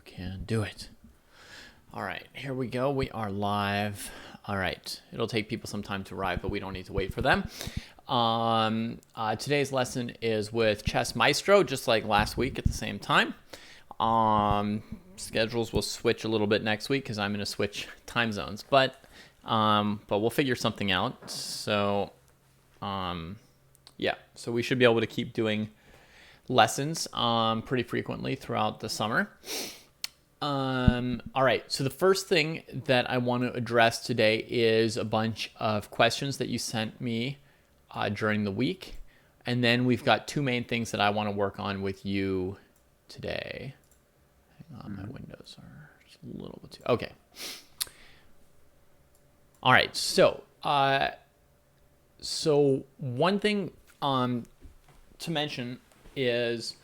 You can do it. All right, here we go. We are live. All right, it'll take people some time to arrive, but we don't need to wait for them. Today's lesson is with Chess Maestro, just like last week at the same time. Schedules will switch a little bit next week because I'm going to switch time zones, but we'll figure something out. So, yeah, so we should be able to keep doing lessons pretty frequently throughout the summer. All right, so the first thing that I want to address today is a bunch of questions that you sent me during the week. And then we've got two main things that I want to work on with you today. Hang on, my windows are just a little bit too... Okay. All right, so one thing to mention is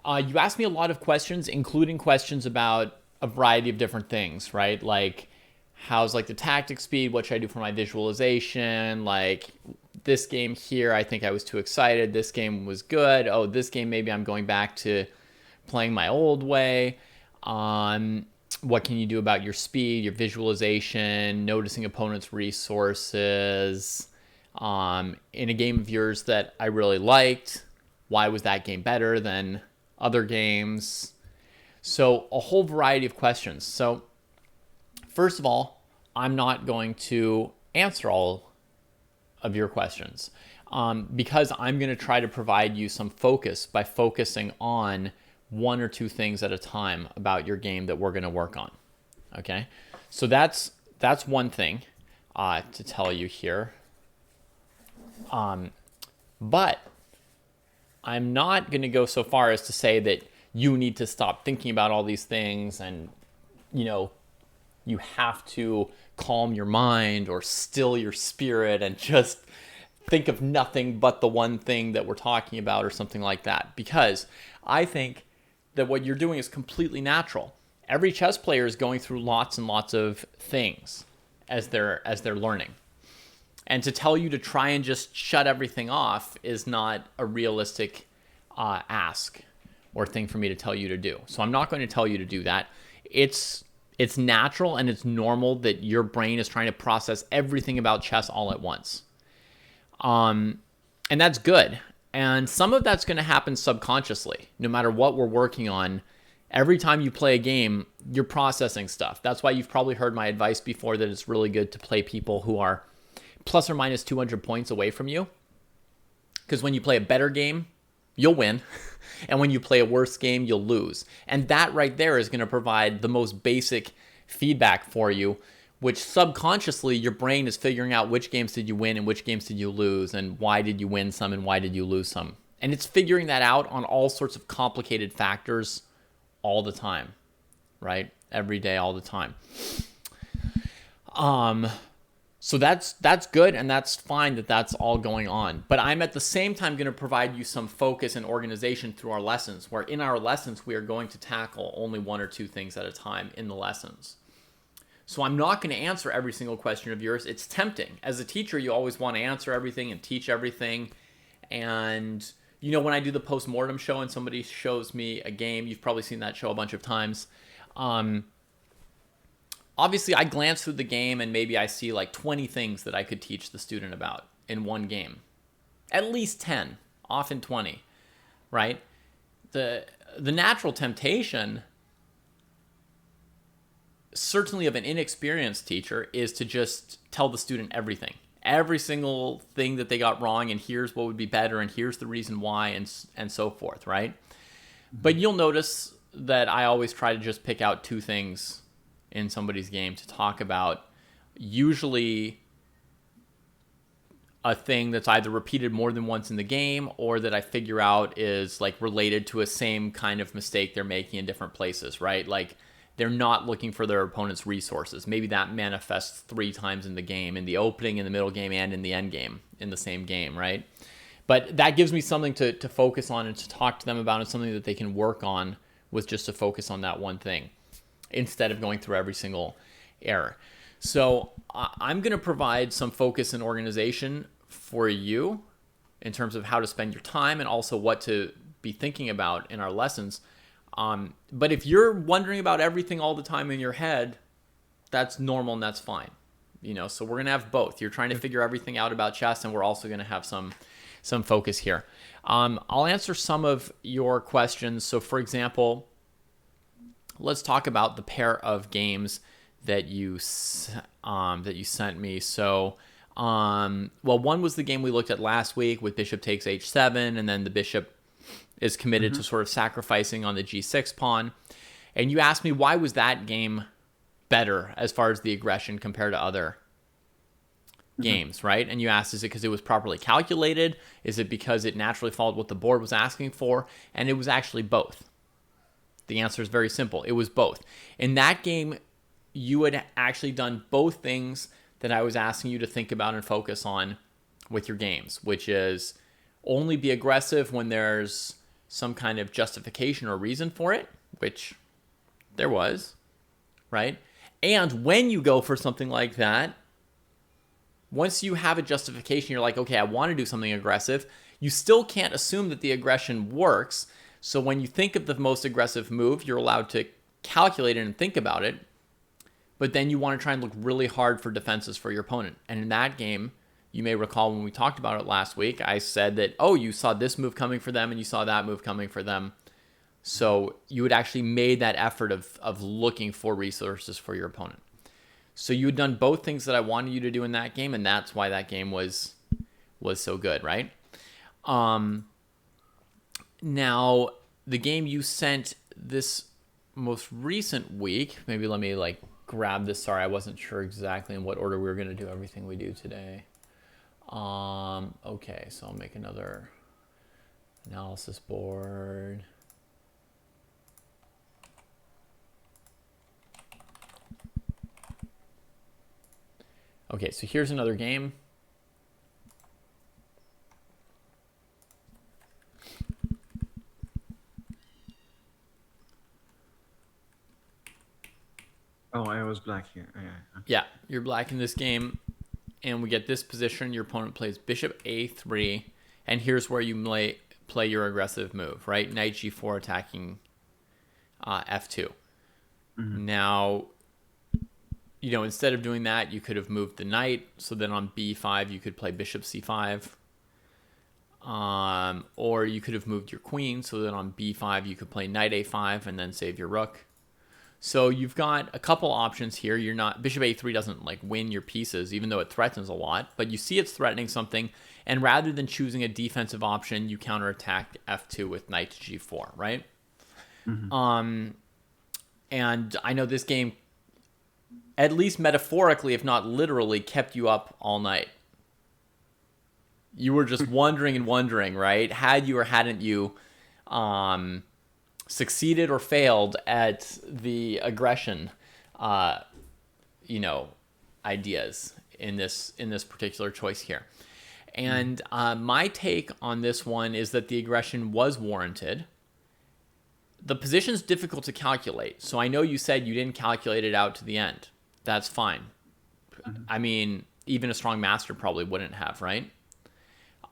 you asked me a lot of questions, including questions about a variety of different things, right? Like, how's like the tactic speed? What should I do for my visualization? Like, this game here, I think I was too excited. This game was good. Oh, this game, maybe I'm going back to playing my old way. What can you do about your speed, your visualization, noticing opponents' resources? In a game of yours that I really liked, why was that game better than other games? So a whole variety of questions. So first of all, I'm not going to answer all of your questions because I'm going to try to provide you some focus by focusing on one or two things at a time about your game that we're going to work on. Okay, so that's one thing to tell you here. But I'm not going to go so far as to say that you need to stop thinking about all these things and, you have to calm your mind or still your spirit and just think of nothing but the one thing that we're talking about or something like that. Because I think that what you're doing is completely natural. Every chess player is going through lots and lots of things as they're learning. And to tell you to try and just shut everything off is not a realistic ask or thing for me to tell you to do. So I'm not going to tell you to do that. It's natural and it's normal that your brain is trying to process everything about chess all at once. And that's good. And some of that's going to happen subconsciously. No matter what we're working on, every time you play a game, you're processing stuff. That's why you've probably heard my advice before that it's really good to play people who are plus or minus 200 points away from you. Because when you play a better game, you'll win. And when you play a worse game, you'll lose. And that right there is going to provide the most basic feedback for you, which subconsciously your brain is figuring out which games did you win and which games did you lose and why did you win some and why did you lose some. And it's figuring that out on all sorts of complicated factors all the time, right? Every day, all the time. So that's good and that's fine that that's all going on. But I'm at the same time going to provide you some focus and organization through our lessons, where in our lessons we are going to tackle only one or two things at a time in the lessons. So I'm not going to answer every single question of yours. It's tempting. As a teacher, you always want to answer everything and teach everything. And when I do the post-mortem show and somebody shows me a game, you've probably seen that show a bunch of times. Obviously, I glance through the game and maybe I see like 20 things that I could teach the student about in one game. At least 10, often 20, right? The natural temptation, certainly of an inexperienced teacher, is to just tell the student everything. Every single thing that they got wrong, and here's what would be better, and here's the reason why, and so forth, right? But you'll notice that I always try to just pick out two things in somebody's game to talk about, usually a thing that's either repeated more than once in the game or that I figure out is like related to a same kind of mistake they're making in different places, right? Like they're not looking for their opponent's resources. Maybe that manifests 3 times in the game, in the opening, in the middle game, and in the end game, in the same game, right? But that gives me something to focus on and to talk to them about, and something that they can work on with just to focus on that one thing, instead of going through every single error. So I'm going to provide some focus and organization for you in terms of how to spend your time and also what to be thinking about in our lessons. But if you're wondering about everything all the time in your head, that's normal and that's fine. So we're going to have both. You're trying to figure everything out about chess, and we're also going to have some focus here. I'll answer some of your questions. So, for example, let's talk about the pair of games that you sent me. So, one was the game we looked at last week with bishop takes h7, and then the bishop is committed to sort of sacrificing on the g6 pawn. And you asked me, why was that game better as far as the aggression compared to other games, right? And you asked, is it because it was properly calculated? Is it because it naturally followed what the board was asking for? And it was actually both. The answer is very simple. It was both. In that game, you had actually done both things that I was asking you to think about and focus on with your games, which is only be aggressive when there's some kind of justification or reason for it, which there was, right? And when you go for something like that, once you have a justification, you're like, okay, I want to do something aggressive, you still can't assume that the aggression works. So when you think of the most aggressive move, you're allowed to calculate it and think about it, but then you want to try and look really hard for defenses for your opponent. And in that game, you may recall when we talked about it last week, I said that, you saw this move coming for them and you saw that move coming for them. So you had actually made that effort of looking for resources for your opponent. So you had done both things that I wanted you to do in that game, and that's why that game was so good, right? Now, the game you sent this most recent week, maybe let me grab this. Sorry, I wasn't sure exactly in what order we were going to do everything we do today. Okay, so I'll make another analysis board. Okay, so here's another game. Oh, I was black here. Yeah, you're black in this game, and we get this position. Your opponent plays bishop a3, and here's where you play your aggressive move, right? Knight g4 attacking f2. Now, instead of doing that, you could have moved the knight. So then on b5, you could play bishop c5. Or you could have moved your queen. So then on b5, you could play knight a5 and then save your rook. So you've got a couple options here. Bishop a3 doesn't win your pieces, even though it threatens a lot. But you see it's threatening something. And rather than choosing a defensive option, you counterattack f2 with knight to g4, right? And I know this game, at least metaphorically, if not literally, kept you up all night. You were just wondering, right? Had you or hadn't you succeeded or failed at the aggression, ideas in this particular choice here. And my take on this one is that the aggression was warranted. The position's difficult to calculate, so I know you said you didn't calculate it out to the end. That's fine. I mean, even a strong master probably wouldn't have, right?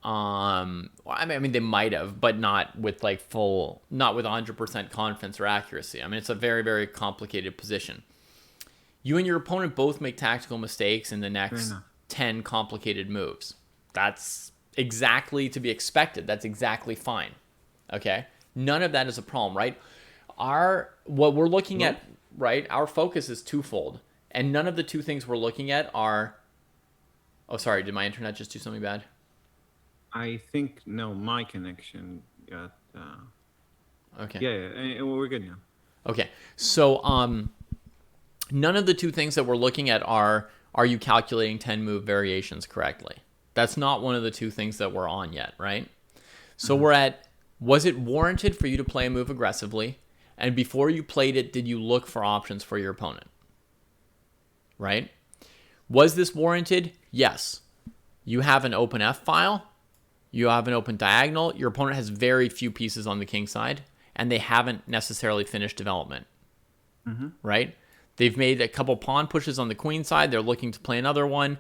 I mean, they might have, but not with not with 100% confidence or accuracy. I mean, it's a very, very complicated position. You and your opponent both make tactical mistakes in the next 10 complicated moves. That's exactly to be expected. That's exactly fine. Okay? None of that is a problem, right? What we're looking at, right? Our focus is twofold. And none of the two things we're looking at are... Oh, sorry. Did my internet just do something bad? I think, no, my connection got... Okay. Yeah, we're good now. Okay. So none of the two things that we're looking at are you calculating 10 move variations correctly? That's not one of the two things that we're on yet, right? So we're at, was it warranted for you to play a move aggressively? And before you played it, did you look for options for your opponent? Right? Was this warranted? Yes. You have an open F file. You have an open diagonal. Your opponent has very few pieces on the king side, and they haven't necessarily finished development. Right? They've made a couple pawn pushes on the queen side. They're looking to play another one.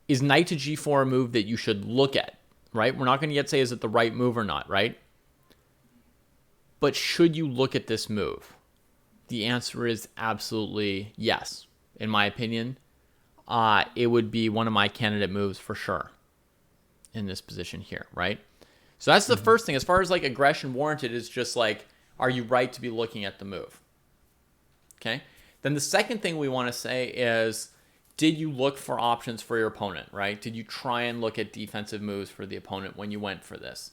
Is knight to g4 a move that you should look at? Right? We're not going to yet say is it the right move or not, right? But should you look at this move? The answer is absolutely yes. In my opinion, it would be one of my candidate moves for sure in this position here, right? So that's the first thing. As far as like aggression warranted, is just like, are you right to be looking at the move? Okay. Then the second thing we want to say is, did you look for options for your opponent, right? Did you try and look at defensive moves for the opponent when you went for this?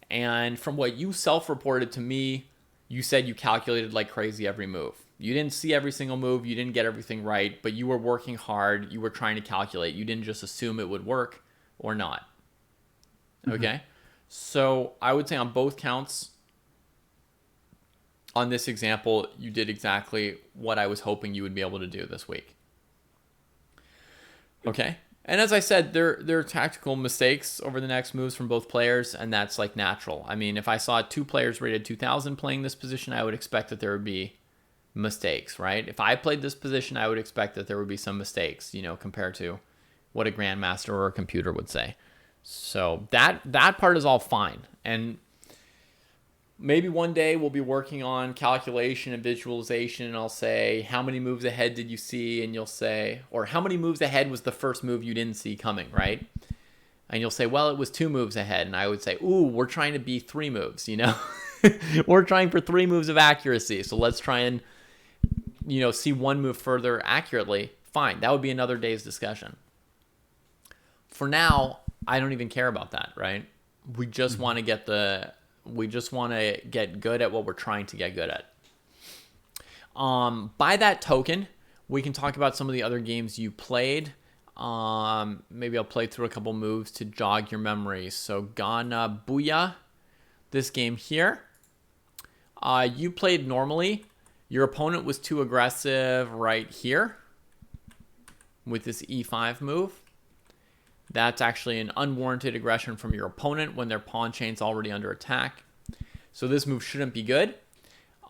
And from what you self-reported to me, you said you calculated like crazy every move. You didn't see every single move. You didn't get everything right, but you were working hard. You were trying to calculate. You didn't just assume it would work or not. Okay? So I would say on both counts, on this example, you did exactly what I was hoping you would be able to do this week. Okay? And as I said, there are tactical mistakes over the next moves from both players, and that's like natural. I mean, if I saw two players rated 2,000 playing this position, I would expect that there would be mistakes, right? If I played this position, I would expect that there would be some mistakes, compared to what a grandmaster or a computer would say. So that part is all fine. And maybe one day we'll be working on calculation and visualization, and I'll say, how many moves ahead did you see? And you'll say, or how many moves ahead was the first move you didn't see coming, right? And you'll say, well, it was 2 moves ahead. And I would say, ooh, we're trying to be 3 moves, We're trying for 3 moves of accuracy. So let's try and, see 1 move further accurately. Fine. That would be another day's discussion. For now, I don't even care about that, right? We just want to get good at what we're trying to get good at. By that token, we can talk about some of the other games you played. Maybe I'll play through a couple moves to jog your memory. So Gana Booyah, this game here. You played normally. Your opponent was too aggressive right here with this E5 move. That's actually an unwarranted aggression from your opponent when their pawn chain's already under attack. So this move shouldn't be good.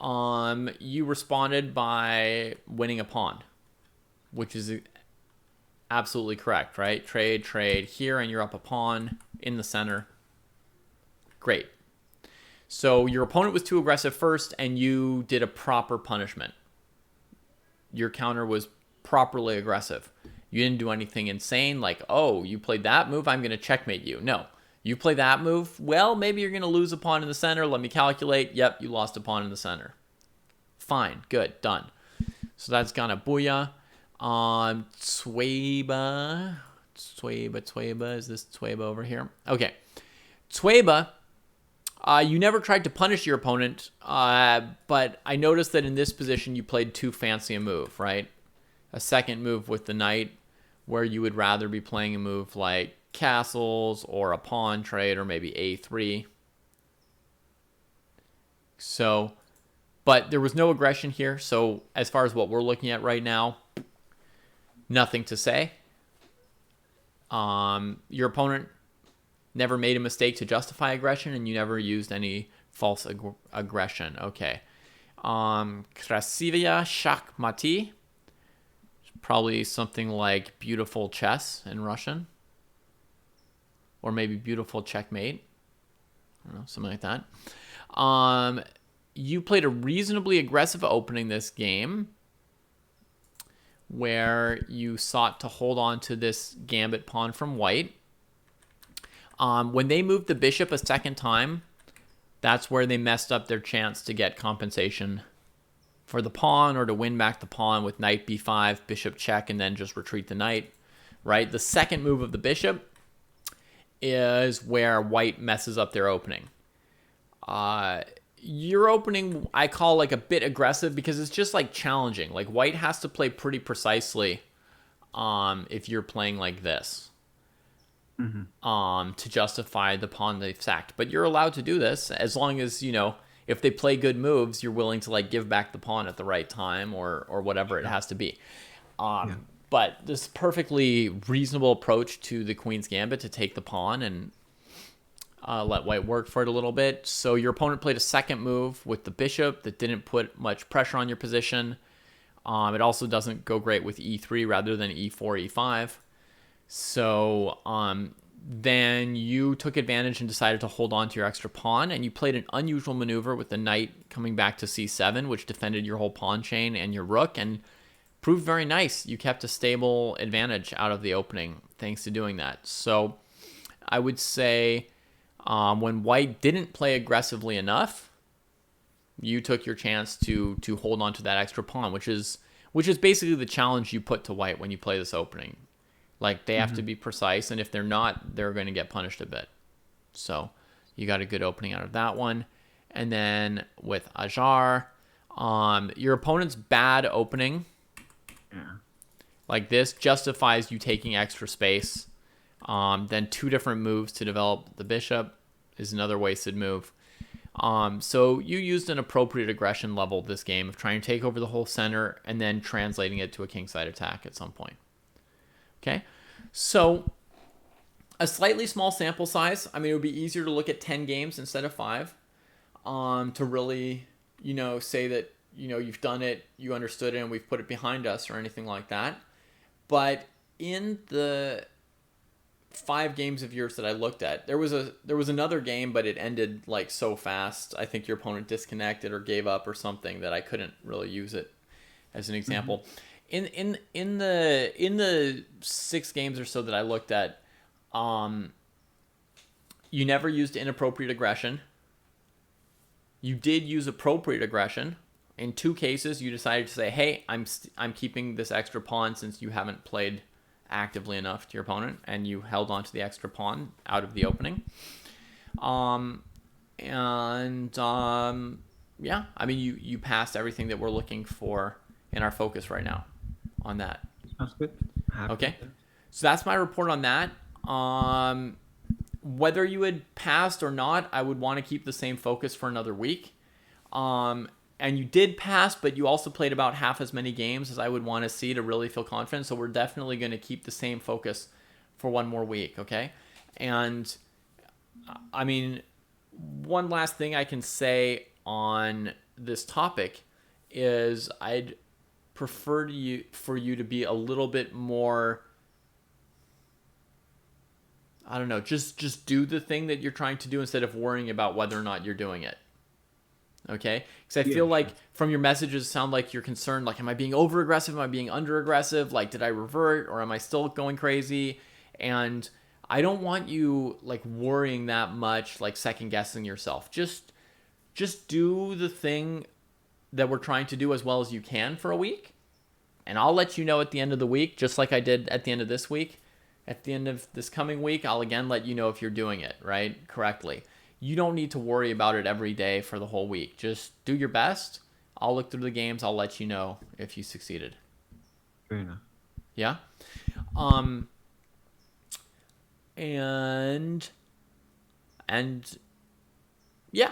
You responded by winning a pawn, which is absolutely correct, right? Trade here, and you're up a pawn in the center. Great. So your opponent was too aggressive first, and you did a proper punishment. Your counter was properly aggressive. You didn't do anything insane like, oh, you played that move, I'm going to checkmate you. No. You play that move, well, maybe you're going to lose a pawn in the center. Let me calculate. Yep, you lost a pawn in the center. Fine. Good. Done. So that's Gana Booyah. Tweba. Is this Tweba over here? Okay. Tweba, you never tried to punish your opponent, but I noticed that in this position you played too fancy a move, right? A second move with the knight, where you would rather be playing a move like castles or a pawn trade or maybe A3. So, but there was no aggression here. So as far as what we're looking at right now, nothing to say. Your opponent never made a mistake to justify aggression, and you never used any false aggression. Okay. Krasivaya Shakhmati. Probably something like beautiful chess in Russian. Or maybe beautiful checkmate. I don't know, something like that. You played a reasonably aggressive opening this game, where you sought to hold on to this gambit pawn from white. When they moved the bishop a second time, that's where they messed up their chance to get compensation for the pawn, or to win back the pawn with knight b5, bishop check, and then just retreat the knight, right? The second move of the bishop is where white messes up their opening. Your opening, I call like a bit aggressive, because it's just like challenging. Like white has to play pretty precisely if you're playing like this. To justify the pawn they've sacked. But you're allowed to do this as long as, if they play good moves, you're willing to like give back the pawn at the right time, or whatever it has to be. But this perfectly reasonable approach to the Queen's Gambit, to take the pawn and let white work for it a little bit. So your opponent played a second move with the bishop that didn't put much pressure on your position. It also doesn't go great with e3 rather than e4, e5. So then you took advantage and decided to hold on to your extra pawn, and you played an unusual maneuver with the knight coming back to c7, which defended your whole pawn chain and your rook, and proved very nice. You kept a stable advantage out of the opening thanks to doing that. So I would say when white didn't play aggressively enough, you took your chance to hold on to that extra pawn, which is basically the challenge you put to white when you play this opening. Like, they have to be precise, and if they're not, they're going to get punished a bit. So you got a good opening out of that one. And then with Ajar, your opponent's bad opening, like this, justifies you taking extra space. Then 2 different moves to develop the bishop is another wasted move. So you used an appropriate aggression level this game of trying to take over the whole center and then translating it to a kingside attack at some point. Okay, so a slightly small sample size. I mean, it would be easier to look at 10 games instead of 5 to really, say that, you've done it, you understood it, and we've put it behind us or anything like that. But in the 5 games of yours that I looked at, there was another game, but it ended like so fast. I think your opponent disconnected or gave up or something that I couldn't really use it as an example. In the 6 games or so that I looked at, you never used inappropriate aggression. You did use appropriate aggression. In 2 cases, you decided to say, "Hey, I'm keeping this extra pawn since you haven't played actively enough to your opponent," and you held on to the extra pawn out of the opening. Yeah, I mean, you passed everything that we're looking for in our focus right now on that. Sounds good. Okay, so that's my report on that. Whether you had passed or not, I would want to keep the same focus for another week. And you did pass, but you also played about half as many games as I would want to see to really feel confident. So we're definitely going to keep the same focus for one more week, okay? And, I mean, one last thing I can say on this topic is I'd prefer for you to be a little bit more, I don't know, just do the thing that you're trying to do instead of worrying about whether or not you're doing it. Okay? Because I feel like from your messages sound like you're concerned, like, am I being over aggressive? Am I being under aggressive? Like, did I revert or am I still going crazy? And I don't want you like worrying that much, like second guessing yourself. Just do the thing that we're trying to do as well as you can for a week. And I'll let you know at the end of the week, just like I did at the end of this week. At the end of this coming week, I'll again let you know if you're doing it, right, correctly. You don't need to worry about it every day for the whole week. Just do your best. I'll look through the games. I'll let you know if you succeeded. Fair enough. Yeah? And yeah.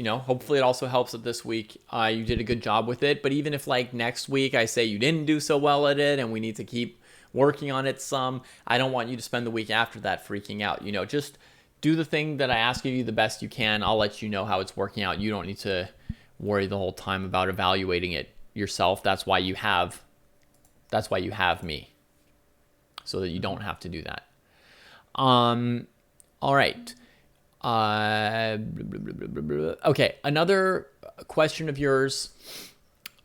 Hopefully it also helps that this week you did a good job with it. But even if like next week I say you didn't do so well at it and we need to keep working on it some, I don't want you to spend the week after that freaking out. Just do the thing that I ask you the best you can. I'll let you know how it's working out. You don't need to worry the whole time about evaluating it yourself. That's why you have me, so that you don't have to do that. All right. Okay, another question of yours.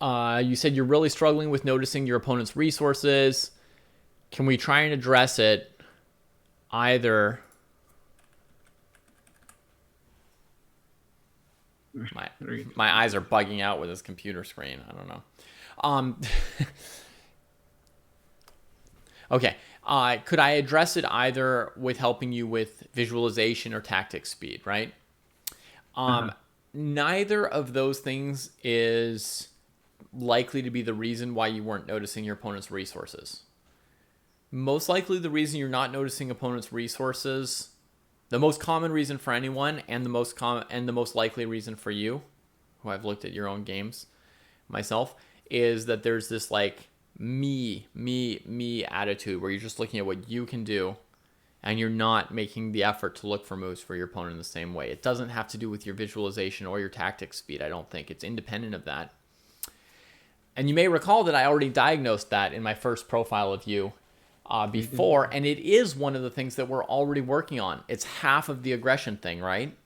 You said you're really struggling with noticing your opponent's resources. Can we try and address it either? My eyes are bugging out with this computer screen. I don't know. Okay. Could I address it either with helping you with visualization or tactic speed, right? Neither of those things is likely to be the reason why you weren't noticing your opponent's resources. Most likely the reason you're not noticing opponent's resources, the most common reason for anyone and the most likely reason for you, who I've looked at your own games myself, is that there's this like me attitude where you're just looking at what you can do and you're not making the effort to look for moves for your opponent in the same way. It doesn't have to do with your visualization or your tactic speed, I don't think. It's independent of that. And you may recall that I already diagnosed that in my first profile of you before, and it is one of the things that we're already working on. It's half of the aggression thing, right?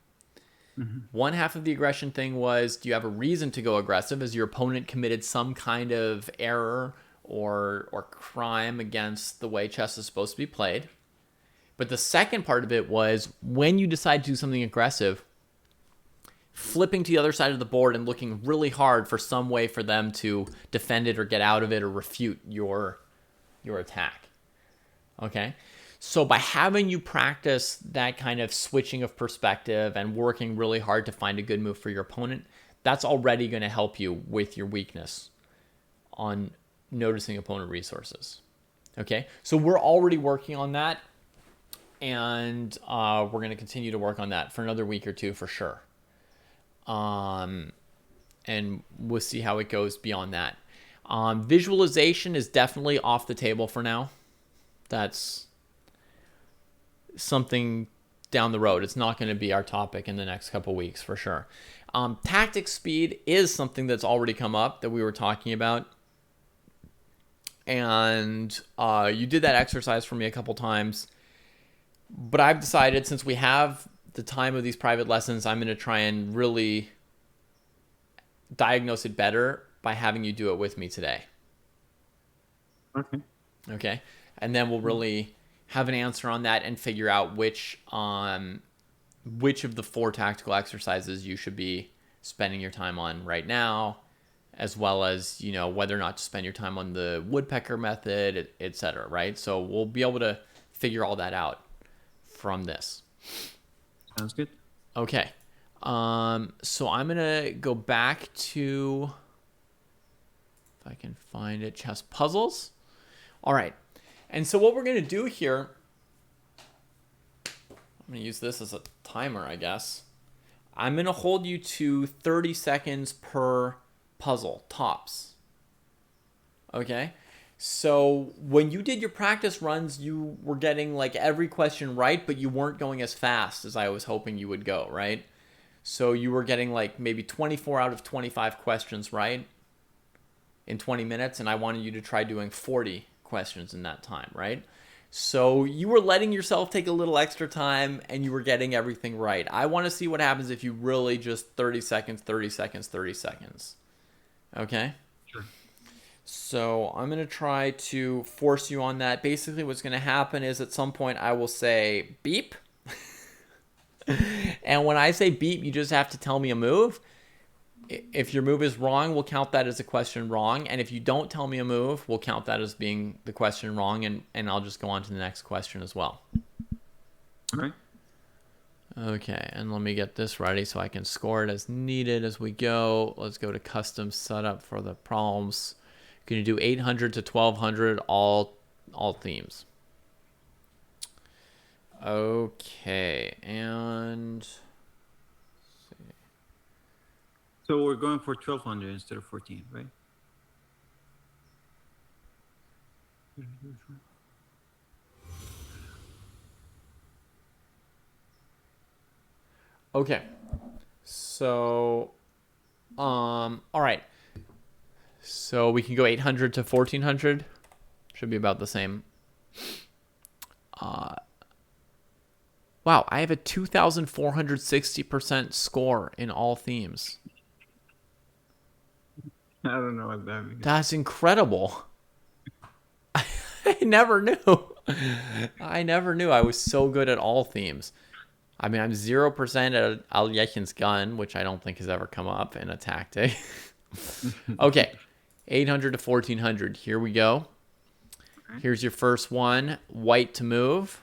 One half of the aggression thing was, do you have a reason to go aggressive? Has your opponent committed some kind of error or crime against the way chess is supposed to be played? But the second part of it was, when you decide to do something aggressive, flipping to the other side of the board and looking really hard for some way for them to defend it or get out of it or refute your attack. Okay? So by having you practice that kind of switching of perspective and working really hard to find a good move for your opponent, that's already going to help you with your weakness on noticing opponent resources. Okay? So we're already working on that, and we're going to continue to work on that for another week or two for sure. And we'll see how it goes beyond that. Visualization is definitely off the table for now. That's something down the road. It's not going to be our topic in the next couple weeks for sure. Tactic speed is something that's already come up that we were talking about. And you did that exercise for me a couple times. But I've decided, since we have the time of these private lessons, I'm going to try and really diagnose it better by having you do it with me today. Okay. And then we'll really have an answer on that and figure out which of the 4 tactical exercises you should be spending your time on right now, as well as, whether or not to spend your time on the woodpecker method, etc. Right? So we'll be able to figure all that out from this. Sounds good. Okay. So I'm going to go back to, if I can find it, chess puzzles. All right. And so what we're going to do here, I'm going to use this as a timer, I guess. I'm going to hold you to 30 seconds per puzzle, tops. Okay? So when you did your practice runs, you were getting like every question right, but you weren't going as fast as I was hoping you would go, right? So you were getting like maybe 24 out of 25 questions right in 20 minutes, and I wanted you to try doing 40 questions in that time, right? So you were letting yourself take a little extra time, and you were getting everything right. I want to see what happens if you really just 30 seconds, 30 seconds, 30 seconds. Okay? Sure. So I'm going to try to force you on that. Basically what's going to happen is at some point I will say beep. And when I say beep, you just have to tell me a move. If your move is wrong, we'll count that as a question wrong. And if you don't tell me a move, we'll count that as being the question wrong. And I'll just go on to the next question as well. All right. Okay, and let me get this ready so I can score it as needed as we go. Let's go to custom setup for the problems. Going to do 800 to 1200, all themes. Okay, and So we're going for 1200 instead of 14, right? okay. So, all right. So we can go 800 to 1400. Should be about the same. Wow, I have a 2,460% score in all themes. I don't know what that means. That's incredible. I never knew. I never knew I was so good at all themes. I mean, I'm 0% at Alyechin's gun, which I don't think has ever come up in a tactic. Okay, 800 to 1400. Here we go. Here's your first one. White to move.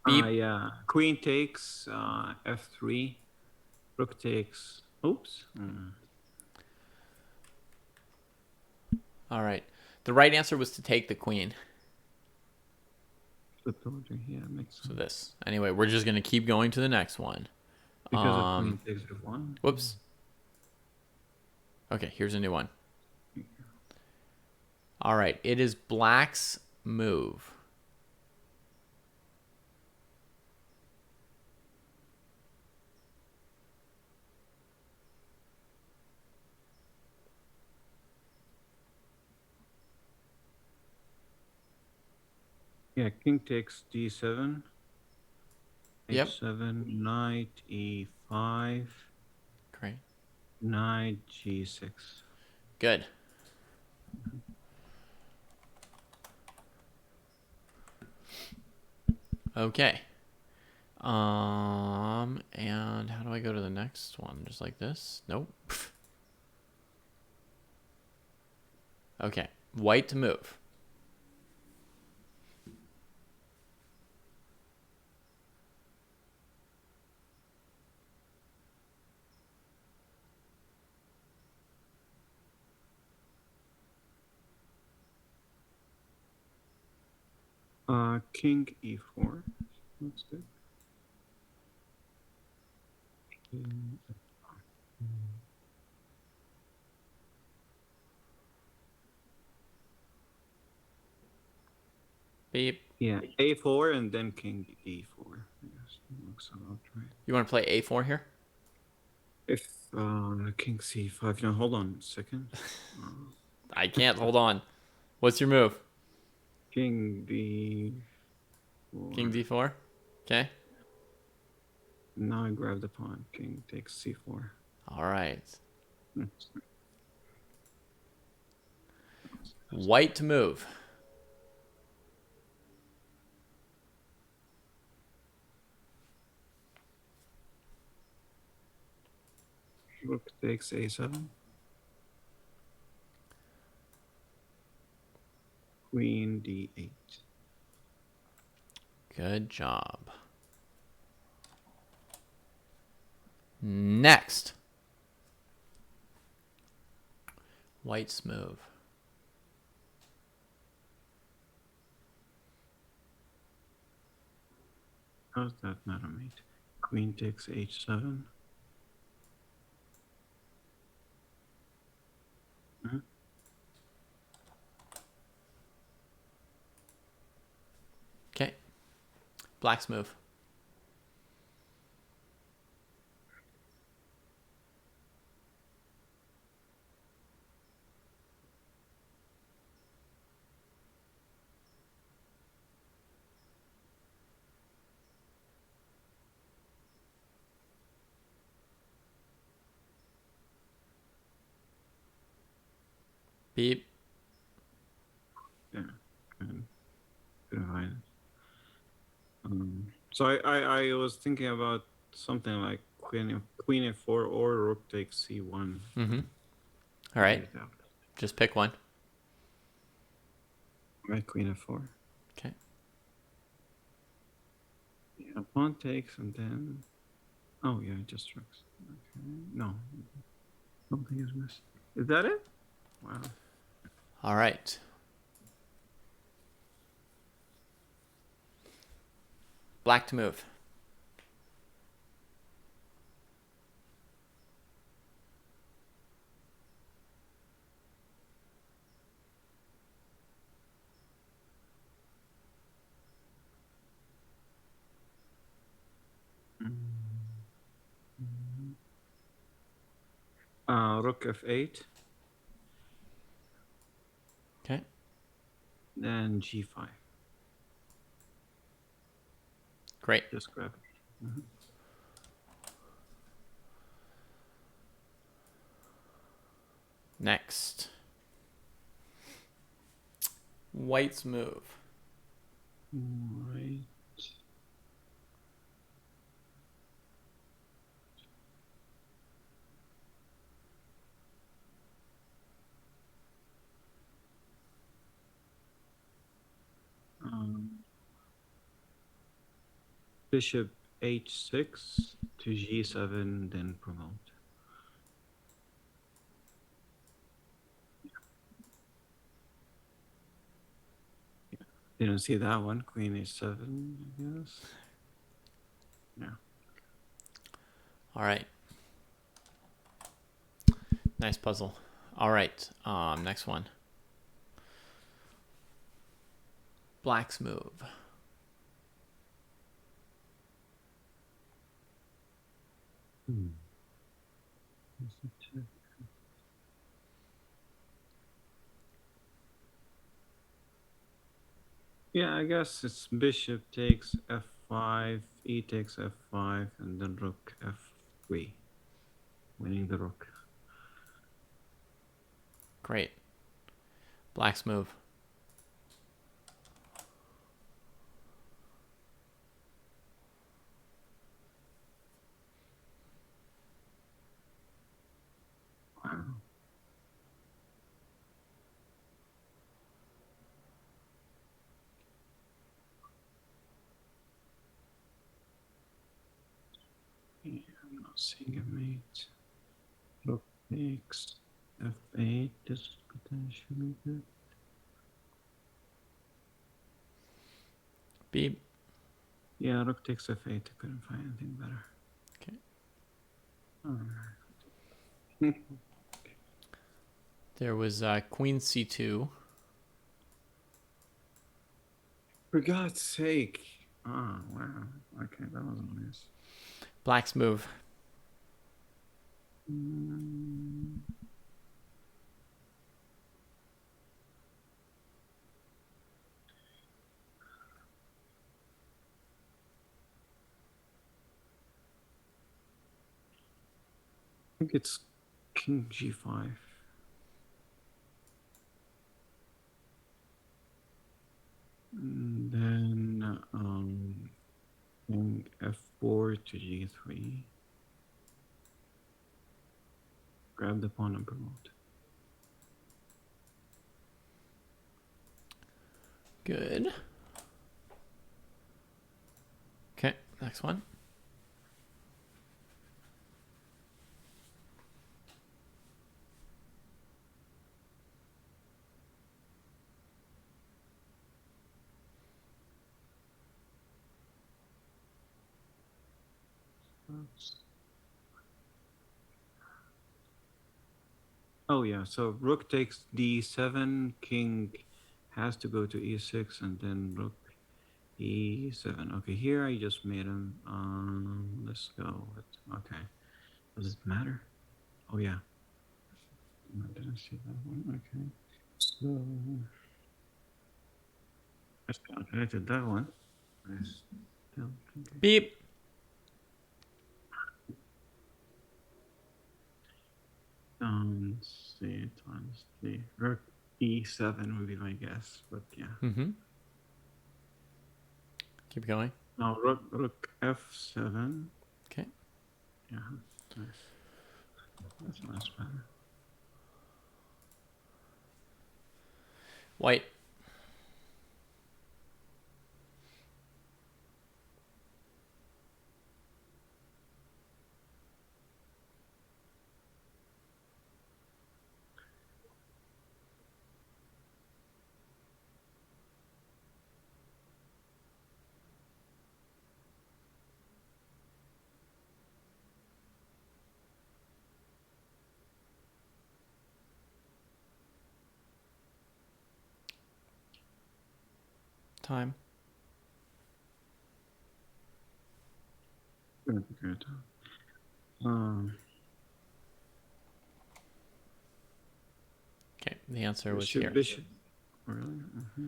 Beep. Yeah. Queen takes f3. Rook takes. Oops. All right. The right answer was to take the queen. Good order. Yeah, makes sense. So this. Anyway, we're just gonna keep going to the next one. Because of queen takes f1. Whoops. Okay, here's a new one. All right, it is black's move. Yeah, king takes d7. Yep. h7, knight e5, Great. knight g6. Good. Okay. And how do I go to the next one? Just like this? Nope. Okay. White to move. King e4. Looks good. King Beep. Yeah, a4 and then king e4. Yes, looks about right. You want to play a4 here? If king c5. No, hold on a second. I can't. Hold on. What's your move? King d4. King d4? Okay. Now I grab the pawn. King takes c4. All right. Hmm. White to move. Rook takes a7. Queen d8. Good job. Next. White's move. How's that matter, mate? Queen takes h7. Hmm? Okay. Black's move. Beep. Yeah. And could hide it. So I was thinking about something like queen f4 or rook takes c1. Mm-hmm. All right. Just pick one. Right, queen f4. Okay. Yeah, pawn takes and then. Oh yeah, it just rooks. Okay. No, something is missing. Is that it? Wow. All right. Black to move. Rook f8. Okay. Then g5. Great. Just grab it. Mhm. Next. White's move. Right. Bishop h6 to g7, then promote. Didn't see that one. Queen h7, I guess. Yeah. All right. Nice puzzle. All right. Next one. Black's move. Yeah, I guess it's bishop takes f5, e takes f5, and then rook f3, winning the rook. Great. Black's move. Wow. Yeah, I'm not seeing a mate. Rook takes f8. This is potentially good. Beep. Yeah, rook takes f8. I couldn't find anything better. Okay. Alright. There was Queen c2. For God's sake. Oh, wow. Okay, that was nice. Black's move. I think it's king g5. And then king f4 to g3. Grab the pawn and promote. Good. Okay, next one. Oh yeah, so rook takes d7, king has to go to e6, and then rook e7. Okay, here I just made him. Let's go with, okay. Does it matter? Oh yeah. I didn't see that one. Okay. So I calculated that one. I still think Beep. see times the rook e7 would be my guess, but yeah. Mm-hmm. Keep going. Now rook f7. Okay. Yeah, nice. That's a nice pattern. White. Time. Good, good. Okay, the answer was Bishop, here. bishop. Really? Mm-hmm.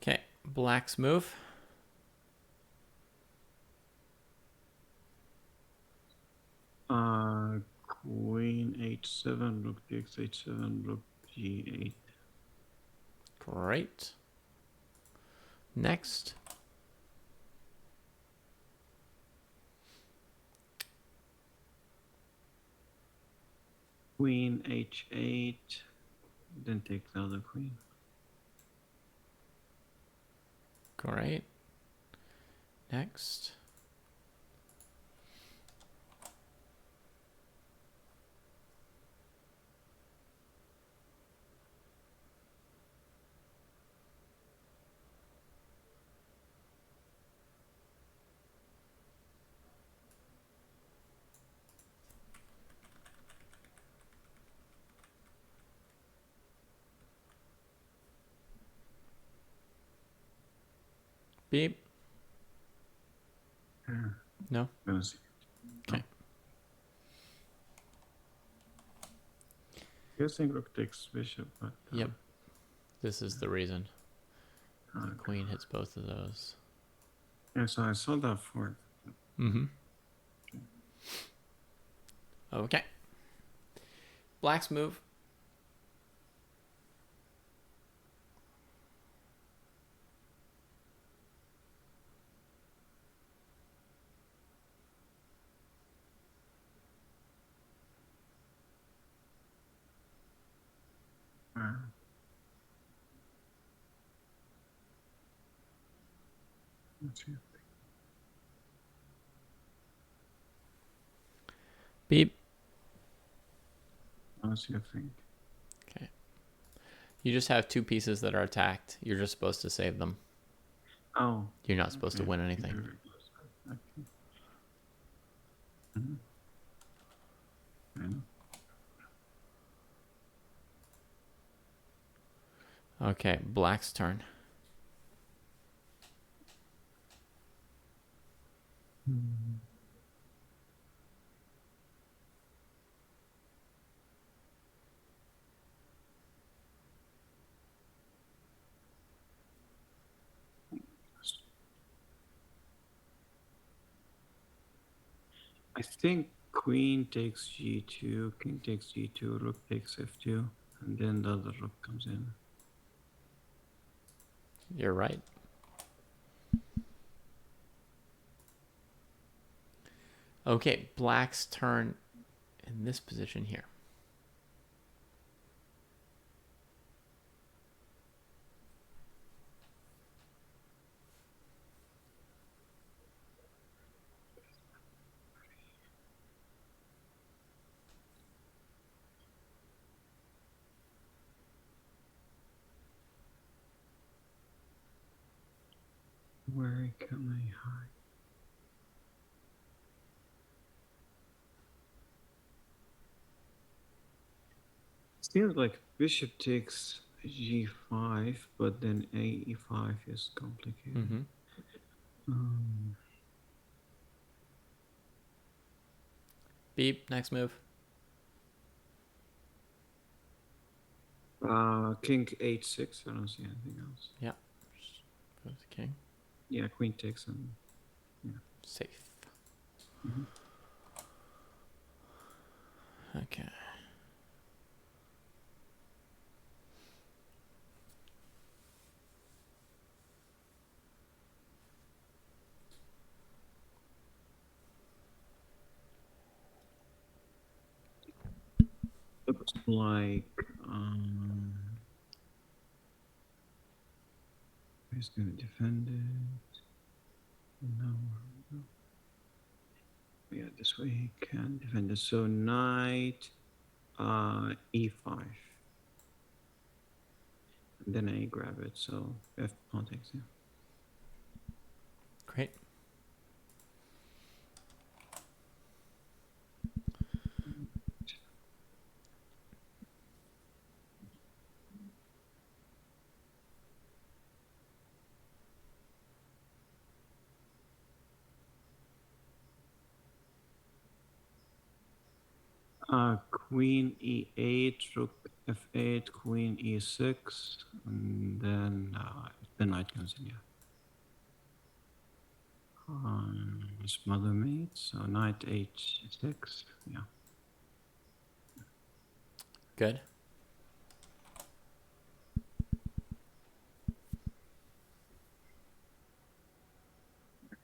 Okay, Black's move. Queen h7, rook takes h7, rook g8. Great. Next. Queen h8, then take the other queen. Great. Next. Beep. Yeah. No. Gonna see. Okay. Guessing rook takes bishop, but Yep. This is the reason. okay. Queen hits both of those. Yeah, so I saw that for it. Mm-hmm. Okay. Black's move. Let's see. Beep. Let's see, I think. Okay. You just have two pieces that are attacked. You're just supposed to save them. Oh. You're not supposed to win anything. Okay. Mm-hmm. I know. Okay, Black's turn. I think queen takes g2, king takes g2, rook takes f2, and then the other rook comes in. You're right. Okay, Black's turn in this position here. Where can I hide? Seems like bishop takes g5, but then e5 is complicated. Mm-hmm. Beep, next move. King h6. I don't see anything else. Yeah. Just go to the king. Yeah, queen takes and Safe. Mhm. Okay. Looks like he's gonna defend it. No. Yeah, this way he can defend it. So knight e5. And then I grab it, so f pawn takes, yeah. Great. Queen e8, rook f8, queen e6, and then the knight comes in, yeah. Smother mate, so knight h6, yeah. Good.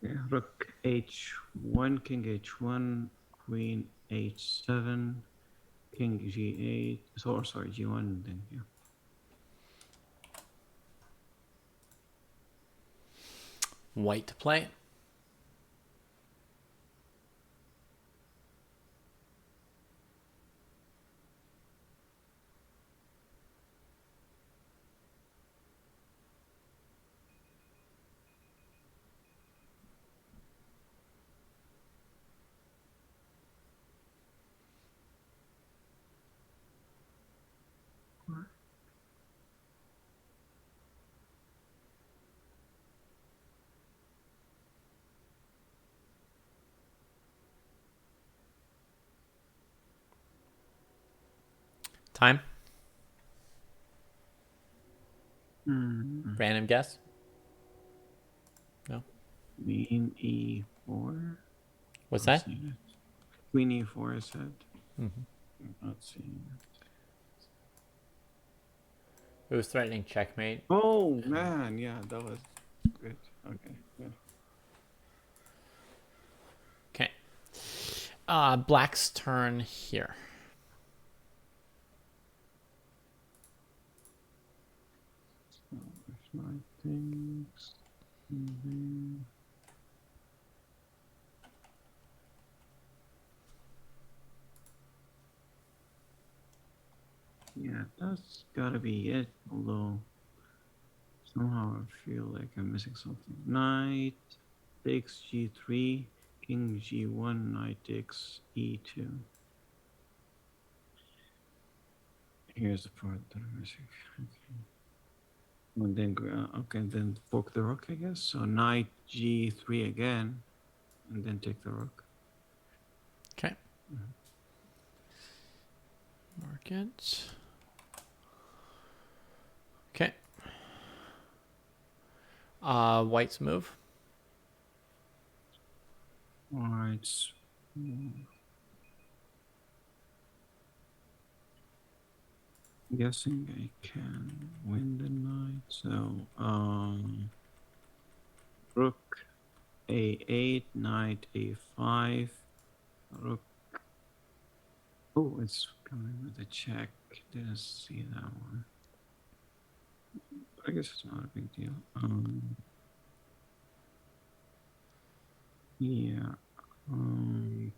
Yeah, rook h1, king h1, queen h7, king g8, sorry, g1, then yeah. White to play. Time? Hmm. Random guess? No. Queen E4. What's Not that? seeing it. Queen E4 is said. Mhm. Not seeing it. It was threatening checkmate. Oh man, yeah, that was good. Okay, good. Okay. Black's turn here. So if my things. Mhm. Yeah, that's gotta be it. Although somehow I feel like I'm missing something. Knight takes G3, King G1, Knight takes E2. Here's the part that I'm missing. Okay. And then okay, then fork the rook, I guess. So Knight G3 again, and then take the rook. Okay. Mhm. Mark it. Okay. White's move. All right. Guessing I can win the knight. So rook A8, knight A5, rook. Oh, it's coming with a check. Didn't see that one. But I guess it's not a big deal. Yeah.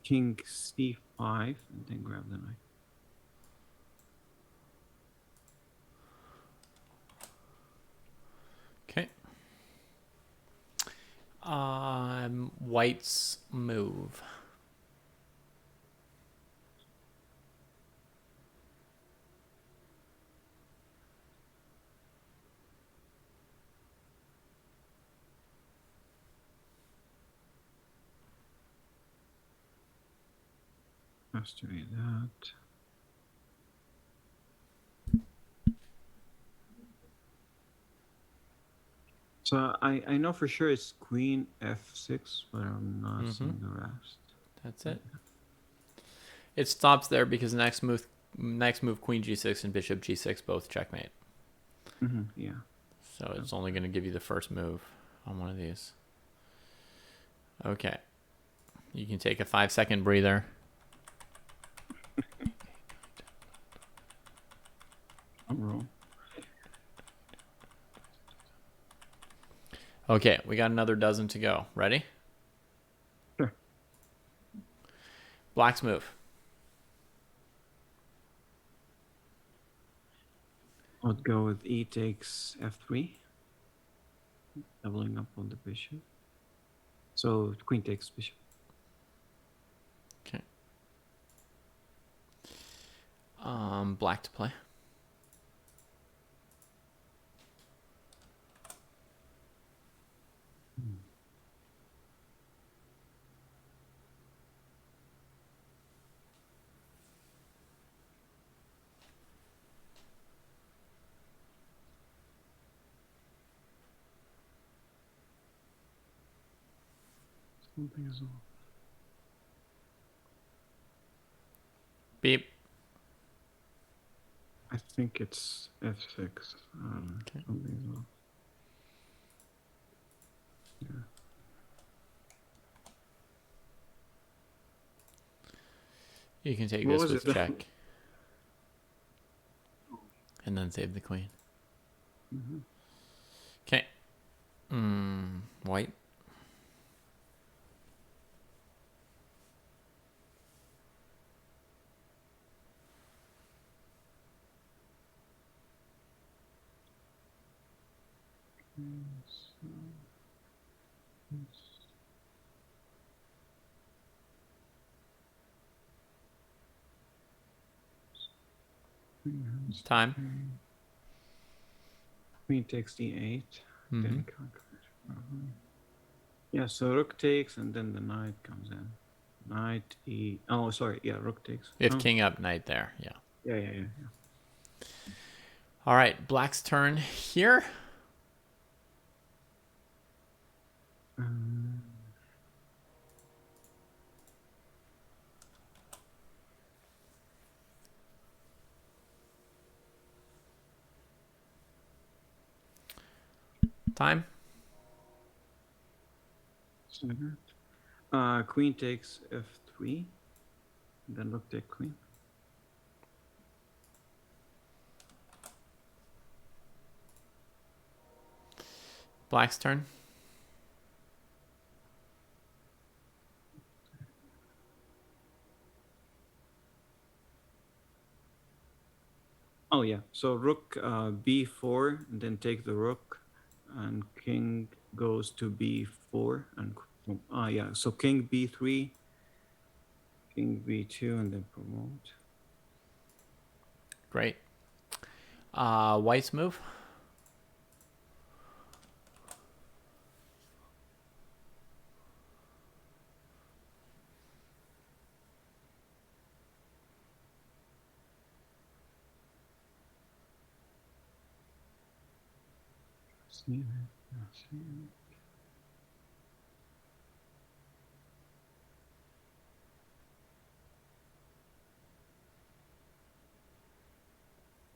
King C5 and then grab the knight. Okay. White's move. Has to be that. So I know for sure it's Queen F6, but I'm not seeing the rest. That's it. It stops there because next move, Queen G6 and Bishop G6 both checkmate. Yeah. So it's only going to give you the first move on one of these. Okay. You can take a 5-second breather. I'm wrong. Okay, we got another dozen to go. Ready? Sure. Black's move. I would go with E takes F3, doubling up on the bishop. So Queen takes bishop. Okay. Black to play. Something is off. Beep. I think it's F6. Okay. Something's off. Yeah. You can take What this was with it? check. And then save the queen. Mhm. Okay. White. So, Time. Queen takes D8. Mm-hmm. Didn't calculate properly. Yeah, so rook takes and then the knight comes in. Knight E. Oh, sorry. Yeah, rook takes. If Oh, king up, knight there. Yeah. yeah. All right, black's turn here. Um, Time. seven. Queen takes f3. Then rook take queen. Black's turn. Oh yeah. So rook b4, and then take the rook, and king goes to b4, and yeah. So king b3, king b2, and then promote. Great. White's move. See.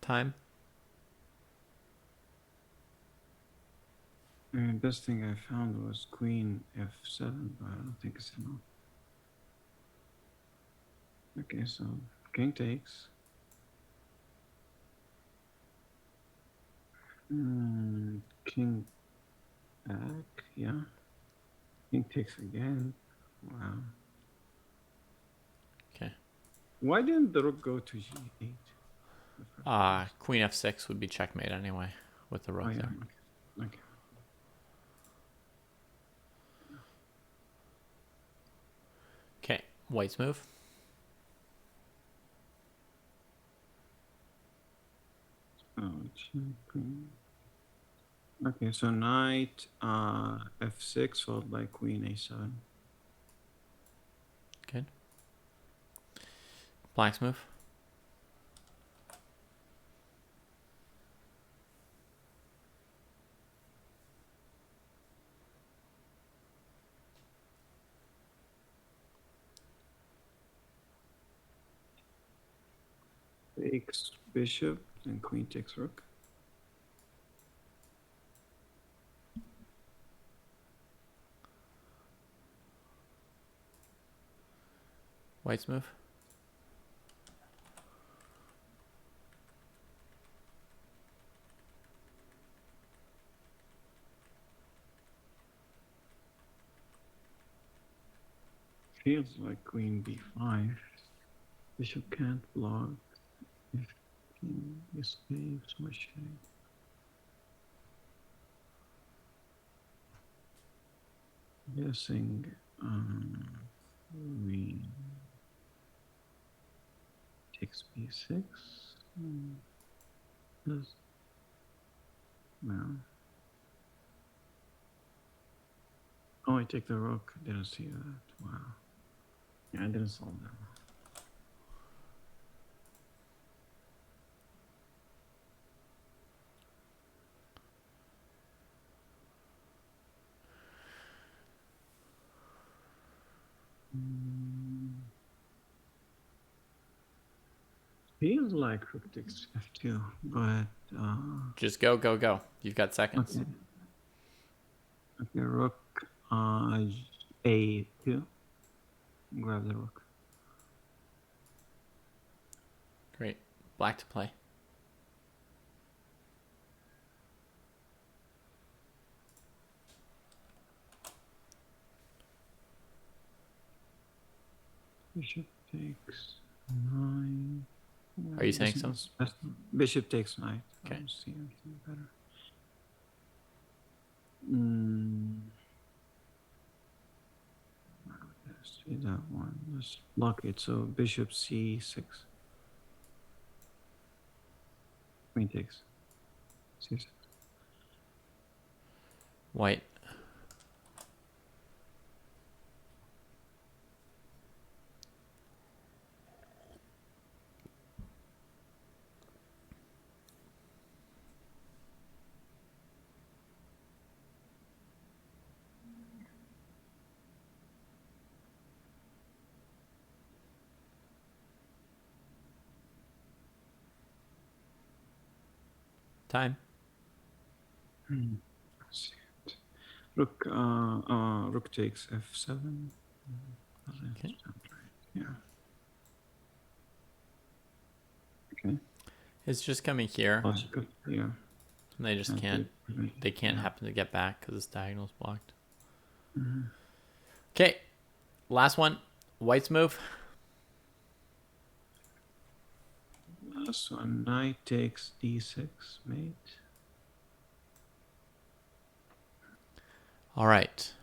Time. The best thing I found was queen f7, but I don't think it's enough. Okay, so king takes. King back, yeah. King takes again. Wow. Okay. Why didn't the rook go to g8? Queen f6 would be checkmate anyway with the rook Oh yeah. there. Okay. Okay. White's move. Oh, queen. Okay, so knight f6 followed by queen a7. Good. Black's move. Takes bishop, and queen takes rook. White's move. Feels like queen b5. Bishop can't block. If king escapes, what should I? Guessing queen takes b6. Does no. Oh, I take the rook. Didn't see that. Wow. Yeah, I didn't solve that. Feels like rook takes f2, but Just go, go, go. You've got seconds. okay. Okay, rook a2. Grab the rook. Great. Black to play. Bishop takes 9. Are you saying so? Bishop takes knight. Okay. I don't see anything better. Let's see that one. Let's block it. So bishop c6. Queen takes c6. White. Time. Let's see. Rook, rook takes f7. Okay. Yeah. Okay. It's just coming here. Logical. Yeah. And they just can't. They can't happen to get back because this diagonal's blocked. Okay. Last one. White's move. Last one. Knight takes d6, mate. All right.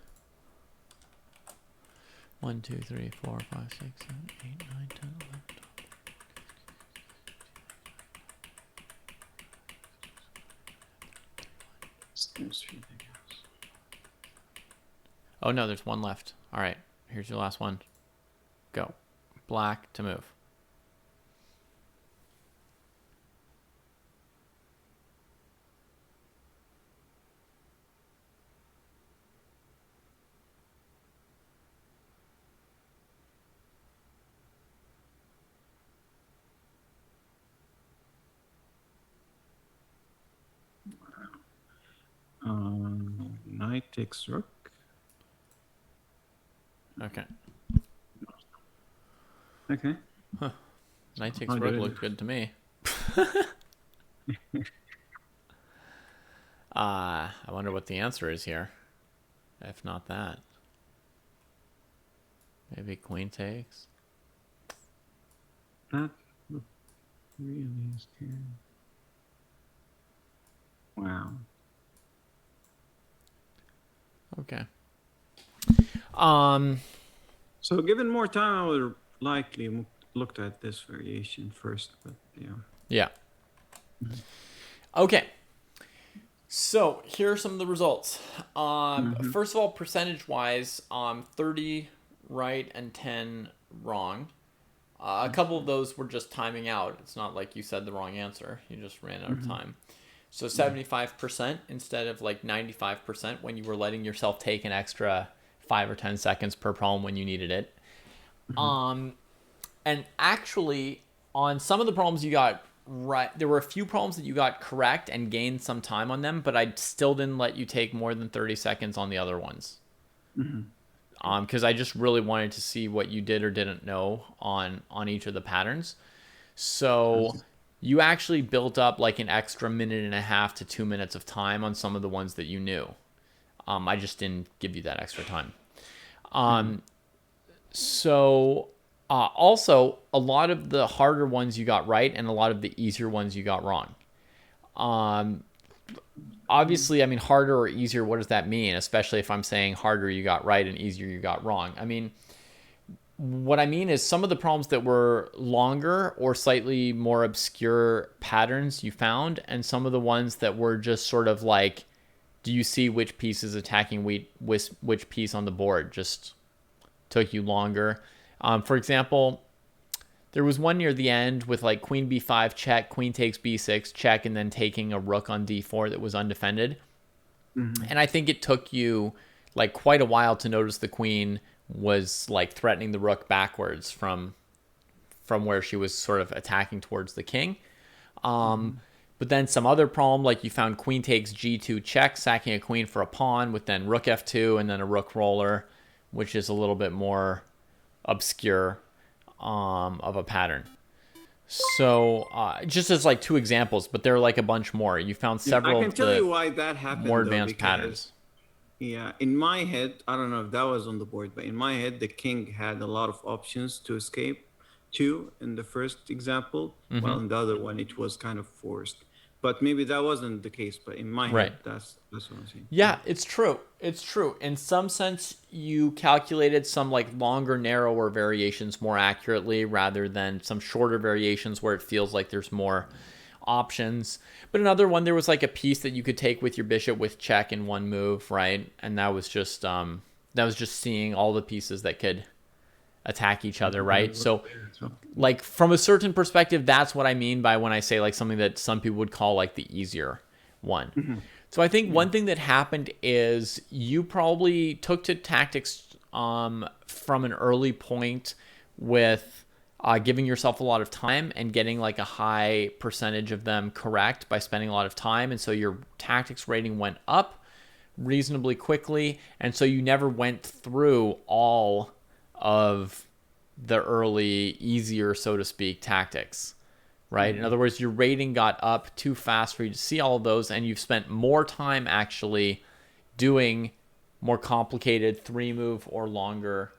1, 2, 3, 4, 5, 6, 7, 8, 9, 10, 11, 12. Oh no, there's one left. All right, here's your last one. Go. Black to move. Knight takes rook. Okay. Okay. Knight takes I'll rook do it. looked good to me. I wonder what the answer is here. If not that. Maybe queen takes. That really is scary. Wow. Okay. So given more time, I would likely looked at this variation first, but yeah. Yeah. Okay. So here are some of the results. First of all, percentage-wise, 30 right and 10 wrong. A couple of those were just timing out. It's not like you said the wrong answer. You just ran out of time. So 75% instead of like 95% when you were letting yourself take an extra 5 or 10 seconds per problem when you needed it. And actually, on some of the problems you got right, there were a few problems that you got correct and gained some time on them, but I still didn't let you take more than 30 seconds on the other ones. Because I just really wanted to see what you did or didn't know on each of the patterns. So you actually built up like an extra 1.5 to 2 minutes of time on some of the ones that you knew. I just didn't give you that extra time. So also, a lot of the harder ones you got right and a lot of the easier ones you got wrong. Obviously, I mean, harder or easier, what does that mean? Especially if I'm saying harder you got right and easier you got wrong. I mean, what I mean is some of the problems that were longer or slightly more obscure patterns you found, and some of the ones that were just sort of like, do you see which piece is attacking which piece on the board? Just took you longer. For example, there was one near the end with like queen b5 check, queen takes b6 check, and then taking a rook on d4 that was undefended. And I think it took you like quite a while to notice the queen was like threatening the rook backwards from where she was sort of attacking towards the king. But then some other problem, like you found queen takes g2 check, sacking a queen for a pawn with then rook f2 and then a rook roller, which is a little bit more obscure of a pattern. So just as like two examples, but there are like a bunch more. You found several I can tell you why that happened. more though, advanced because, patterns. Yeah, in my head, I don't know if that was on the board, but in my head, the king had a lot of options to escape to in the first example. While in the other one, it was kind of forced. But maybe that wasn't the case. But in my head, that's what I'm saying. Yeah, it's true. It's true. In some sense, you calculated some like longer, narrower variations more accurately rather than some shorter variations where it feels like there's more options. But another one, there was like a piece that you could take with your bishop with check in one move, right? And that was just seeing all the pieces that could attack each other, right? So like from a certain perspective, that's what I mean by when I say like something that some people would call like the easier one. So I think one thing that happened is you probably took to tactics from an early point with giving yourself a lot of time and getting like a high percentage of them correct by spending a lot of time. And so your tactics rating went up reasonably quickly. And so you never went through all of the early, easier, so to speak, tactics, right? In other words, your rating got up too fast for you to see all of those. And you've spent more time actually doing more complicated 3-move or longer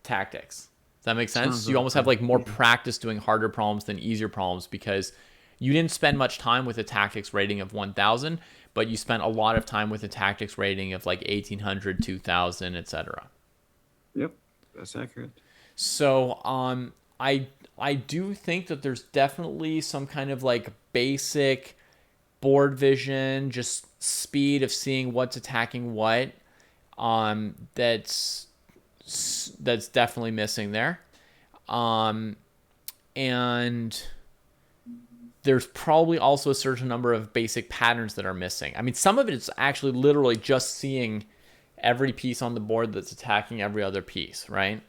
tactics. Does that make sense? Sounds You almost have okay. like more Yeah. practice doing harder problems than easier problems because you didn't spend much time with a tactics rating of 1000, but you spent a lot of time with a tactics rating of like 1800, 2000, etc. Yep, that's accurate. So, I do think that there's definitely some kind of like basic board vision, just speed of seeing what's attacking what. That's definitely missing there. And there's probably also a certain number of basic patterns that are missing. I mean, some of it is actually literally just seeing every piece on the board that's attacking every other piece, right?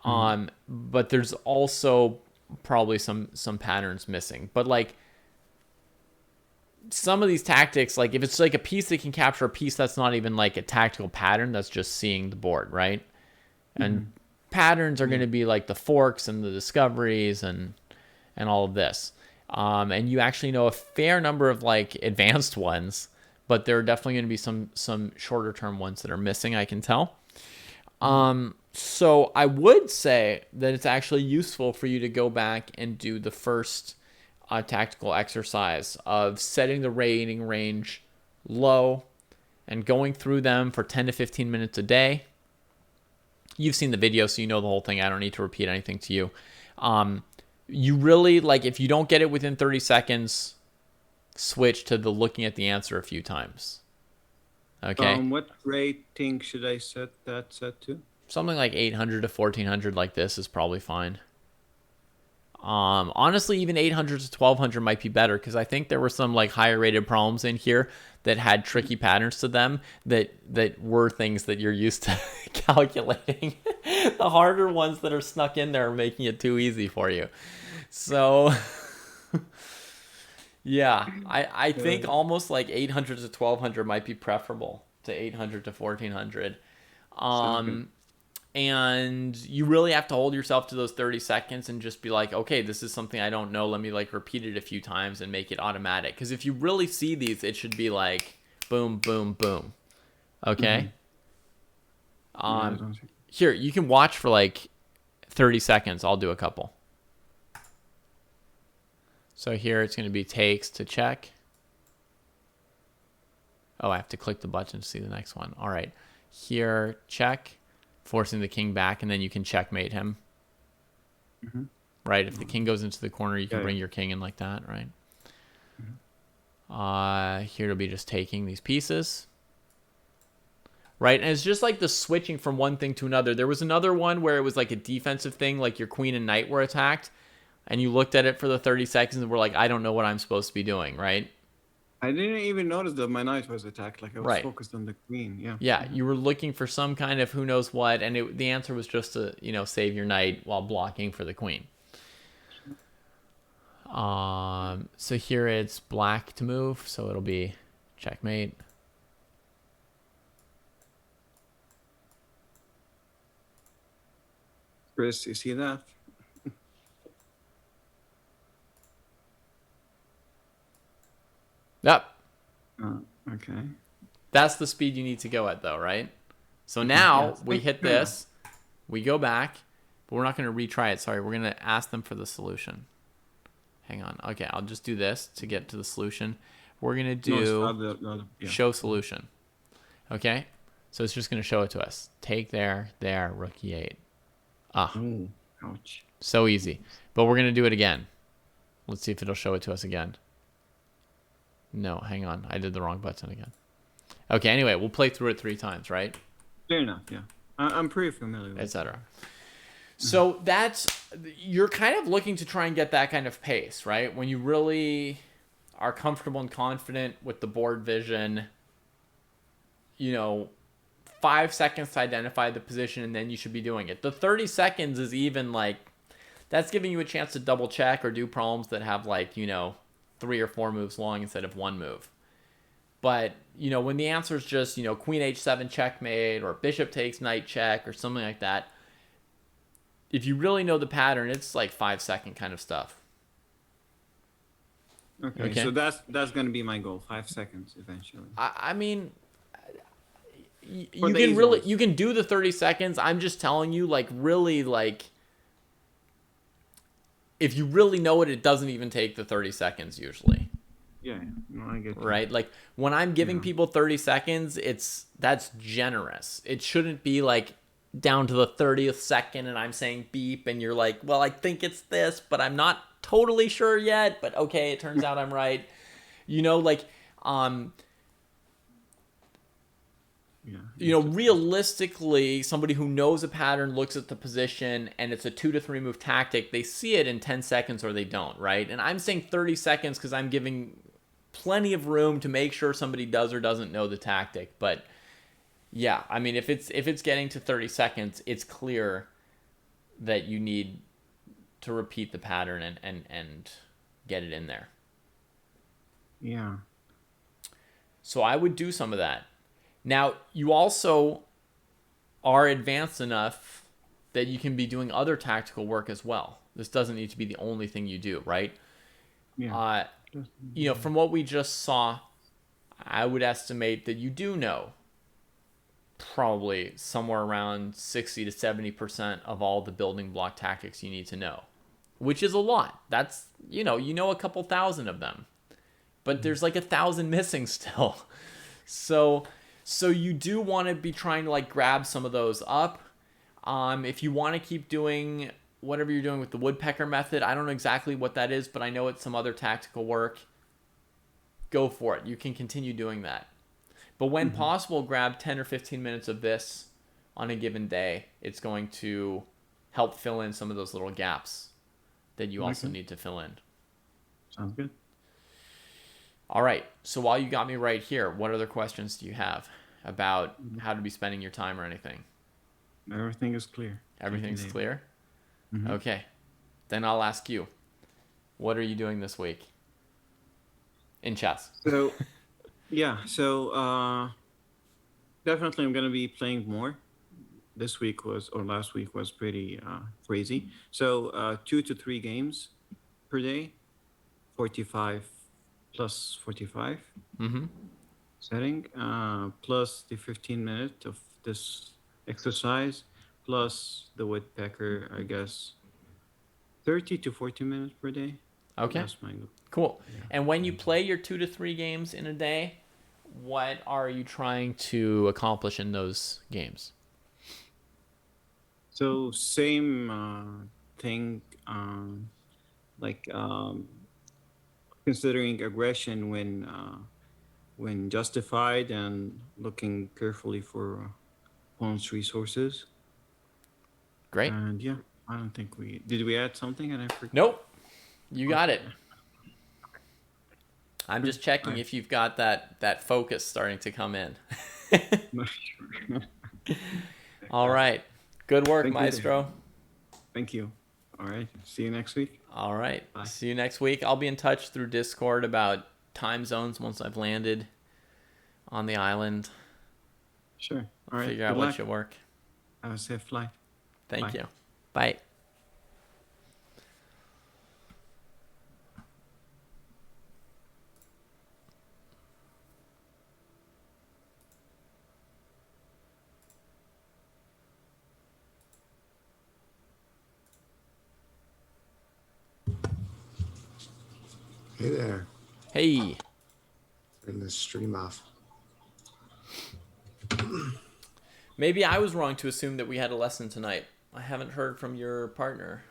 But there's also probably some patterns missing. But like some of these tactics, like if it's like a piece that can capture a piece that's not even like a tactical pattern, that's just seeing the board, right? And patterns are going to be like the forks and the discoveries and all of this. And you actually know a fair number of like advanced ones, but there are definitely going to be some shorter term ones that are missing, I can tell. So I would say that it's actually useful for you to go back and do the first tactical exercise of setting the rating range low and going through them for 10 to 15 minutes a day. You've seen the video, so you know the whole thing. I don't need to repeat anything to you. You really, like, if you don't get it within 30 seconds, switch to the looking at the answer a few times. Okay? What rating should I set that set to? Something like 800 to 1400 like this is probably fine. Honestly, even 800 to 1200 might be better because I think there were some like higher rated problems in here that had tricky patterns to them that were things that you're used to calculating. The harder ones that are snuck in there are making it too easy for you. So yeah, I think almost like 800 to 1200 might be preferable to 800 to 1400. And you really have to hold yourself to those 30 seconds and just be like, okay, this is something I don't know. Let me like repeat it a few times and make it automatic. Because if you really see these, it should be like boom, boom, boom. Okay? Here, you can watch for like 30 seconds. I'll do a couple. So here it's going to be takes to check. Oh, I have to click the button to see the next one. All right. Here, check. Forcing the king back, and then you can checkmate him. Right? If the king goes into the corner, you can bring your king in like that, right? Here it'll be just taking these pieces. Right? And it's just like the switching from one thing to another. There was another one where it was like a defensive thing, like your queen and knight were attacked, and you looked at it for the 30 seconds and were like, I don't know what I'm supposed to be doing, right? I didn't even notice that my knight was attacked. Like I was focused on the queen. Yeah. Yeah, you were looking for some kind of who knows what, and the answer was just to save your knight while blocking for the queen. So here it's black to move, so it'll be checkmate. Chris, you see that? Yep. Okay. That's the speed you need to go at, though, right? So now we hit this, we go back, but we're not going to retry it. Sorry, we're going to ask them for the solution. Hang on. Okay, I'll just do this to get to the solution. We're going to do show solution. Okay? So it's just going to show it to us. Take there, rook e8. Ooh, ouch. So easy. But we're going to do it again. Let's see if it'll show it to us again. No, hang on. I did the wrong button again. Okay, anyway, we'll play through it 3 times, right? Fair enough, yeah. I'm pretty familiar with it. Etc. So you're kind of looking to try and get that kind of pace, right? When you really are comfortable and confident with the board vision, 5 seconds to identify the position, and then you should be doing it. The 30 seconds is even like that's giving you a chance to double check or do problems that have like, 3 or 4 moves long instead of 1 move. But, when the answer is just, queen h7 checkmate or bishop takes knight check or something like that, if you really know the pattern, it's like 5-second kind of stuff. Okay, Okay. so that's gonna be my goal. 5 seconds eventually. I mean, For you the can easy really, ones. you can do the 30 seconds. I'm just telling you, like, really, like, if you really know it, it doesn't even take the 30 seconds usually. Yeah, no, I get you. Right? Like, when I'm giving Yeah. people 30 seconds, that's generous. It shouldn't be like down to the 30th second and I'm saying beep and you're like, well, I think it's this, but I'm not totally sure yet, but okay, it turns out I'm right. Like, Yeah. realistically, somebody who knows a pattern looks at the position and it's a 2 to 3 move tactic, they see it in 10 seconds or they don't, right? And I'm saying 30 seconds because I'm giving plenty of room to make sure somebody does or doesn't know the tactic. But yeah, I mean, if it's getting to 30 seconds, it's clear that you need to repeat the pattern and get it in there. Yeah. So I would do some of that. Now, you also are advanced enough that you can be doing other tactical work as well. This doesn't need to be the only thing you do, right? Yeah. From what we just saw, I would estimate that you do know probably somewhere around 60 to 70% of all the building block tactics you need to know, which is a lot. That's, a couple thousand of them, but there's like 1,000 missing still. So you do want to be trying to like grab some of those up. If you want to keep doing whatever you're doing with the woodpecker method, I don't know exactly what that is, but I know it's some other tactical work. Go for it. You can continue doing that. But when possible, grab 10 or 15 minutes of this on a given day. It's going to help fill in some of those little gaps that you also need to fill in. Sounds good. All right. So while you got me right here, what other questions do you have about how to be spending your time or anything? Everything is clear. Everything's clear? Mm-hmm. Okay. Then I'll ask you, what are you doing this week in chess? So yeah, so definitely I'm gonna be playing more. This week or last week was pretty crazy. So 2 to 3 games per day, 45 plus 45 Mm-hmm. setting, plus the 15 minutes of this exercise, plus the woodpecker, I guess 30 to 40 minutes per day. Okay. That's my goal. Cool. Yeah. And when you play your 2 to 3 games in a day, what are you trying to accomplish in those games? So same thing, like considering aggression when justified and looking carefully for opponent's resources. Great. And yeah, I don't think we add something and I forgot. Nope. You got it. I'm just checking Alright. if you've got that focus starting to come in. All right. Good work, Thank you. Maestro. Thank you. All right. See you next week. All right. Bye. See you next week. I'll be in touch through Discord about time zones once I've landed on the island. Sure. All right. Figure out Good what luck. should work. Have a safe flight. Thank Bye. you. Bye. Hey there. Hey. Turn this stream off. Maybe I was wrong to assume that we had a lesson tonight. I haven't heard from your partner.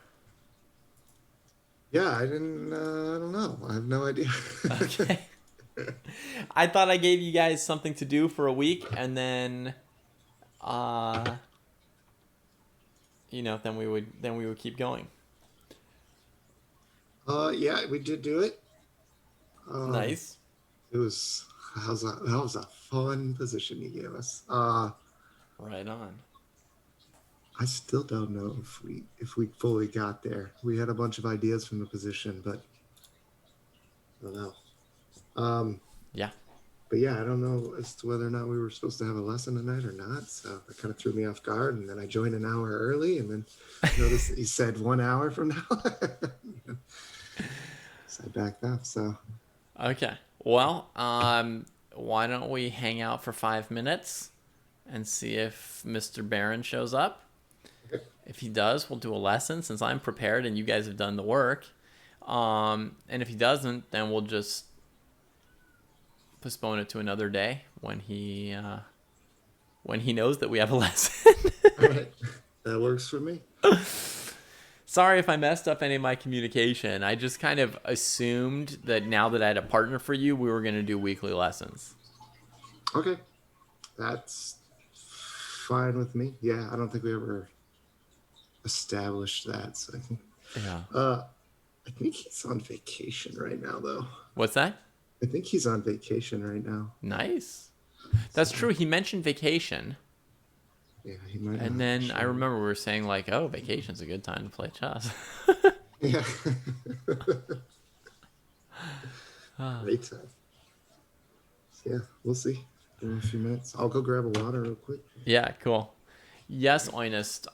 Yeah, I didn't. I don't know. I have no idea. Okay. I thought I gave you guys something to do for a week, and then, then we would keep going. Yeah, we did do it. Nice. It was. That was a fun position you gave us. Right on. I still don't know if we fully got there. We had a bunch of ideas from the position, but I don't know. Yeah. But yeah, I don't know as to whether or not we were supposed to have a lesson tonight or not. So that kind of threw me off guard. And then I joined an hour early, and then noticed that he said 1 hour from now. So I backed up. So Okay. Well, why don't we hang out for 5 minutes and see if Mr. Barron shows up? If he does, we'll do a lesson since I'm prepared and you guys have done the work. And if he doesn't, then we'll just postpone it to another day when he knows that we have a lesson. all right, that works for me. Sorry if I messed up any of my communication. I just kind of assumed that now that I had a partner for you, we were going to do weekly lessons. Okay, that's fine with me. Yeah, I don't think we ever established that. So Yeah. I think he's on vacation right now, though. What's that? I think he's on vacation right now. Nice. That's true. He mentioned vacation. Yeah, he might. And then I remember we were saying like, oh, vacation's a good time to play chess. Yeah. Great time. So yeah, we'll see. Give him a few minutes. I'll go grab a water real quick. Yeah, cool. Yes, Oinest.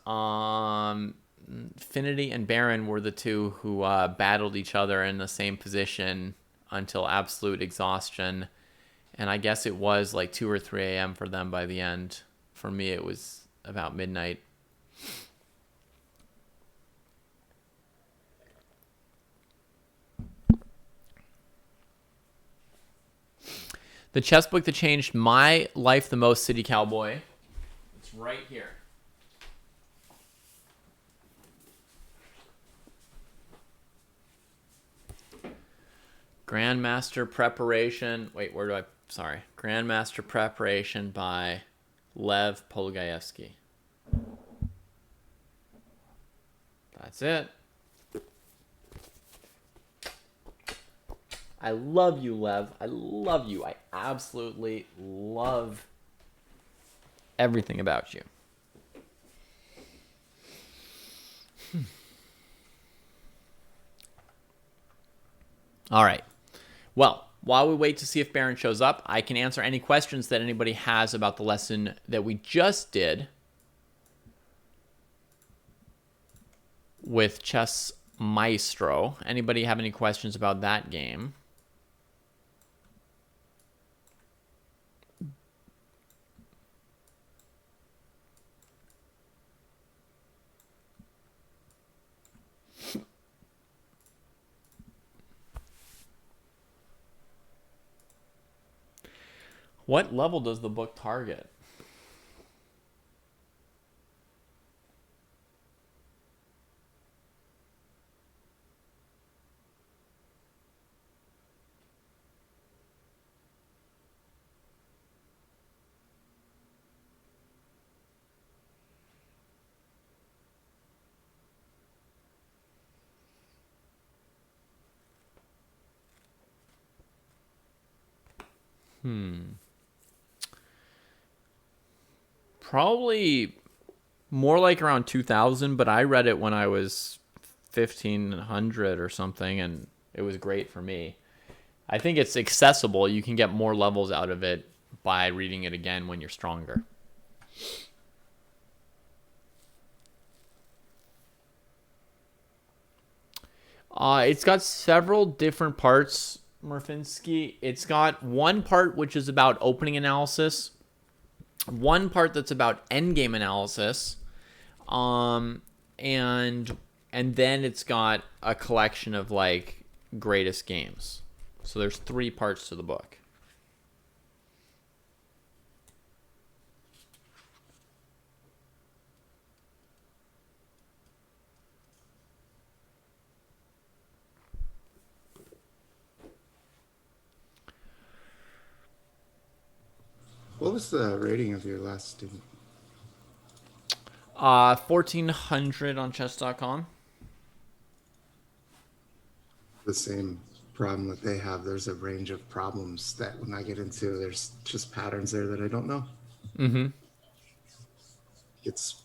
Finity and Baron were the two who battled each other in the same position until absolute exhaustion. And I guess it was like 2 or 3 a.m. for them by the end. For me, it was about midnight. The chess book that changed my life the most, City Cowboy. It's right here. Grandmaster Preparation. Wait, where do I... Sorry. Grandmaster Preparation by Lev Polgaevsky. That's it. I love you, Lev. I love you. I absolutely love everything about you. All right. Well, while we wait to see if Baron shows up, I can answer any questions that anybody has about the lesson that we just did with Chess Maestro. Anybody have any questions about that game? What level does the book target? Probably more like around 2000, but I read it when I was 1500 or something, and it was great for me. I think it's accessible. You can get more levels out of it by reading it again when you're stronger. It's got several different parts, Murfinski. It's got one part which is about opening analysis, one part that's about endgame analysis, and then it's got a collection of like greatest games. So there's 3 parts to the book. What was the rating of your last student? 1400 on chess.com. The same problem that they have. There's a range of problems that when I get into, there's just patterns there that I don't know. Mm-hmm. It's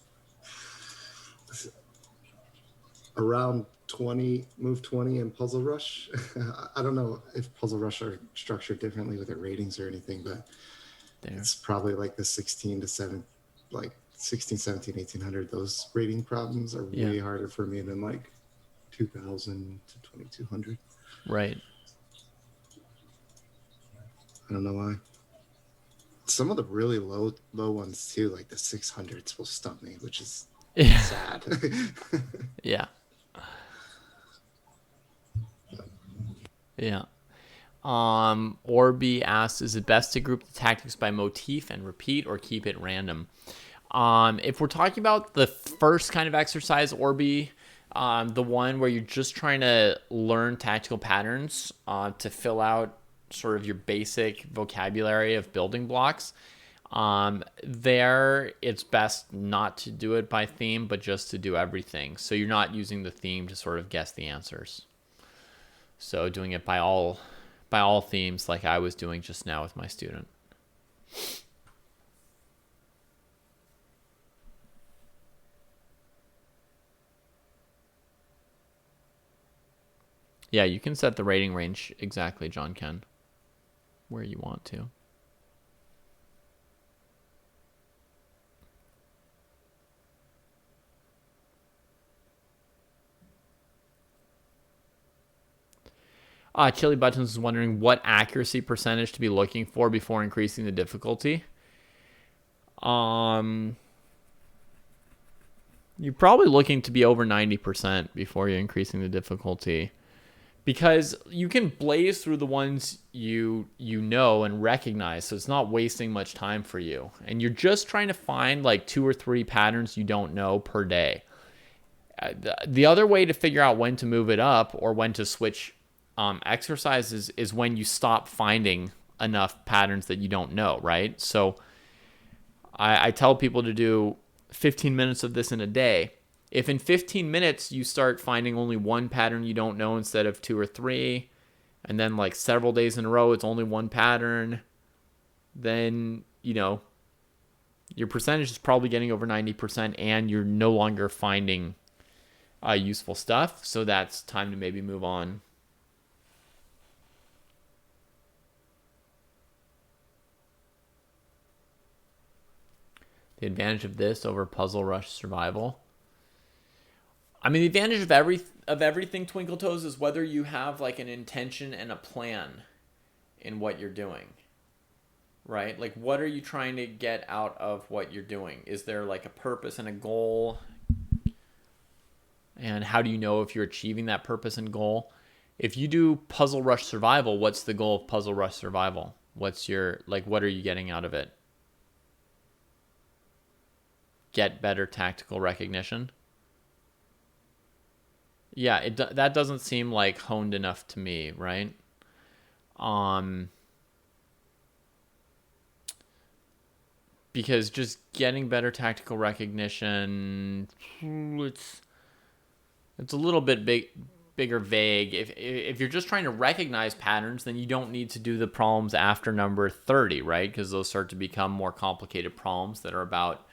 around 20, move 20 and Puzzle Rush. I don't know if Puzzle Rush are structured differently with their ratings or anything, but There. it's probably like the 16 to 7, like 16, 17, 1800. Those rating problems are Yeah. way harder for me than like 2000 to 2200. Right. I don't know why. Some of the really low ones too, like the 600s, will stump me, which is Yeah. sad. Yeah. Yeah. Orby asks, is it best to group the tactics by motif and repeat, or keep it random? If we're talking about the first kind of exercise, Orby, the one where you're just trying to learn tactical patterns to fill out sort of your basic vocabulary of building blocks, there it's best not to do it by theme, but just to do everything. So you're not using the theme to sort of guess the answers. So doing it by all themes, like I was doing just now with my student. Yeah, you can set the rating range exactly, John Ken, where you want to. Chili Buttons is wondering what accuracy percentage to be looking for before increasing the difficulty. You're probably looking to be over 90% before you're increasing the difficulty, because you can blaze through the ones you know and recognize, so it's not wasting much time for you. And you're just trying to find like 2 or 3 patterns you don't know per day. The other way to figure out when to move it up or when to switch exercises is when you stop finding enough patterns that you don't know, right? So I tell people to do 15 minutes of this in a day. If in 15 minutes you start finding only one pattern you don't know instead of 2 or 3, and then like several days in a row it's only one pattern, then, you know, your percentage is probably getting over 90% and you're no longer finding useful stuff. So that's time to maybe move on. The advantage of this over Puzzle Rush Survival. I mean, the advantage of everything Twinkle Toes is whether you have like an intention and a plan in what you're doing, right? Like, what are you trying to get out of what you're doing? Is there like a purpose and a goal? And how do you know if you're achieving that purpose and goal? If you do Puzzle Rush Survival, what's the goal of Puzzle Rush Survival? What are you getting out of it? Get better tactical recognition. Yeah, that doesn't seem like honed enough to me, right? Because just getting better tactical recognition, it's a little bit bigger vague. If you're just trying to recognize patterns, then you don't need to do the problems after number 30, right? Because those start to become more complicated problems that are about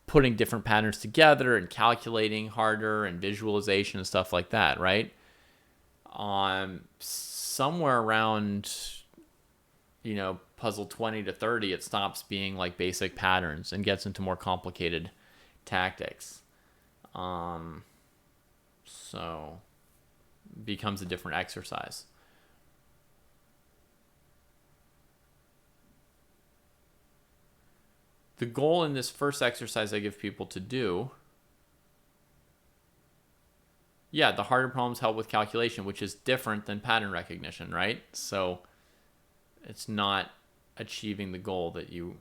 putting different patterns together and calculating harder and visualization and stuff like that, right? Somewhere around, puzzle 20 to 30, it stops being like basic patterns and gets into more complicated tactics. So becomes a different exercise. The goal in this first exercise I give people to do, the harder problems help with calculation, which is different than pattern recognition, right? So it's not achieving the goal that you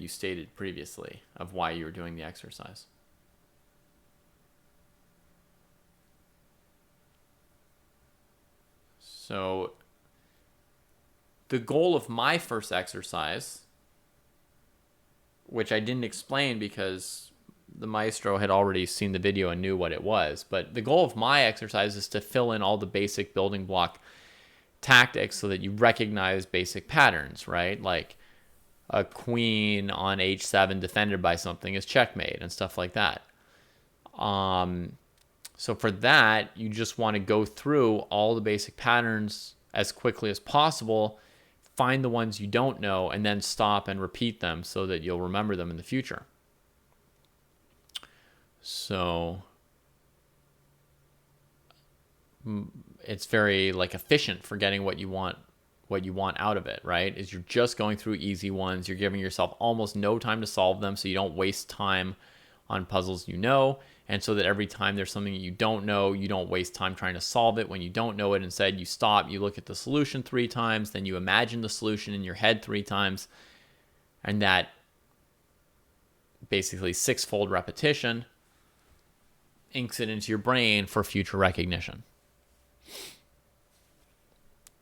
stated previously of why you were doing the exercise. So the goal of my first exercise, which I didn't explain because the maestro had already seen the video and knew what it was, but the goal of my exercise is to fill in all the basic building block tactics so that you recognize basic patterns, right? Like a queen on h7 defended by something is checkmate and stuff like that. So for that, you just want to go through all the basic patterns as quickly as possible, find the ones you don't know, and then stop and repeat them so that you'll remember them in the future. So it's very like efficient for getting what you want out of it, right? Is you're just going through easy ones. You're giving yourself almost no time to solve them, so you don't waste time on puzzles you know. And so that every time there's something you don't know, you don't waste time trying to solve it when you don't know it. Instead, you stop, you look at the solution 3 times, then you imagine the solution in your head 3 times. And that basically 6-fold repetition inks it into your brain for future recognition.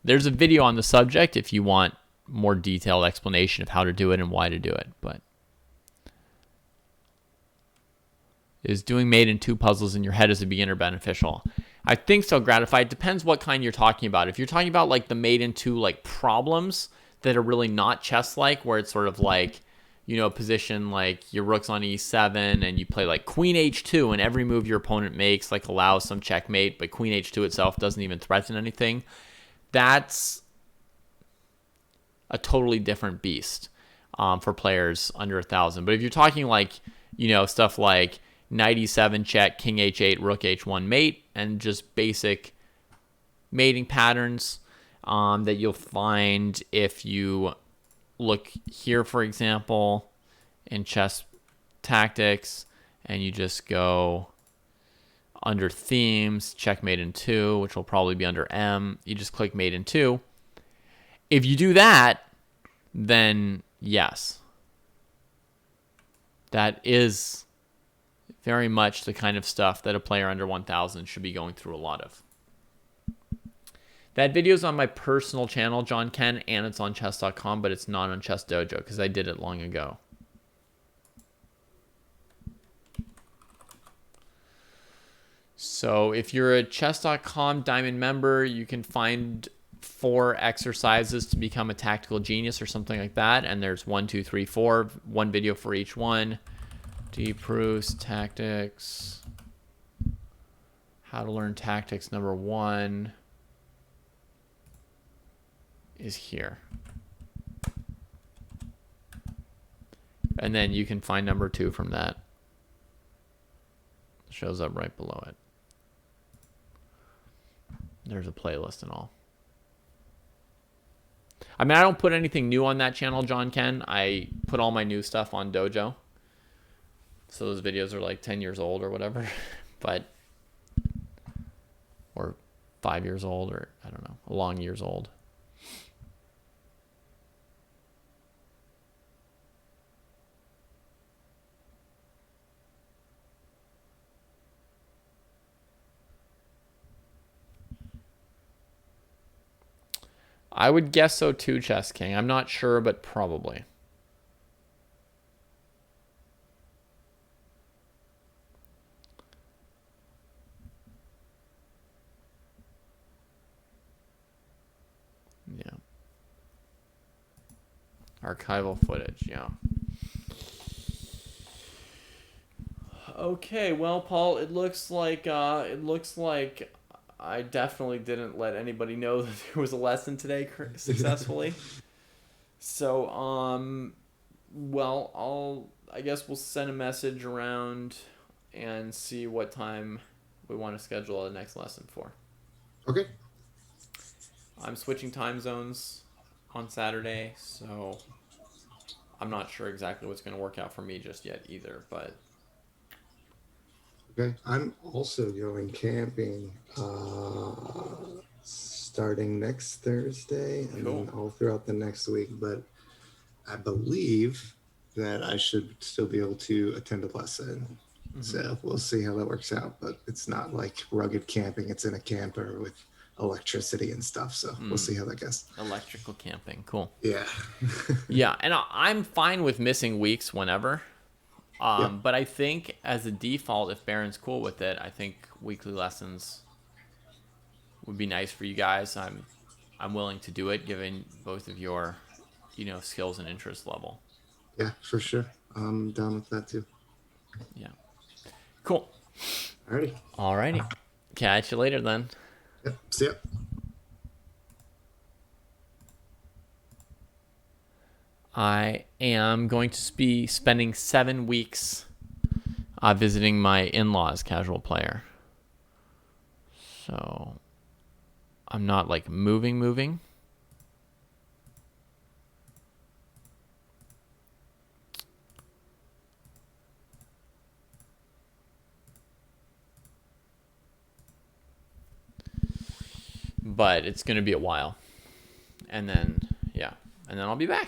There's a video on the subject if you want more detailed explanation of how to do it and why to do it. But is doing made in 2 puzzles in your head as a beginner beneficial? I think so, Gratify. It depends what kind you're talking about. If you're talking about like the made in 2 like problems that are really not chess-like, where it's sort of like, you know, position like your rook's on e7 and you play like queen h2 and every move your opponent makes like allows some checkmate, but queen h2 itself doesn't even threaten anything. That's a totally different beast for players under 1,000. But if you're talking like, you know, stuff like knight e7 check, king h8, rook h1 mate, and just basic mating patterns that you'll find if you look here, for example, in chess tactics, and you just go under themes, checkmate in 2, which will probably be under M. You just click mate in 2. If you do that, then yes, that is very much the kind of stuff that a player under 1,000 should be going through a lot of. That video is on my personal channel, John Ken, and it's on chess.com, but it's not on Chess Dojo because I did it long ago. So if you're a chess.com Diamond member, you can find 4 exercises to become a tactical genius or something like that. And there's 1, 2, 3, 4, one video for each one. Deep proofs, tactics, how to learn tactics number 1 is here. And then you can find number 2 from that. It shows up right below it. There's a playlist and all. I mean, I don't put anything new on that channel, John Ken. I put all my new stuff on Dojo. So those videos are like 10 years old or whatever. But, or 5 years old, or I don't know, a long years old. I would guess so too, Chess King. I'm not sure, but probably. Yeah. Archival footage, yeah. Okay, well, Paul, it looks like I definitely didn't let anybody know that there was a lesson today successfully. So, well, I guess we'll send a message around and see what time we want to schedule the next lesson for. Okay. I'm switching time zones on Saturday, so I'm not sure exactly what's going to work out for me just yet either, but... Okay. I'm also going camping starting next Thursday and Cool. then all throughout the next week, but I believe that I should still be able to attend a lesson. Mm-hmm. So we'll see how that works out, but it's not like rugged camping. It's in a camper with electricity and stuff, so we'll see how that goes. Electrical camping, cool. Yeah. Yeah, and I'm fine with missing weeks whenever. But I think as a default, if Baron's cool with it, I think weekly lessons would be nice for you guys. I'm willing to do it given both of your, skills and interest level. Yeah, for sure. I'm down with that too. Yeah. Cool. Alrighty. Alrighty. Catch you later then. Yep. See ya. I am going to be spending 7 weeks visiting my in-laws, Casual Player. So I'm not like moving. But it's going to be a while. And then, and then I'll be back.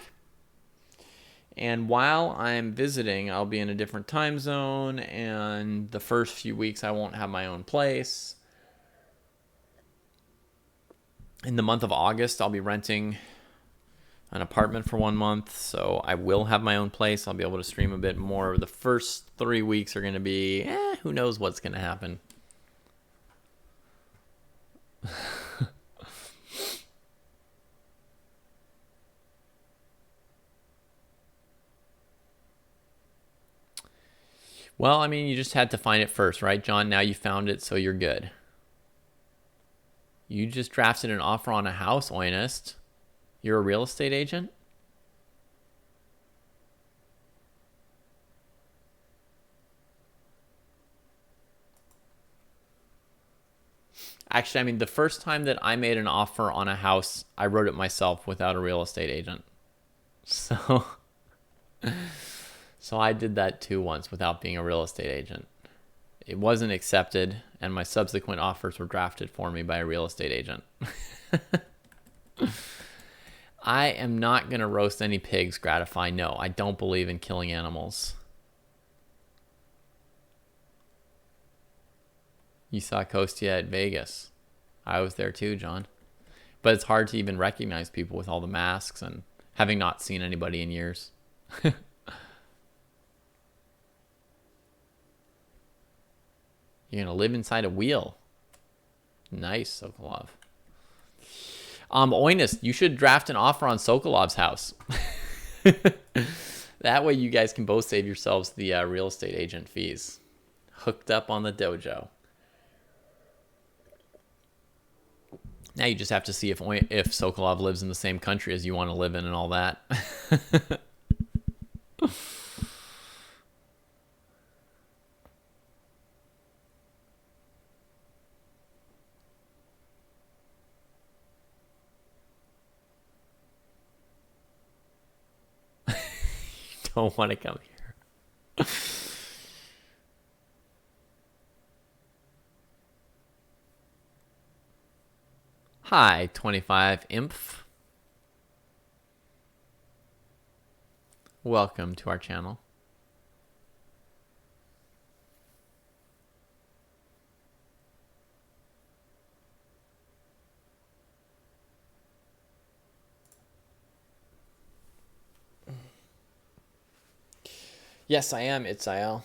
And while I'm visiting, I'll be in a different time zone. And the first few weeks, I won't have my own place. In the month of August, I'll be renting an apartment for 1 month. So I will have my own place. I'll be able to stream a bit more. The first 3 weeks are going to be, who knows what's going to happen. Well, I mean, you just had to find it first, right, John? Now you found it, so you're good. You just drafted an offer on a house, Oinest. You're a real estate agent? Actually, I mean, the first time that I made an offer on a house, I wrote it myself without a real estate agent. So I did that too once without being a real estate agent. It wasn't accepted, and my subsequent offers were drafted for me by a real estate agent. I am not going to roast any pigs, Gratify. No, I don't believe in killing animals. You saw Kostya at Vegas. I was there too, John. But it's hard to even recognize people with all the masks and having not seen anybody in years. You're going to live inside a wheel. Nice, Sokolov. Oinest, you should draft an offer on Sokolov's house. That way you guys can both save yourselves the real estate agent fees. Hooked up on the dojo. Now you just have to see if Sokolov lives in the same country as you want to live in and all that. Don't want to come here. Hi, 25 Imph. Welcome to our channel. Yes, I am. It's IL.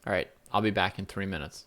All right, I'll be back in 3 minutes.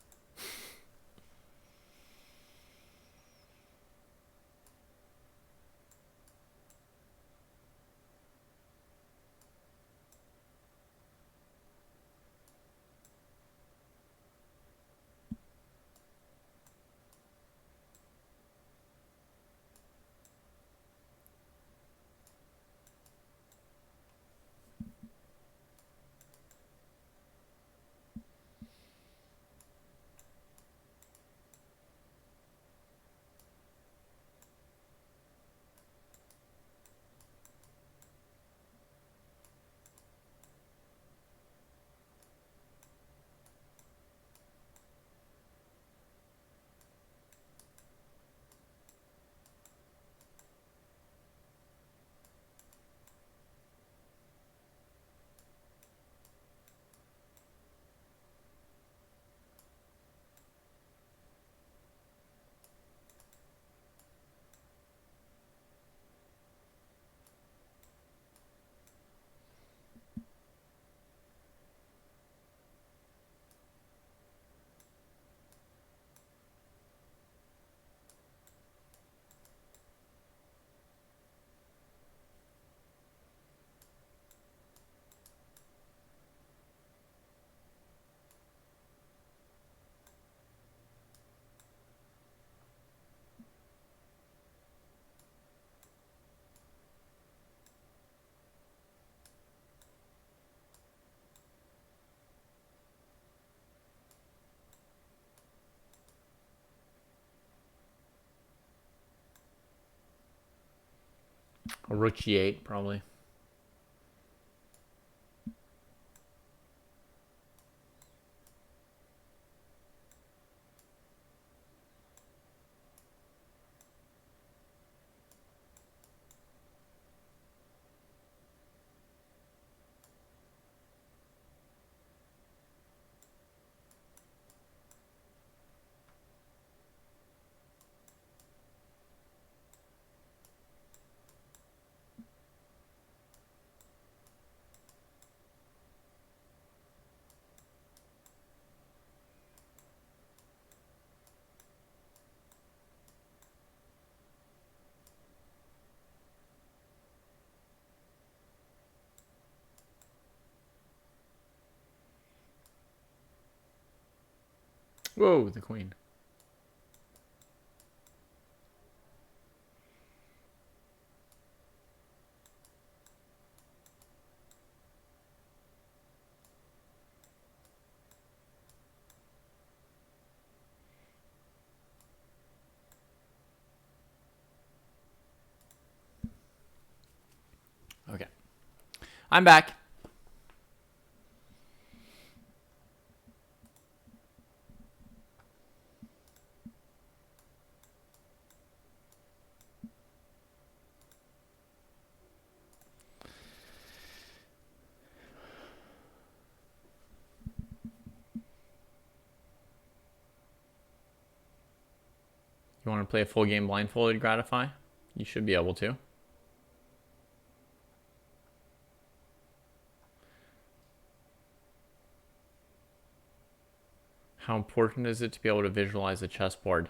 Or rook g8, probably. Whoa, the queen. Okay. I'm back. You want to play a full game blindfolded, Gratify? You should be able to. How important is it to be able to visualize a chessboard?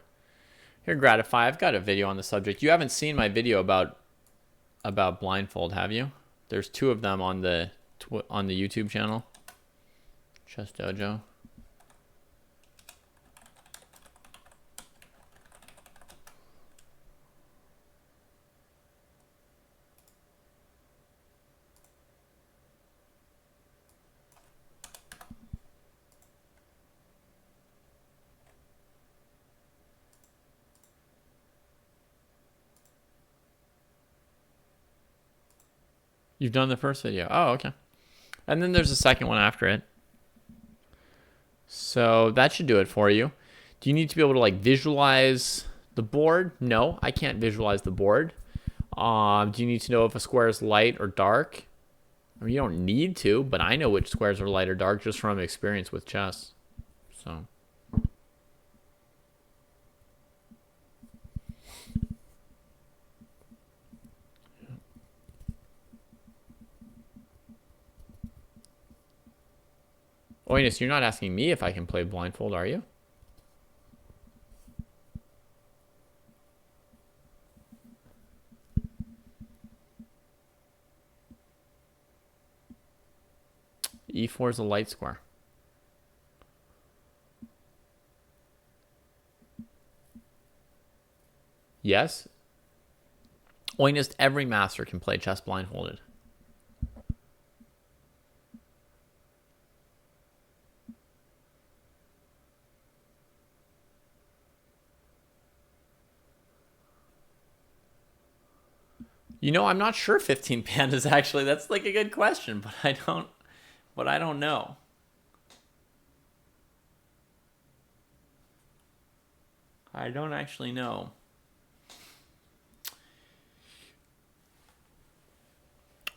Here, Gratify, I've got a video on the subject. You haven't seen my video about blindfold, have you? There's 2 of them on the YouTube channel. Chess Dojo. You've done the first video. Oh, okay. And then there's a second one after it. So that should do it for you. Do you need to be able to like visualize the board? No, I can't visualize the board. Do you need to know if a square is light or dark? I mean, you don't need to, but I know which squares are light or dark just from experience with chess. So. Oinus, you're not asking me if I can play blindfold, are you? E4 is a light square. Yes. Oinus, every master can play chess blindfolded. You know, I'm not sure 15 pandas actually. That's like a good question, but I don't know. I don't actually know.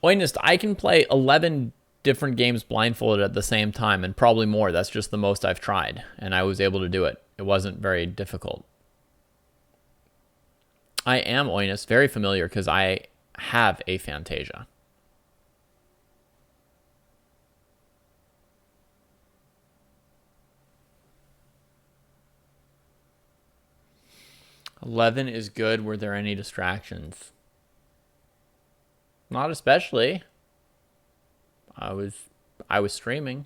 Oinist, I can play 11 different games blindfolded at the same time, and probably more. That's just the most I've tried, and I was able to do it. It wasn't very difficult. I am, Oinist, very familiar because I have aphantasia. $11 is good. Were there any distractions? Not especially. I was streaming.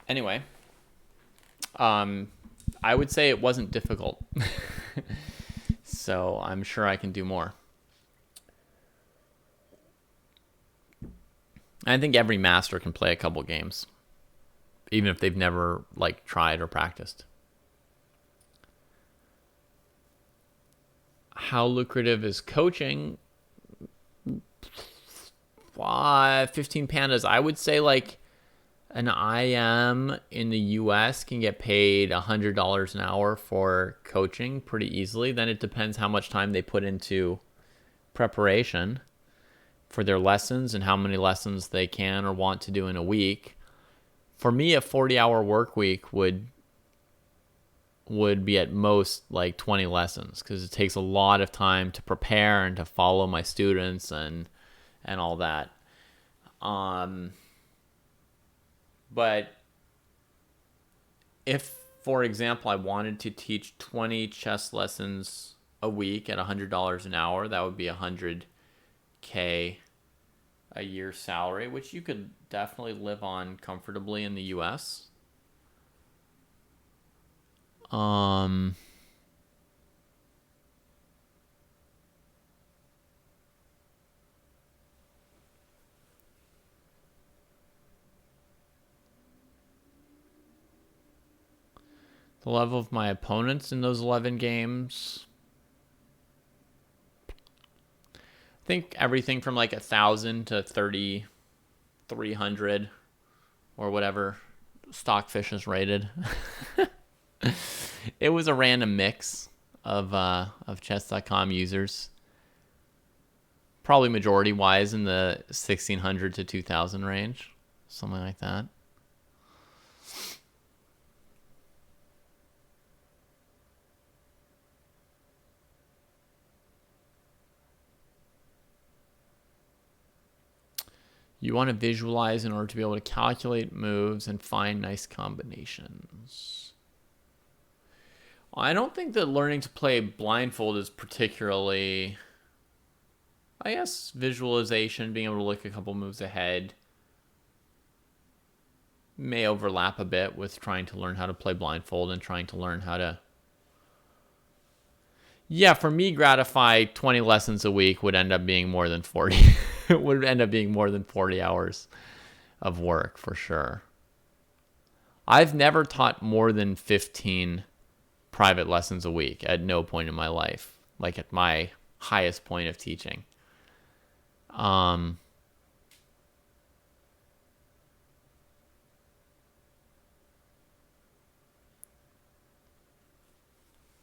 Anyway, I would say it wasn't difficult. So I'm sure I can do more. I think every master can play a couple games. even if they've never like tried or practiced. How lucrative is coaching? 15 pandas. I would say like an IM in the US can get paid $100 an hour for coaching pretty easily. Then it depends how much time they put into preparation for their lessons and how many lessons they can or want to do in a week. For me, a 40-hour work week would be at most like 20 lessons, because it takes a lot of time to prepare and to follow my students and all that. But if, for example, I wanted to teach 20 chess lessons a week at $100 an hour, that would be $100K a year salary, which you could definitely live on comfortably in the US. The level of my opponents in those 11 games, I think everything from like 1,000 to 3,300 or whatever Stockfish is rated. It was a random mix of chess.com users, probably majority wise in the 1,600 to 2,000 range, something like that. You want to visualize in order to be able to calculate moves and find nice combinations. I don't think that learning to play blindfold is particularly, I guess, visualization, being able to look a couple moves ahead, may overlap a bit with trying to learn how to play blindfold and trying to learn how to... Yeah, for me, gratify 20 lessons a week would end up being more than 40. It would end up being more than 40 hours of work for sure. I've never taught more than 15 private lessons a week at no point in my life, like at my highest point of teaching.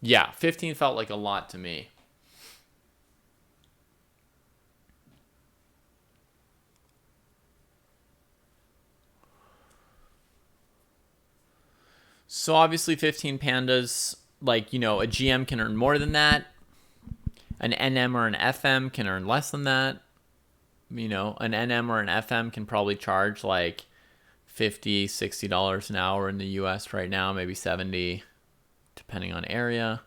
Yeah, 15 felt like a lot to me. So obviously 15 pandas, like, you know, a GM can earn more than that. An NM or an FM can earn less than that. You know, an NM or an FM can probably charge like $50, $60 an hour in the US right now, maybe 70, depending on area.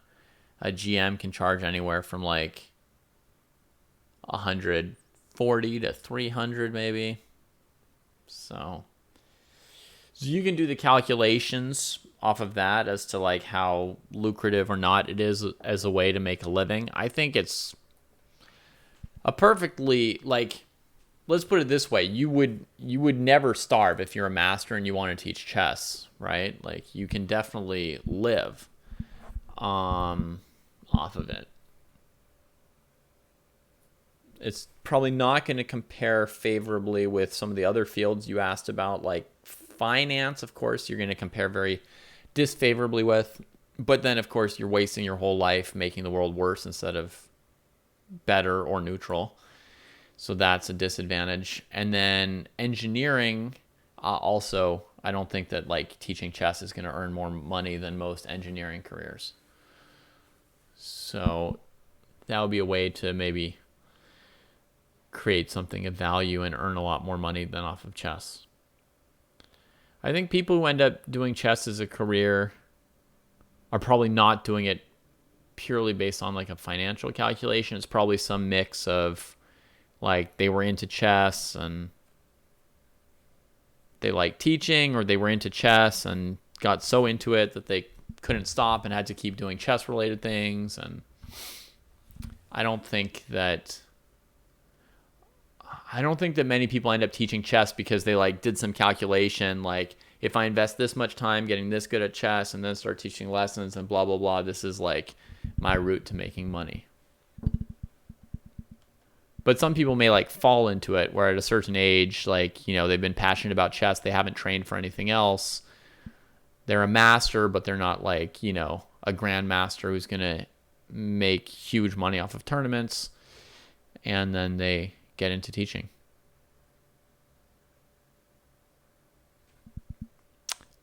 A GM can charge anywhere from like 140 to 300 maybe. So you can do the calculations off of that as to like how lucrative or not it is as a way to make a living. I think it's a perfectly, like, let's put it this way. You would never starve if you're a master and you want to teach chess, right? Like, you can definitely live off of it. It's probably not going to compare favorably with some of the other fields you asked about, like finance. Of course, you're going to compare very disfavorably with, but then of course you're wasting your whole life making the world worse instead of better or neutral. So that's a disadvantage. And then engineering, also, I don't think that like teaching chess is going to earn more money than most engineering careers. So that would be a way to maybe create something of value and earn a lot more money than off of chess. I think people who end up doing chess as a career are probably not doing it purely based on like a financial calculation. It's probably some mix of like they were into chess and they like teaching, or they were into chess and got so into it that they couldn't stop and had to keep doing chess related things. And I don't think that many people end up teaching chess because they like did some calculation, like if I invest this much time getting this good at chess and then start teaching lessons and blah, blah, blah, this is like my route to making money. But some people may like fall into it where at a certain age, like, you know, they've been passionate about chess. They haven't trained for anything else. They're a master, but they're not like, you know, a grandmaster who's going to make huge money off of tournaments. And then they get into teaching.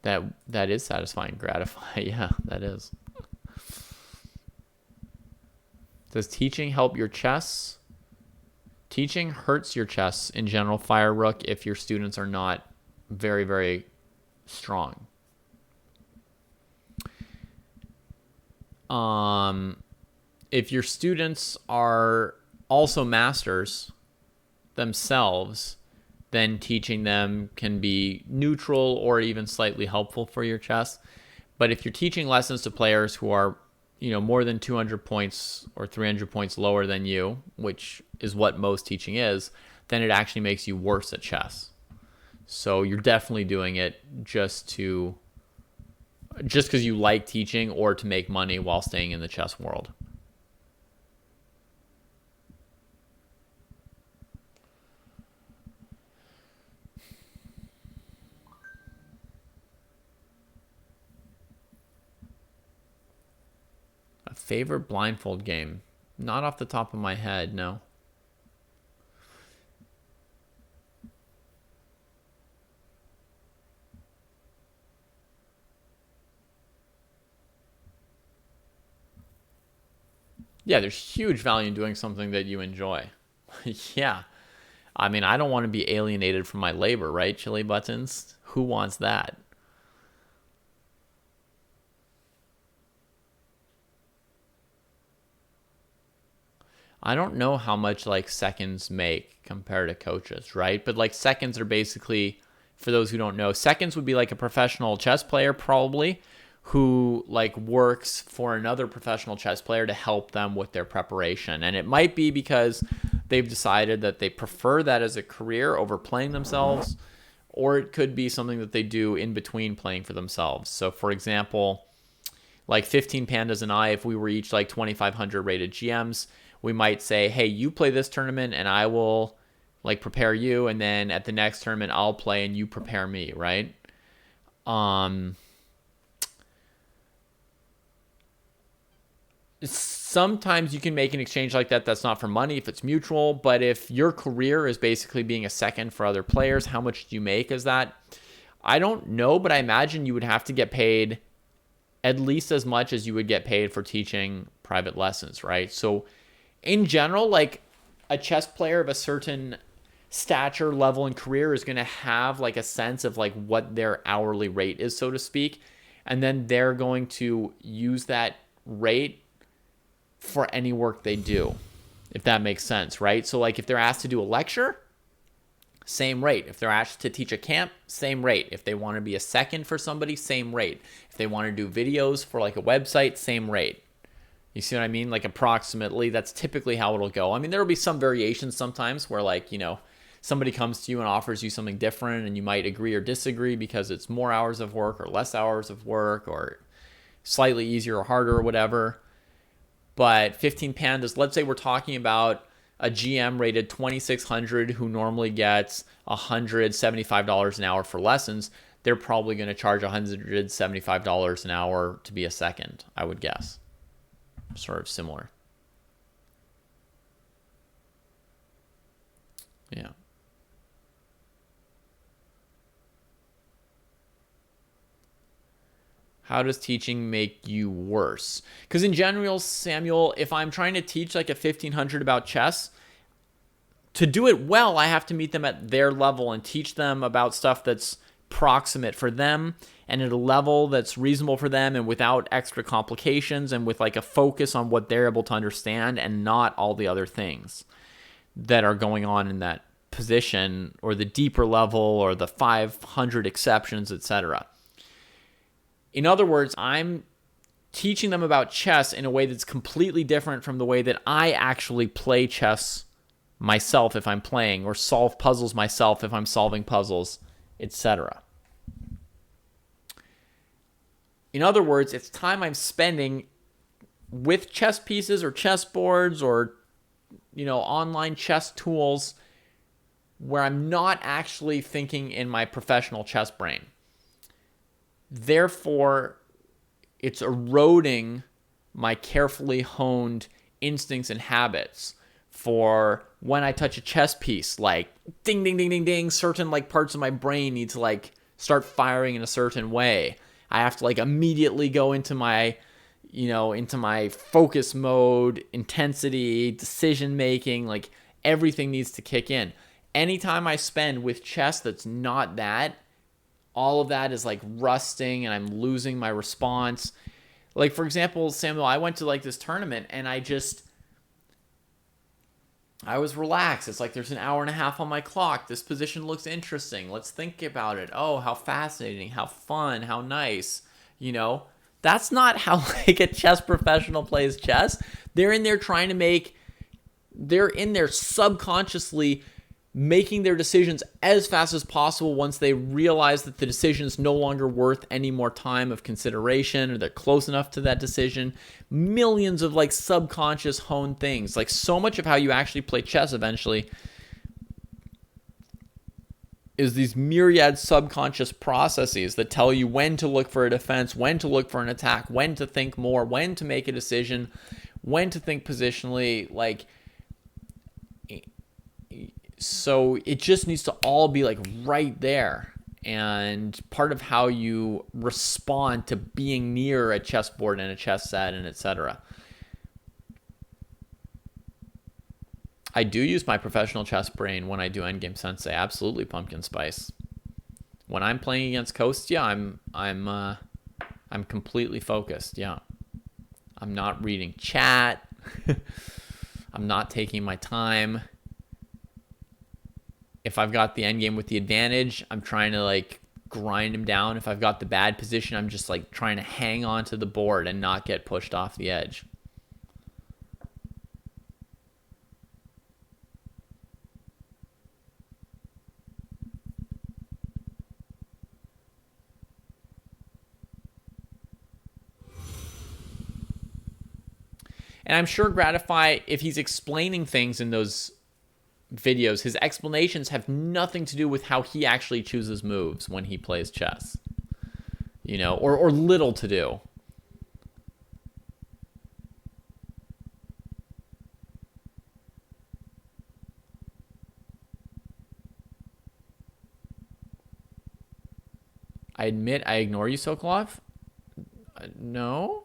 That is satisfying, gratifying. Yeah, that is. Does teaching help your chess? Teaching hurts your chess in general, Fire Rook, if your students are not very, very strong. If your students are also masters themselves, then teaching them can be neutral or even slightly helpful for your chess. But if you're teaching lessons to players who are, you know, more than 200 points or 300 points lower than you, which is what most teaching is, then it actually makes you worse at chess. So you're definitely doing it just because you like teaching or to make money while staying in the chess world. A favorite blindfold game? Not off the top of my head, no. Yeah, there's huge value in doing something that you enjoy. Yeah. I mean, I don't want to be alienated from my labor, right, Chili Buttons? Who wants that? I don't know how much like seconds make compared to coaches, right? But like seconds are basically, for those who don't know, seconds would be like a professional chess player probably who like works for another professional chess player to help them with their preparation. And it might be because they've decided that they prefer that as a career over playing themselves, or it could be something that they do in between playing for themselves. So for example, like 15 Pandas and I, if we were each like 2,500 rated GMs, we might say, hey, you play this tournament and I will like prepare you. And then at the next tournament, I'll play and you prepare me, right? Sometimes you can make an exchange like that. That's not for money if it's mutual. But if your career is basically being a second for other players, how much do you make as that? I don't know, but I imagine you would have to get paid at least as much as you would get paid for teaching private lessons, right? So in general, like a chess player of a certain stature, level, and career is going to have like a sense of like what their hourly rate is, so to speak. And then they're going to use that rate for any work they do, if that makes sense, right? So like if they're asked to do a lecture, same rate. If they're asked to teach a camp, same rate. If they want to be a second for somebody, same rate. If they want to do videos for like a website, same rate. You see what I mean? Like approximately, that's typically how it'll go. I mean, there will be some variations sometimes where like, you know, somebody comes to you and offers you something different and you might agree or disagree because it's more hours of work or less hours of work or slightly easier or harder or whatever. But 15 Pandas, let's say we're talking about a GM rated 2,600 who normally gets $175 an hour for lessons. They're probably going to charge $175 an hour to be a second, I would guess. Sort of similar. Yeah. How does teaching make you worse? Because in general, Samuel, if I'm trying to teach like a 1500 about chess, to do it well, I have to meet them at their level and teach them about stuff that's proximate for them and at a level that's reasonable for them and without extra complications and with like a focus on what they're able to understand and not all the other things that are going on in that position or the deeper level or the 500 exceptions, etc. In other words, I'm teaching them about chess in a way that's completely different from the way that I actually play chess myself if I'm playing or solve puzzles myself if I'm solving puzzles, etc. In other words, it's time I'm spending with chess pieces or chess boards or, online chess tools where I'm not actually thinking in my professional chess brain. Therefore, it's eroding my carefully honed instincts and habits for when I touch a chess piece, like ding, ding, ding, ding, ding, certain like parts of my brain need to like start firing in a certain way. I have to like immediately go into my, into my focus mode, intensity, decision making, like everything needs to kick in. Anytime I spend with chess that's not that, all of that is like rusting and I'm losing my response. Like, for example, Samuel, I went to like this tournament and I was relaxed. It's like there's an hour and a half on my clock. This position looks interesting. Let's think about it. Oh, how fascinating, how fun, how nice. That's not how like a chess professional plays chess. They're in there subconsciously making their decisions as fast as possible once they realize that the decision is no longer worth any more time of consideration or they're close enough to that decision. Millions of like subconscious honed things. Like so much of how you actually play chess eventually is these myriad subconscious processes that tell you when to look for a defense, when to look for an attack, when to think more, when to make a decision, when to think positionally, like. So it just needs to all be like right there. And part of how you respond to being near a chessboard and a chess set and etc. I do use my professional chess brain when I do Endgame Sensei. Absolutely, Pumpkin Spice. When I'm playing against Kostya, I'm completely focused. Yeah, I'm not reading chat. I'm not taking my time. If I've got the endgame with the advantage, I'm trying to like grind him down. If I've got the bad position, I'm just like trying to hang on to the board and not get pushed off the edge. And I'm sure Gratify, if he's explaining things in those videos, his explanations have nothing to do with how he actually chooses moves when he plays chess, or little to do. I admit I ignore you, Sokolov. No?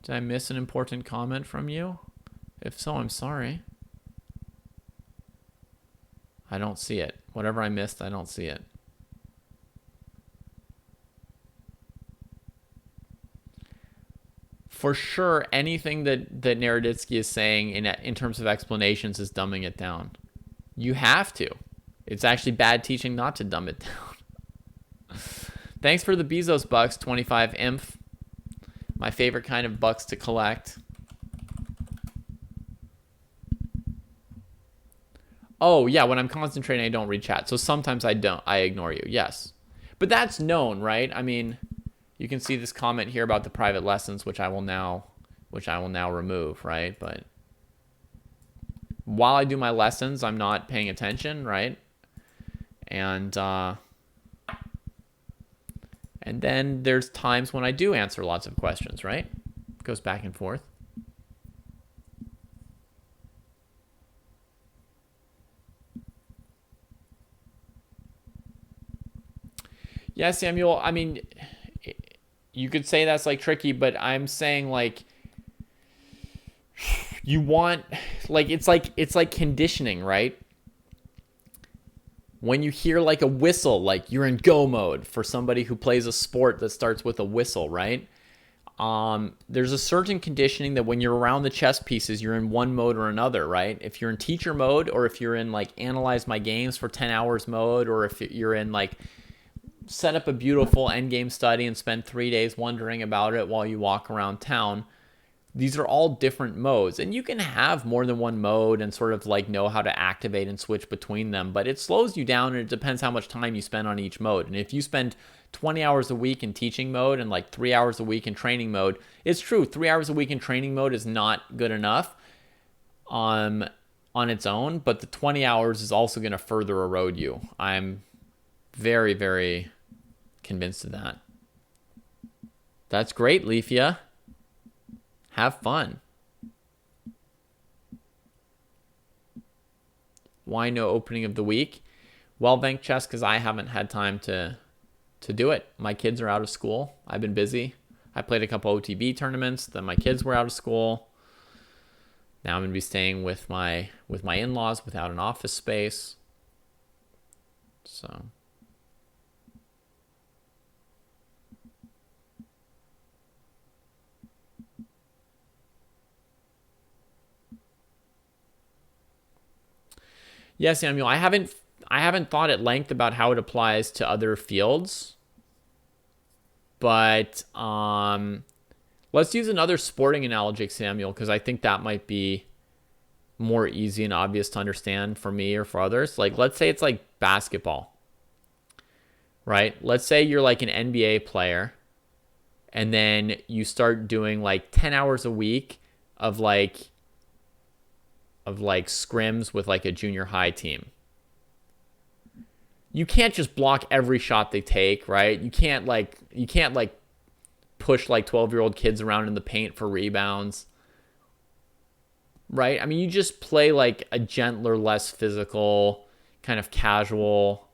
Did I miss an important comment from you? If so, I'm sorry. I don't see it. Whatever I missed, I don't see it. For sure, anything that Naroditsky is saying in terms of explanations is dumbing it down. You have to. It's actually bad teaching not to dumb it down. Thanks for the Bezos bucks, 25 inf. My favorite kind of bucks to collect. Oh, yeah, when I'm concentrating, I don't read chat. So sometimes I ignore you, yes. But that's known, right? I mean, you can see this comment here about the private lessons, which I will now remove, right? But while I do my lessons, I'm not paying attention, right? And then there's times when I do answer lots of questions, right? It goes back and forth. Yeah, Samuel, I mean, you could say that's like tricky, but I'm saying like you want like it's like conditioning, right? When you hear like a whistle, like you're in go mode for somebody who plays a sport that starts with a whistle, right? There's a certain conditioning that when you're around the chess pieces, you're in one mode or another, right? If you're in teacher mode, or if you're in like analyze my games for 10 hours mode, or if you're in like set up a beautiful endgame study and spend 3 days wondering about it while you walk around town. These are all different modes, and you can have more than one mode and sort of like know how to activate and switch between them, but it slows you down, and it depends how much time you spend on each mode. And if you spend 20 hours a week in teaching mode and like 3 hours a week in training mode. It's true, 3 hours a week in training mode is not good enough on its own, but the 20 hours is also going to further erode you. I'm very, very convinced of that. That's great, Leafia. Have fun. Why no opening of the week? Well, Vank Chess, because I haven't had time to do it. My kids are out of school. I've been busy. I played a couple OTB tournaments. Then my kids were out of school. Now I'm going to be staying with my in-laws without an office space. So yeah, Samuel, I haven't thought at length about how it applies to other fields. But let's use another sporting analogy, Samuel, because I think that might be more easy and obvious to understand for me or for others. Like, let's say it's like basketball, right? Let's say you're like an NBA player, and then you start doing like 10 hours a week of like scrims with like a junior high team. You can't just block every shot they take, right? You can't push like 12-year-old kids around in the paint for rebounds, right? I mean, you just play like a gentler, less physical, kind of casual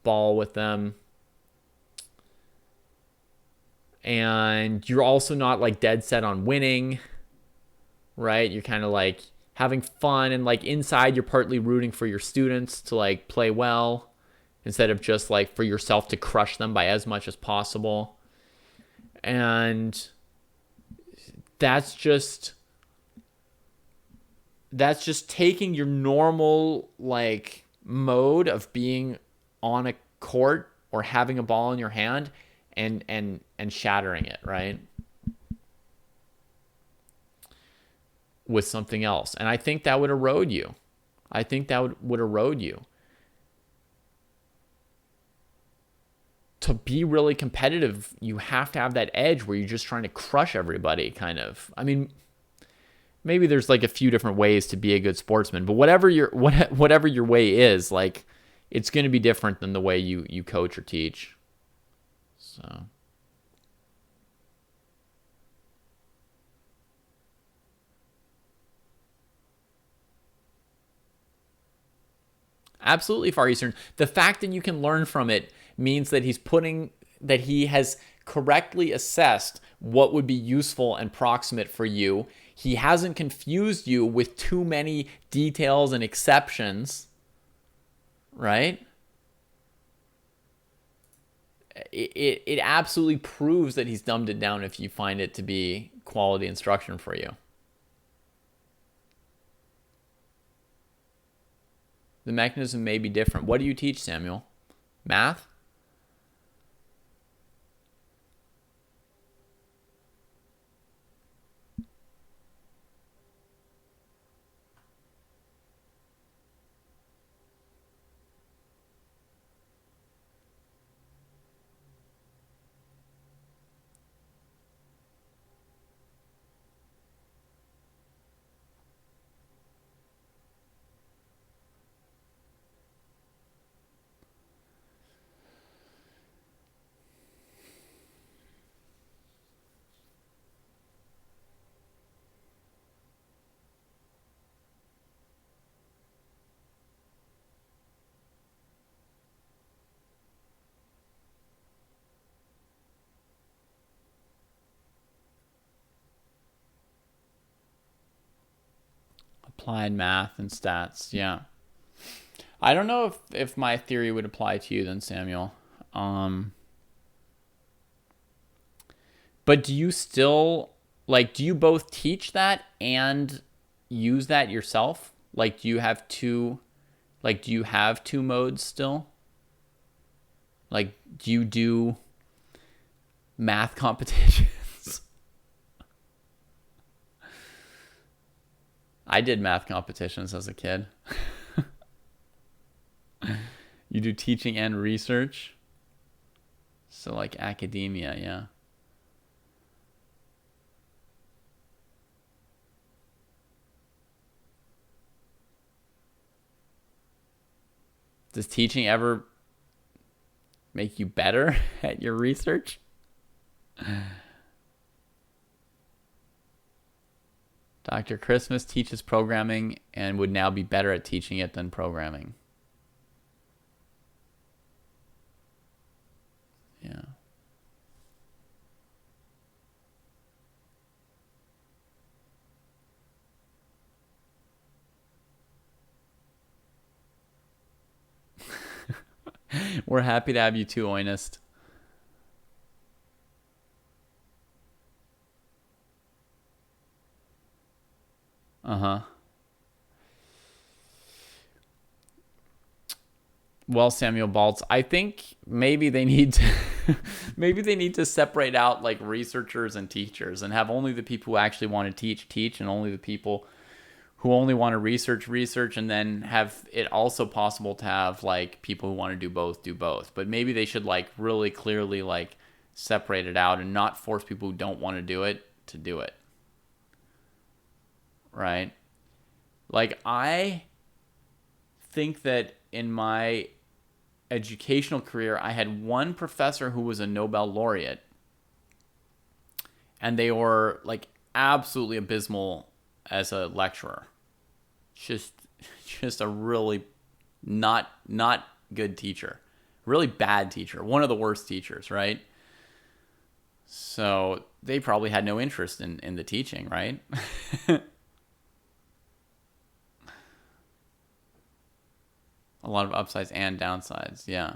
ball with them. And you're also not like dead set on winning, right? You're kind of like having fun, and like inside you're partly rooting for your students to like play well instead of just like for yourself to crush them by as much as possible. And that's just taking your normal like mode of being on a court or having a ball in your hand and shattering it, right? With something else. And I think that would erode you. I think that would erode you. To be really competitive, you have to have that edge where you're just trying to crush everybody, kind of. I mean, maybe there's like a few different ways to be a good sportsman, but whatever your way is, like, it's going to be different than the way you coach or teach. So absolutely, Far Eastern. The fact that you can learn from it means that he has correctly assessed what would be useful and proximate for you. He hasn't confused you with too many details and exceptions, right? It absolutely proves that he's dumbed it down if you find it to be quality instruction for you. The mechanism may be different. What do you teach, Samuel? Math? Applied math and stats, yeah. I don't know if my theory would apply to you then, Samuel. But do you still, like, do you both teach that and use that yourself? Like, do you have two modes still? Like, do you do math competitions? I did math competitions as a kid. You do teaching and research. So like academia, yeah. Does teaching ever make you better at your research? Dr. Christmas teaches programming and would now be better at teaching it than programming. Yeah. We're happy to have you too, Oinest. Uh-huh. Well, Samuel Baltz, I think maybe they need to maybe they need to separate out like researchers and teachers and have only the people who actually want to teach, and only the people who only want to research, and then have it also possible to have like people who want to do both. But maybe they should like really clearly like separate it out and not force people who don't want to do it to do it. Right? Like I think that in my educational career, I had one professor who was a Nobel laureate, and they were like absolutely abysmal as a lecturer. Just a really not good teacher, really bad teacher, one of the worst teachers, right? So they probably had no interest in the teaching, right? A lot of upsides and downsides, yeah.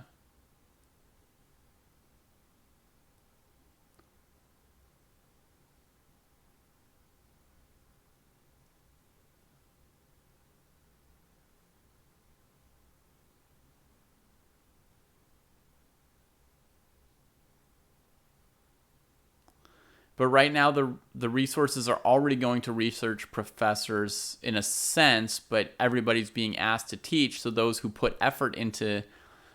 But right now, the resources are already going to research professors in a sense, but everybody's being asked to teach. So those who put effort into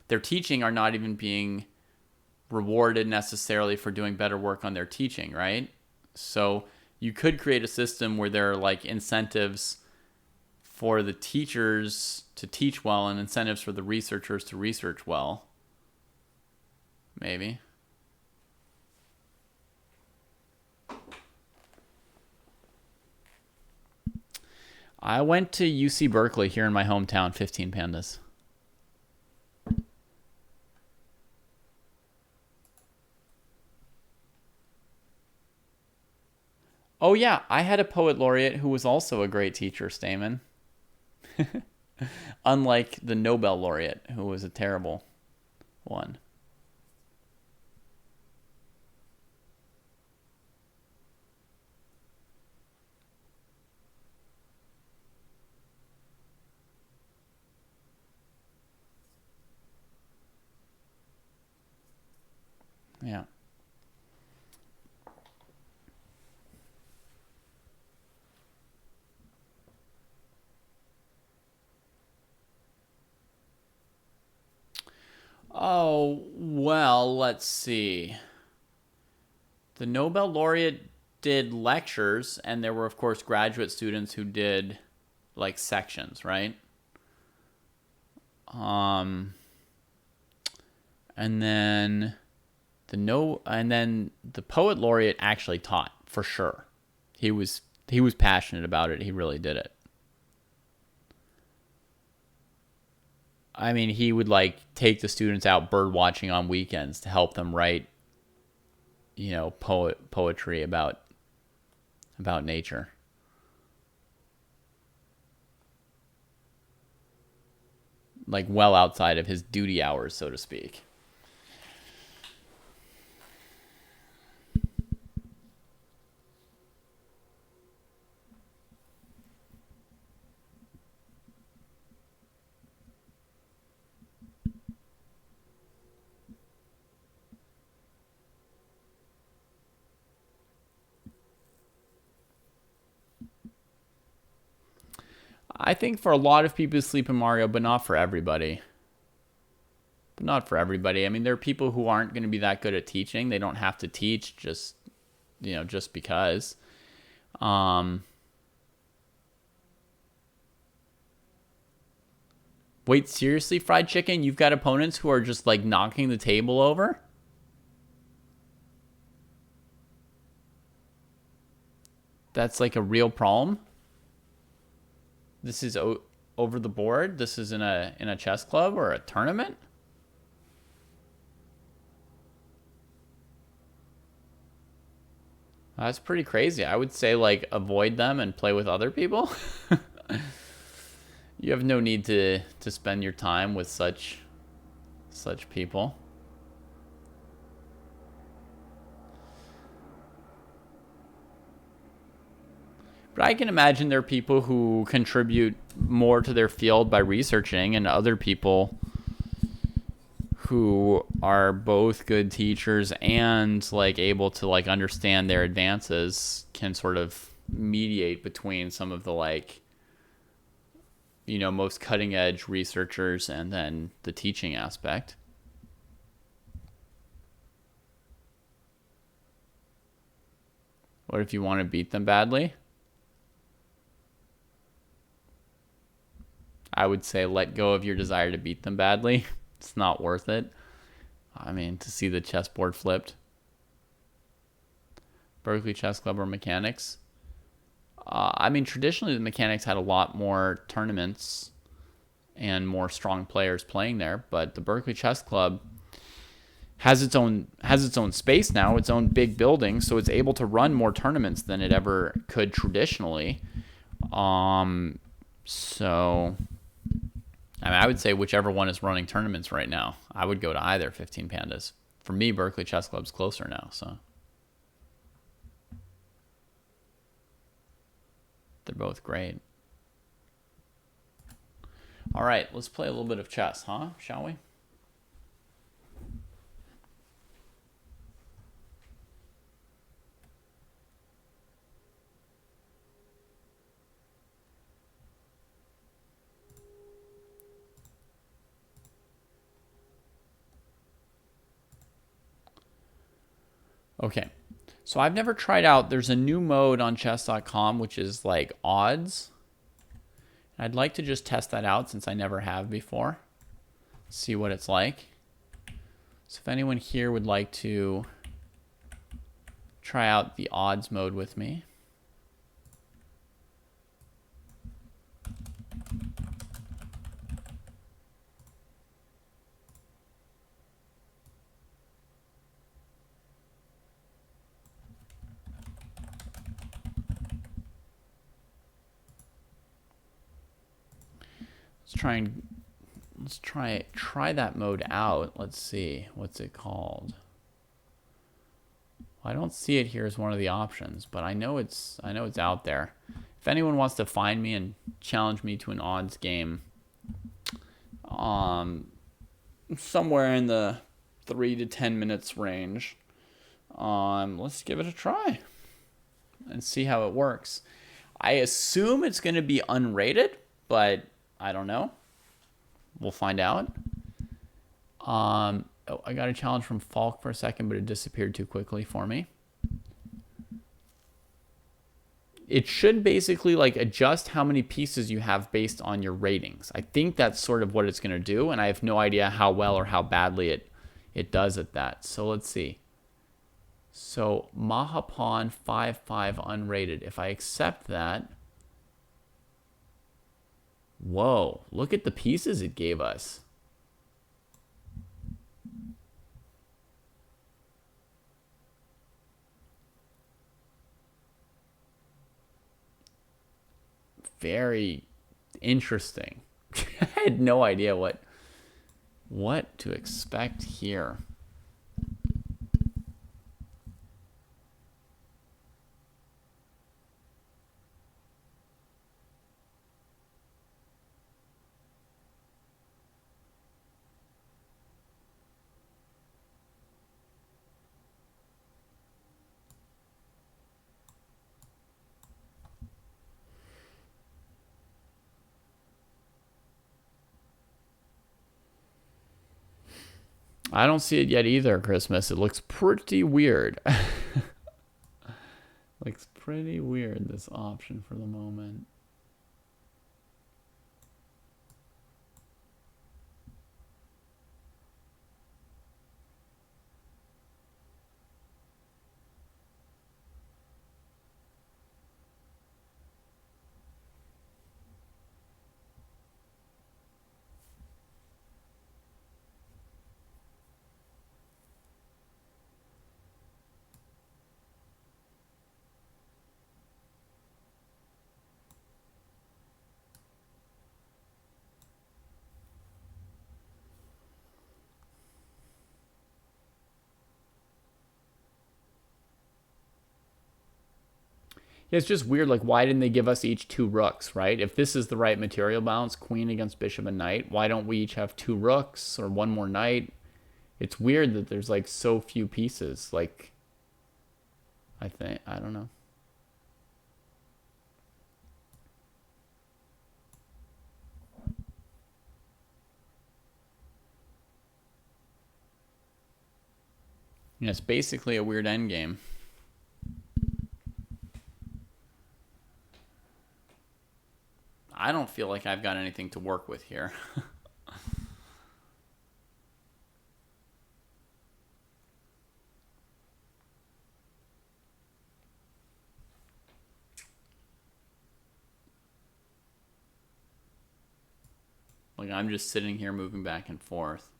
their teaching are not even being rewarded necessarily for doing better work on their teaching, right? So you could create a system where there are like incentives for the teachers to teach well and incentives for the researchers to research well. Maybe. I went to UC Berkeley here in my hometown, 15 Pandas. Oh yeah, I had a poet laureate who was also a great teacher, Stamen. Unlike the Nobel laureate, who was a terrible one. Yeah. Oh, well, let's see. The Nobel laureate did lectures, and there were, of course, graduate students who did like sections, right? Um, and then the poet laureate actually taught for sure. He was passionate about it. He really did it. I mean, he would like take the students out bird watching on weekends to help them write, poetry about nature. Like well outside of his duty hours, so to speak. I think for a lot of people, Sleep in Mario, but not for everybody. but not for everybody. I mean, there are people who aren't going to be that good at teaching. They don't have to teach just, just because. Wait, seriously, Fried Chicken? You've got opponents who are just like knocking the table over? That's like a real problem? This is over the board? This is in a chess club or a tournament? That's pretty crazy. I would say like avoid them and play with other people. You have no need to spend your time with such people. But I can imagine there are people who contribute more to their field by researching, and other people who are both good teachers and like able to like understand their advances can sort of mediate between some of the like most cutting edge researchers and then the teaching aspect. What if you want to beat them badly? I would say let go of your desire to beat them badly. It's not worth it. I mean, to see the chessboard flipped. Berkeley Chess Club or Mechanics? I mean, traditionally the Mechanics had a lot more tournaments and more strong players playing there, but the Berkeley Chess Club has its own space now, its own big building, so it's able to run more tournaments than it ever could traditionally. So I mean, I would say whichever one is running tournaments right now, I would go to either 15 Pandas. For me, Berkeley Chess Club's closer now, so they're both great. All right, let's play a little bit of chess, huh? Shall we? Okay, so I've never tried out, there's a new mode on chess.com, which is like odds. I'd like to just test that out since I never have before. See what it's like. So if anyone here would like to try out the odds mode with me. Let's try that mode out. Let's see, what's it called? Well, I don't see it here as one of the options, but I know it's out there. If anyone wants to find me and challenge me to an odds game, somewhere in the 3 to 10 minutes range, let's give it a try and see how it works. I assume it's going to be unrated, but I don't know. We'll find out. I got a challenge from Falk for a second, but it disappeared too quickly for me. It should basically like adjust how many pieces you have based on your ratings. I think that's sort of what it's going to do, and I have no idea how well or how badly it does at that. So let's see. So Mahapan 5-5 unrated. If I accept that, whoa, look at the pieces it gave us. Very interesting. I had no idea what to expect here. I don't see it yet either, Christmas. It looks pretty weird. Looks pretty weird, this option for the moment. Yeah, it's just weird. Like, why didn't they give us each 2 rooks, right? If this is the right material balance, queen against bishop and knight, why don't we each have 2 rooks or 1 more knight? It's weird that there's like so few pieces. Like, I don't know. Yeah, it's basically a weird endgame. I don't feel like I've got anything to work with here. Like, I'm just sitting here moving back and forth.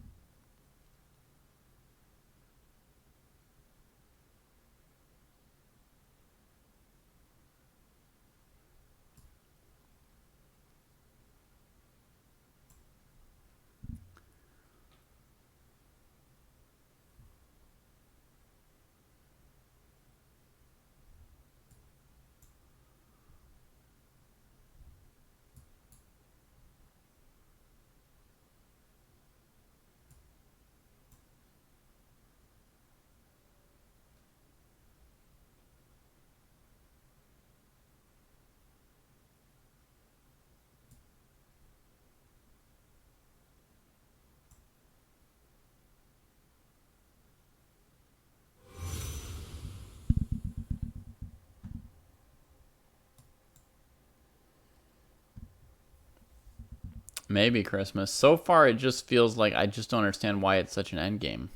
Maybe Christmas. So far, it just feels like I just don't understand why it's such an endgame.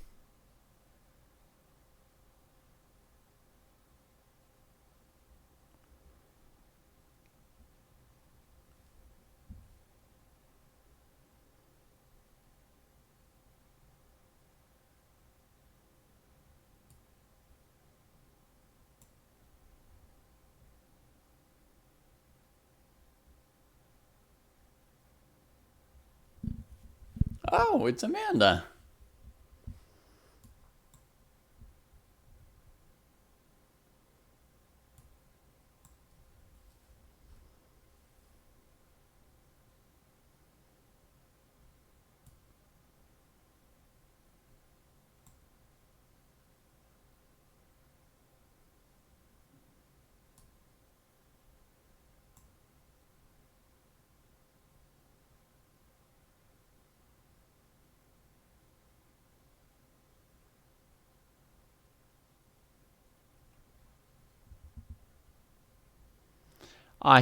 Oh, it's Amanda.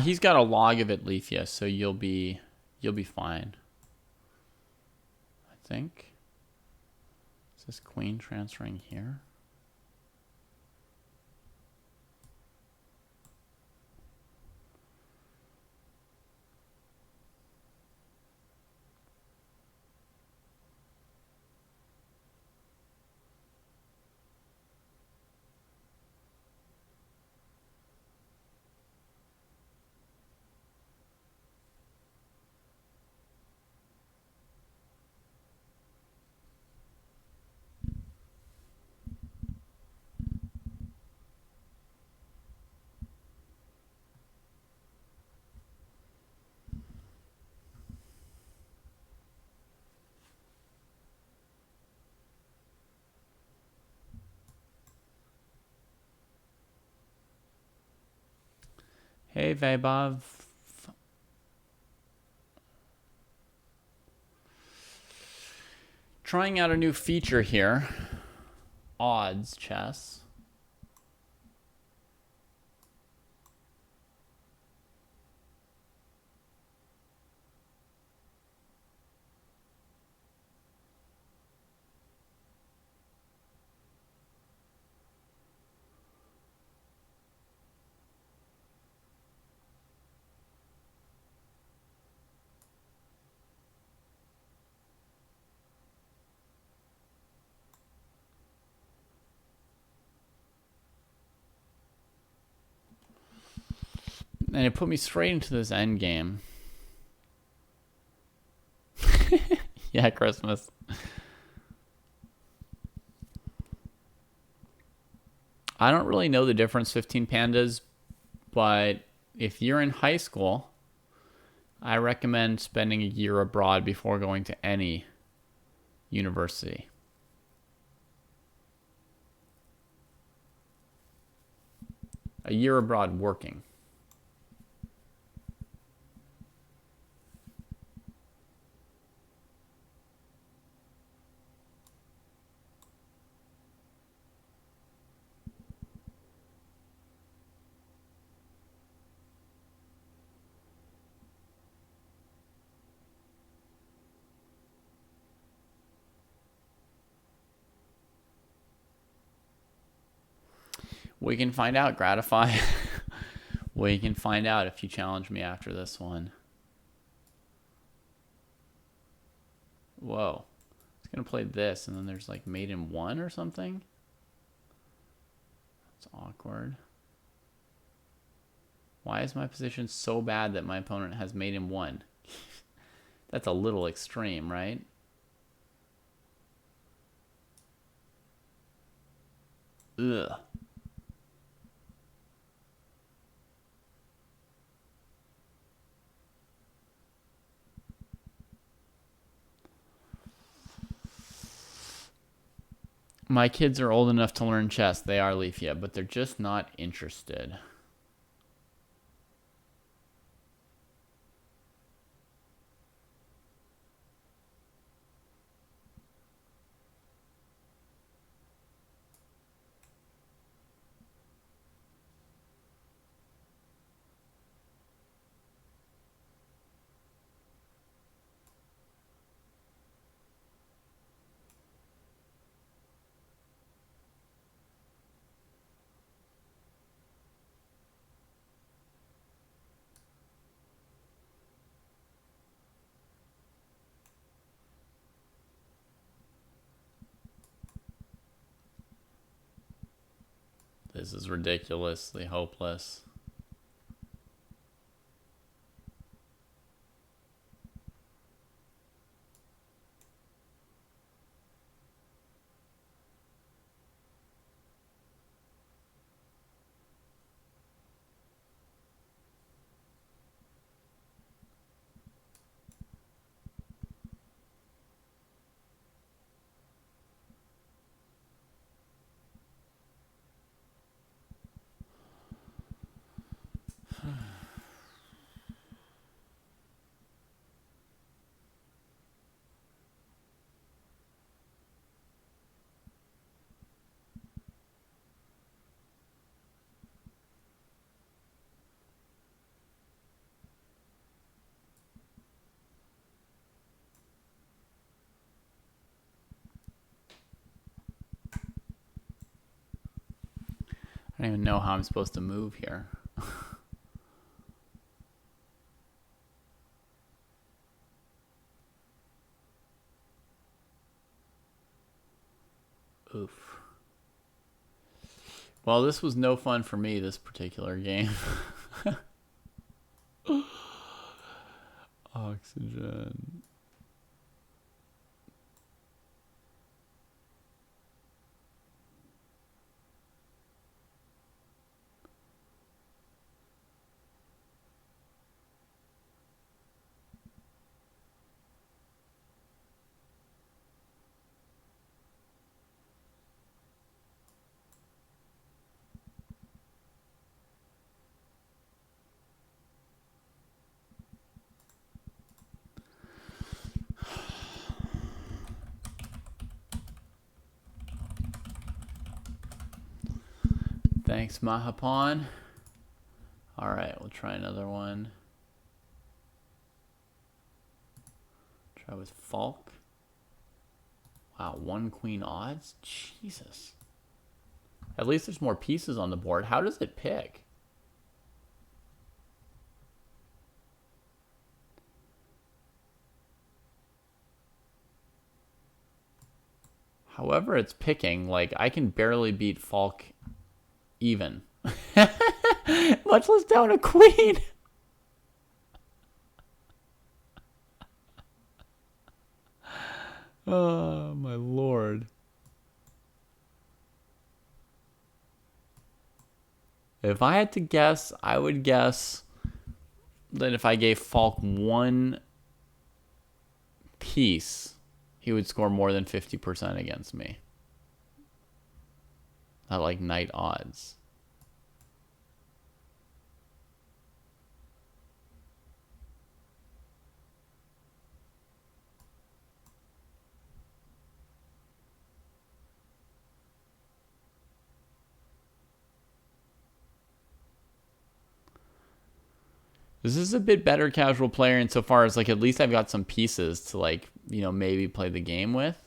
He's got a log of it, Leafia, so you'll be fine. I think. Is this queen transferring here? Hey, Vaibhav. Trying out a new feature here. Odds chess. And it put me straight into this end game. Yeah, Christmas. I don't really know the difference, 15 Pandas, but if you're in high school, I recommend spending a year abroad before going to any university. A year abroad working. We can find out, Gratify. We can find out if you challenge me after this one. Whoa. It's going to play this, and then there's like mate in 1 or something. That's awkward. Why is my position so bad that my opponent has mate in 1? That's a little extreme, right? Ugh. My kids are old enough to learn chess. They are, Leafia, but they're just not interested. This is ridiculously hopeless. I don't even know how I'm supposed to move here. Oof. Well, this was no fun for me, this particular game. Oxygen. Thanks, Mahapan. All right, we'll try another one. Try with Falk. Wow, 1 queen odds? Jesus. At least there's more pieces on the board. How does it pick? However it's picking, like, I can barely beat Falk even. Much less down a queen. Oh, my lord. If I had to guess, I would guess that if I gave Falk 1 piece, he would score more than 50% against me. At like knight odds. This is a bit better casual player insofar as, like, at least I've got some pieces to, like, you know, maybe play the game with.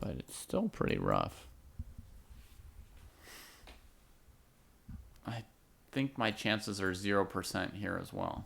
But it's still pretty rough. I think my chances are 0% here as well.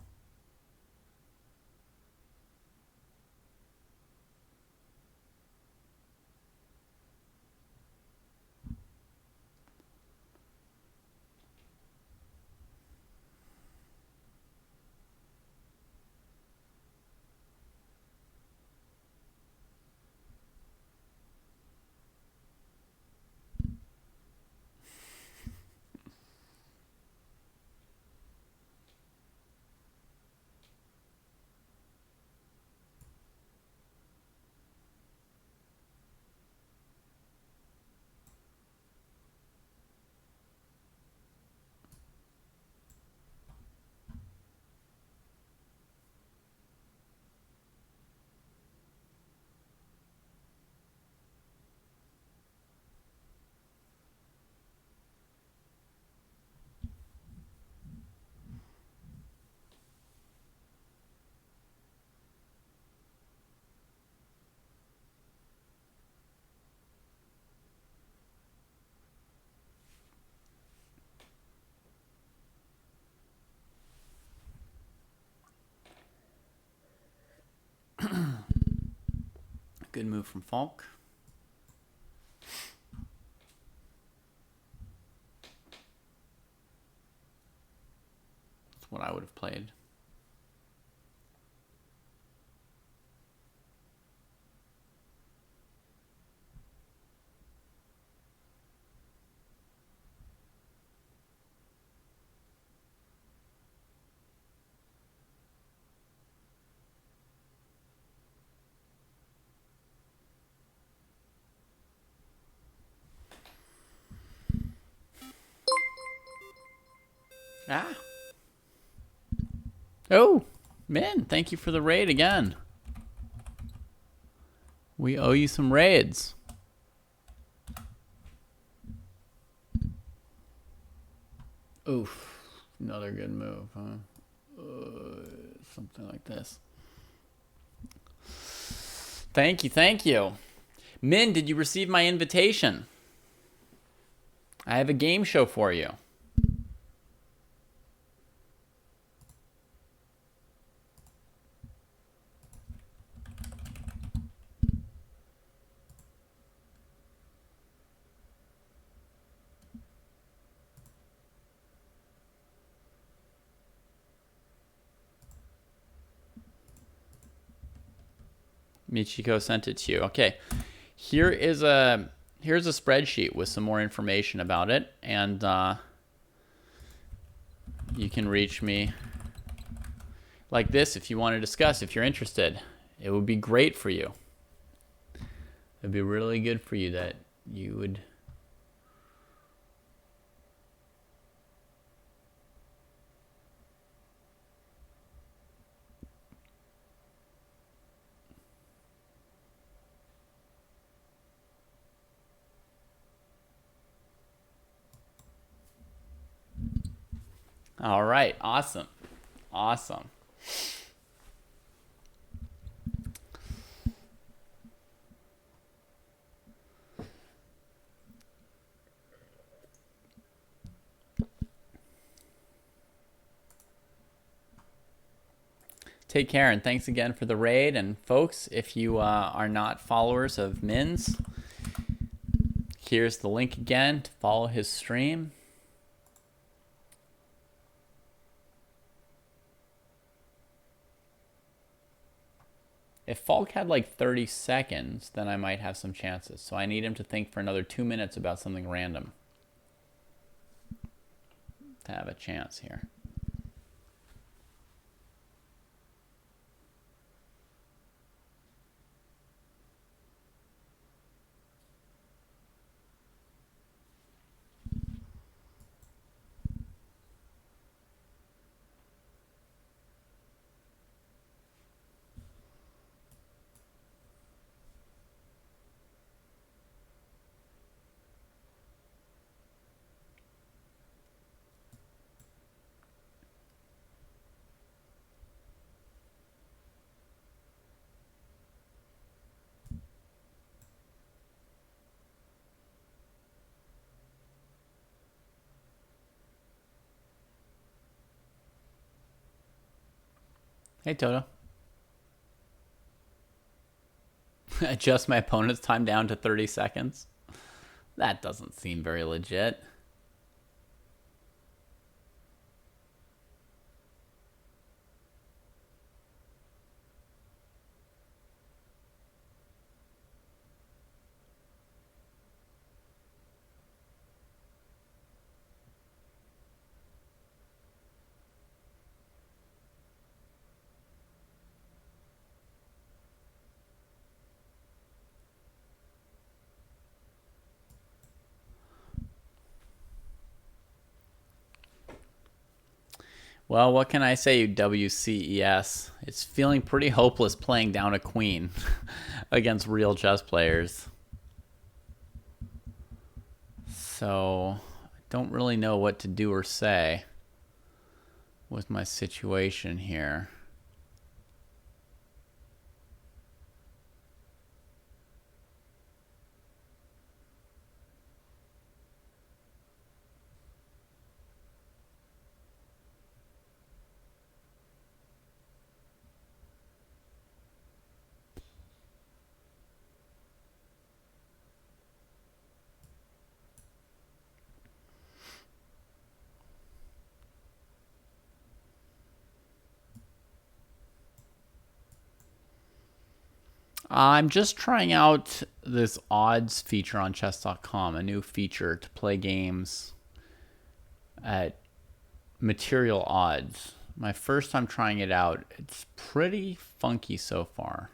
Good move from Falk. That's what I would have played. Ah. Oh, man, thank you for the raid again. We owe you some raids. Oof. Another good move, huh? Something like this. Thank you, thank you. Min, did you receive my invitation? I have a game show for you. Michiko sent it to you. Okay. Here's a spreadsheet with some more information about it, and you can reach me like this if you want to discuss, if you're interested. It would be great for you. It'd be really good for you that you would All right. Awesome. Awesome. Take care, and thanks again for the raid. And folks, if you are not followers of Mins, here's the link again to follow his stream. If Falk had like 30 seconds, then I might have some chances. So I need him to think for another 2 minutes about something random to have a chance here. Hey, Toto. Adjust my opponent's time down to 30 seconds. That doesn't seem very legit. Well, what can I say, WCES? It's feeling pretty hopeless playing down a queen against real chess players. So, I don't really know what to do or say with my situation here. I'm just trying out this odds feature on chess.com, a new feature to play games at material odds. My first time trying it out. It's pretty funky so far.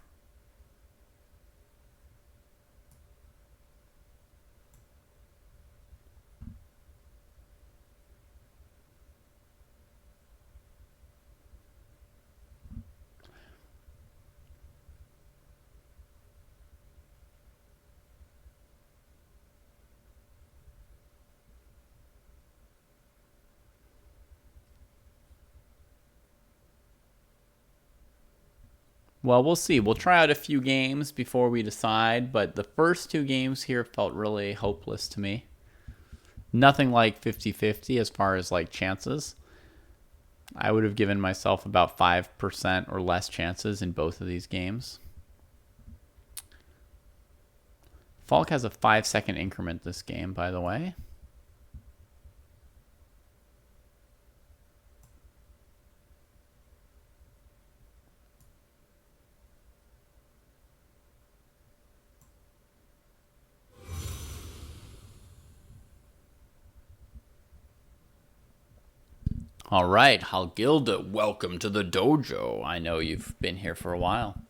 Well, we'll see. We'll try out a few games before we decide, but the first two games here felt really hopeless to me. Nothing like 50-50 as far as like chances. I would have given myself about 5% or less chances in both of these games. Falk has a 5-second increment this game, by the way. All right, Halgilda, welcome to the dojo. I know you've been here for a while.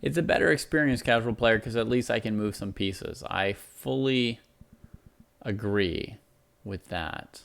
It's a better experienced casual player because at least I can move some pieces. I fully agree with that.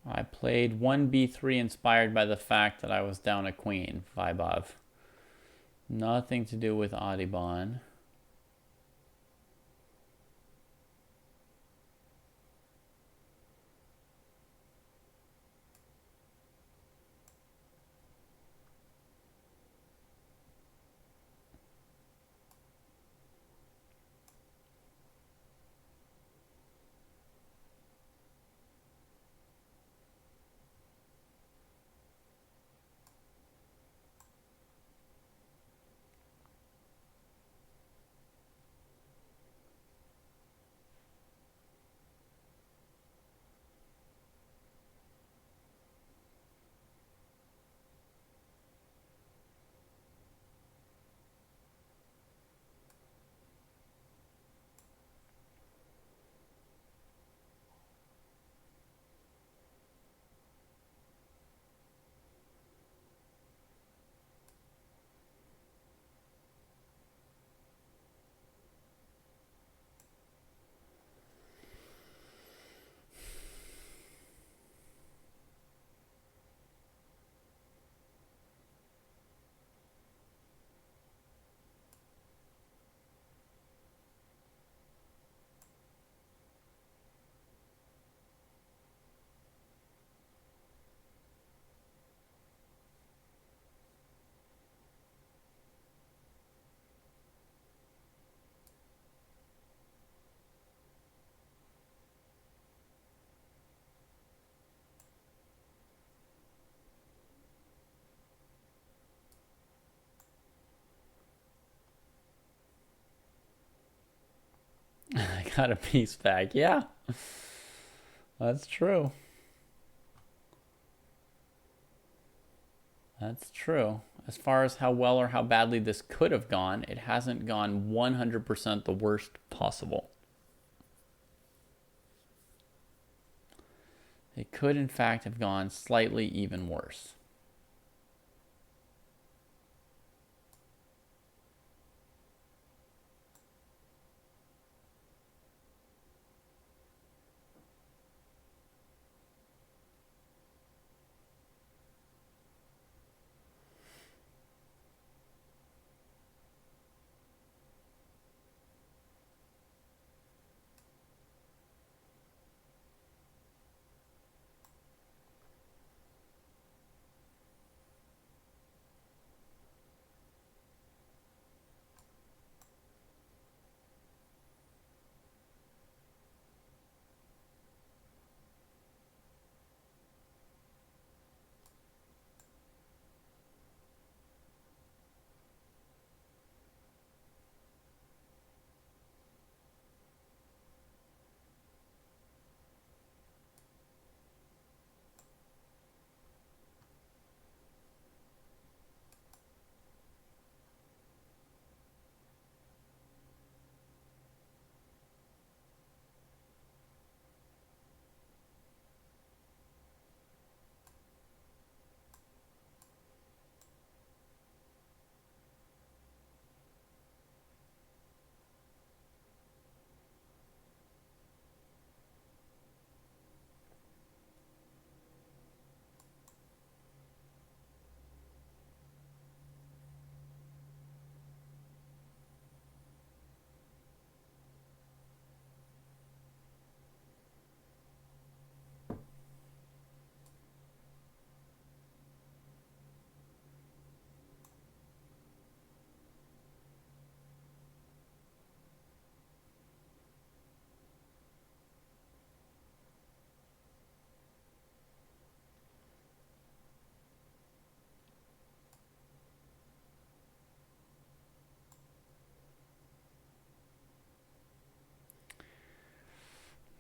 I played 1b3 inspired by the fact that I was down a queen, Vaibhav. Nothing to do with Audubon. I got a piece back. Yeah, that's true. That's true. As far as how well or how badly this could have gone, it hasn't gone 100% the worst possible. It could, in fact, have gone slightly even worse.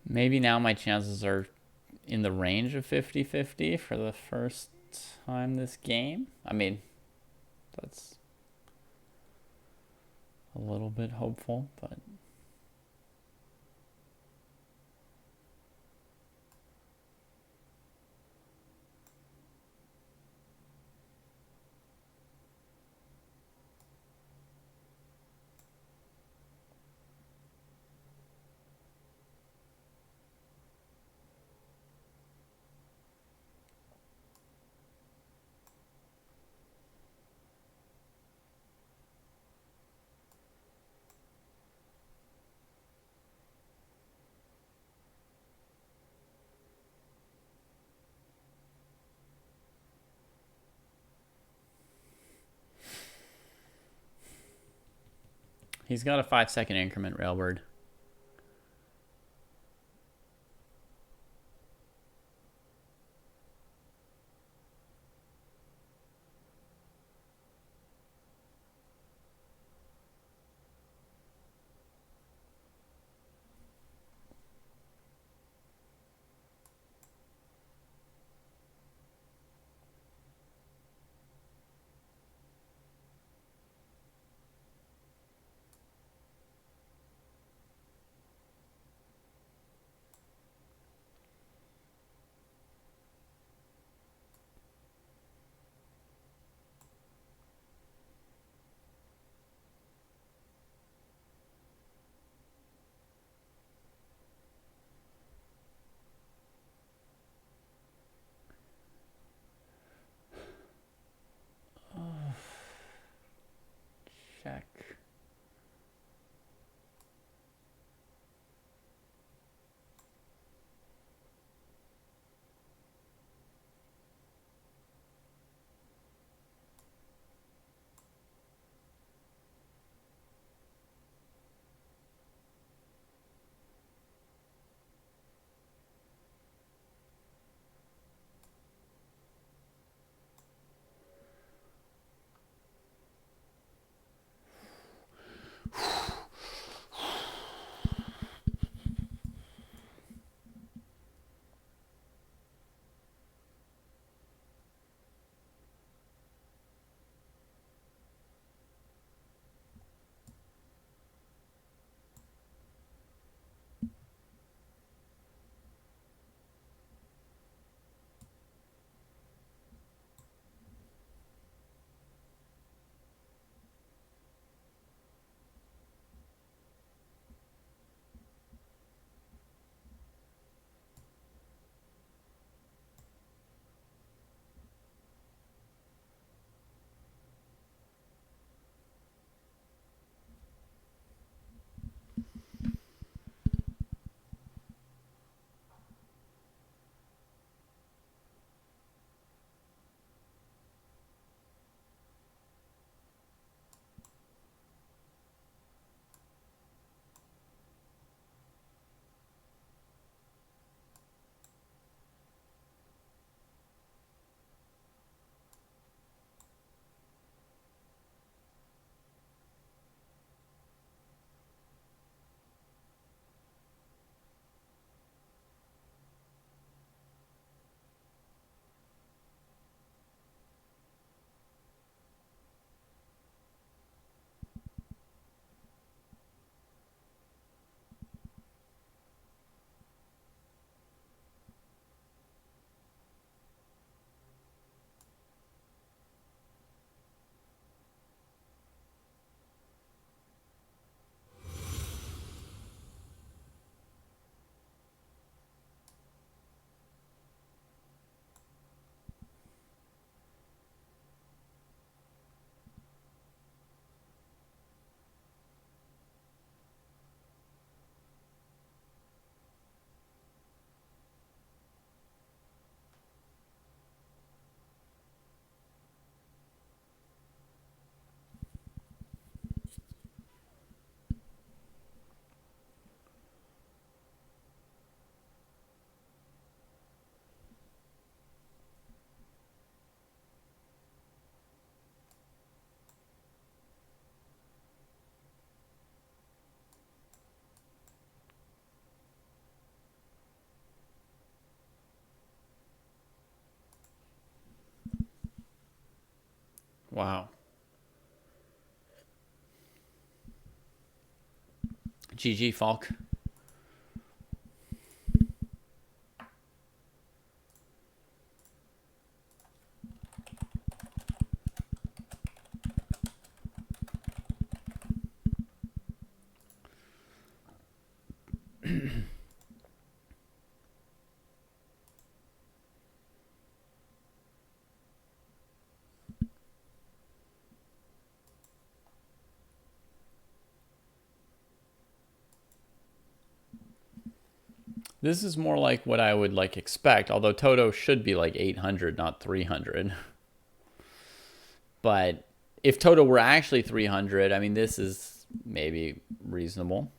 Maybe now my chances are in the range of 50-50 for the first time this game. I mean, that's a little bit hopeful, but he's got a 5-second increment railbird. Check. Wow. GG, Falk. This is more like what I would like expect, although Toto should be like 800, not 300. But if Toto were actually 300, I mean, this is maybe reasonable.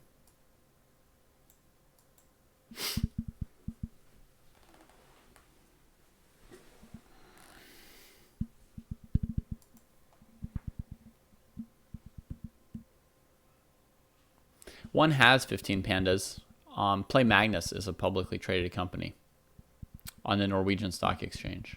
One has 15 pandas. Play Magnus is a publicly traded company on the Norwegian Stock Exchange.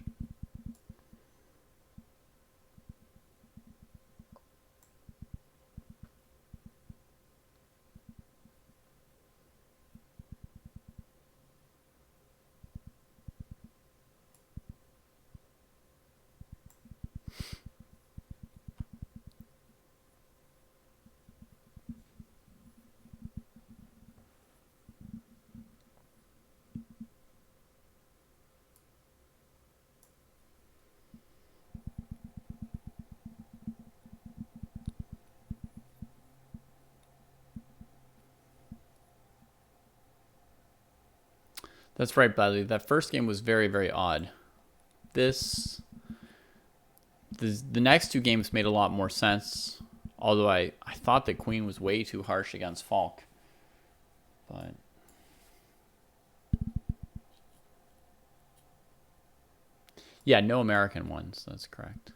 That's right, Bradley. That first game was very, very odd. The next two games made a lot more sense. Although I thought that Queen was way too harsh against Falk. But yeah, no American ones. That's correct.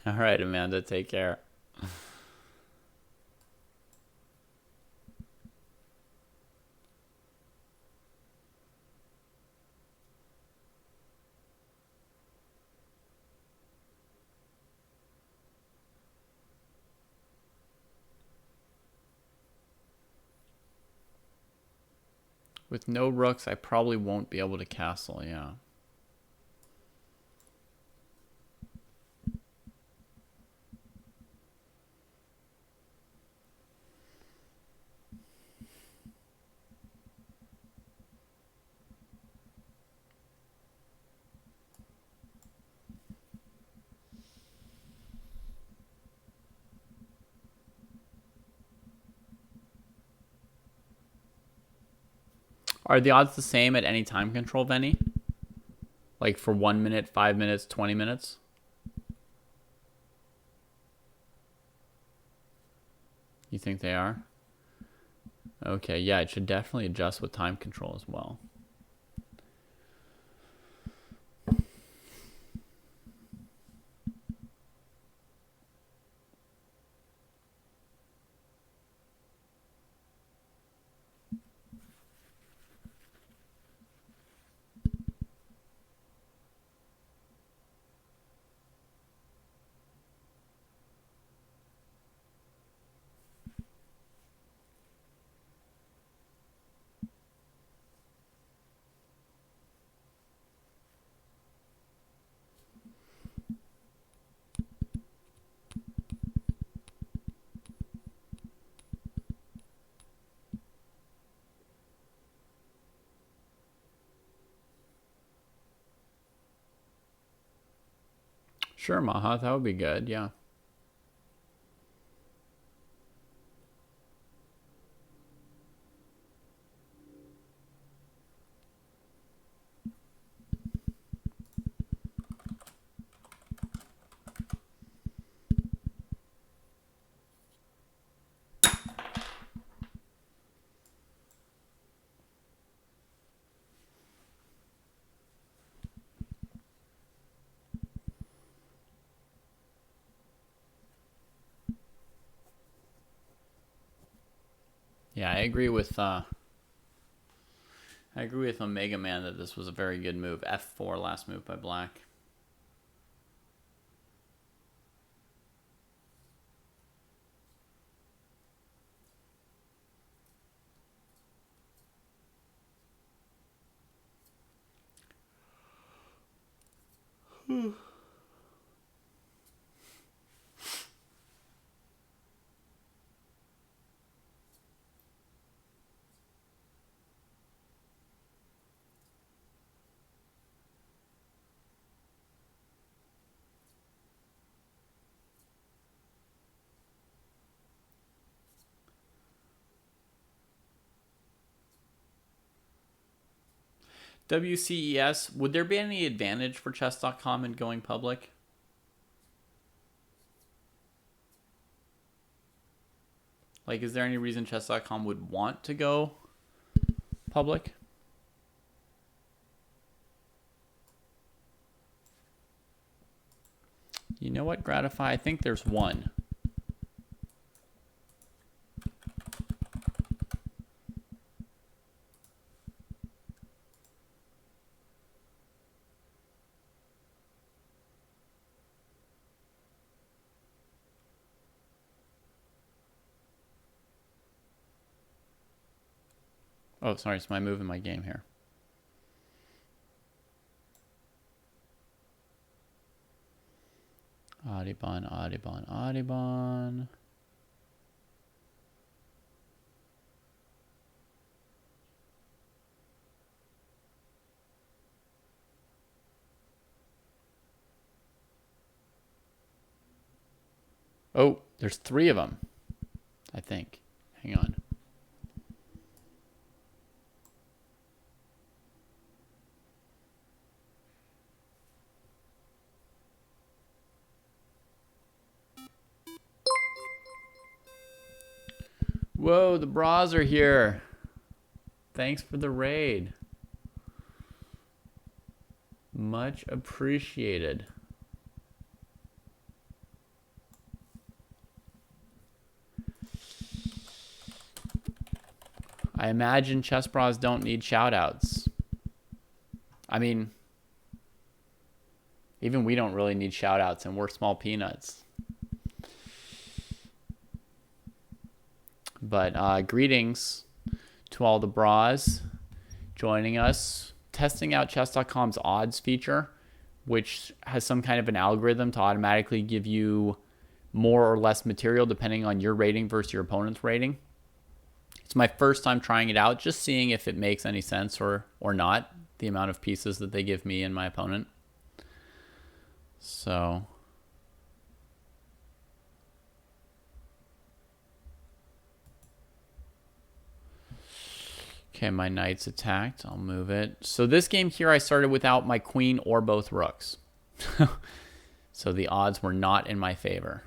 All right, Amanda, take care. With no rooks, I probably won't be able to castle, yeah. Are the odds the same at any time control, Venny? Like for 1 minute, 5 minutes, 20 minutes? You think they are? Okay, yeah, it should definitely adjust with time control as well. Sure, Maha, that would be good, yeah. Yeah, I agree with Omega Man that this was a very good move. F4, last move by Black. WCES, would there be any advantage for chess.com in going public? Like, is there any reason chess.com would want to go public? You know what, Gratify? I think there's one. Oh, sorry, it's my move in my game here. Audubon, Audubon, Audubon. Oh, there's 3 of them, I think. Hang on. Whoa, the bras are here. Thanks for the raid. Much appreciated. I imagine chess bras don't need shoutouts. I mean, even we don't really need shoutouts, and we're small peanuts. But greetings to all the bras joining us, testing out chess.com's odds feature, which has some kind of an algorithm to automatically give you more or less material depending on your rating versus your opponent's rating. It's my first time trying it out, just seeing if it makes any sense or not, the amount of pieces that they give me and my opponent. So okay, my knight's attacked. I'll move it. So this game here, I started without my queen or both rooks. So the odds were not in my favor.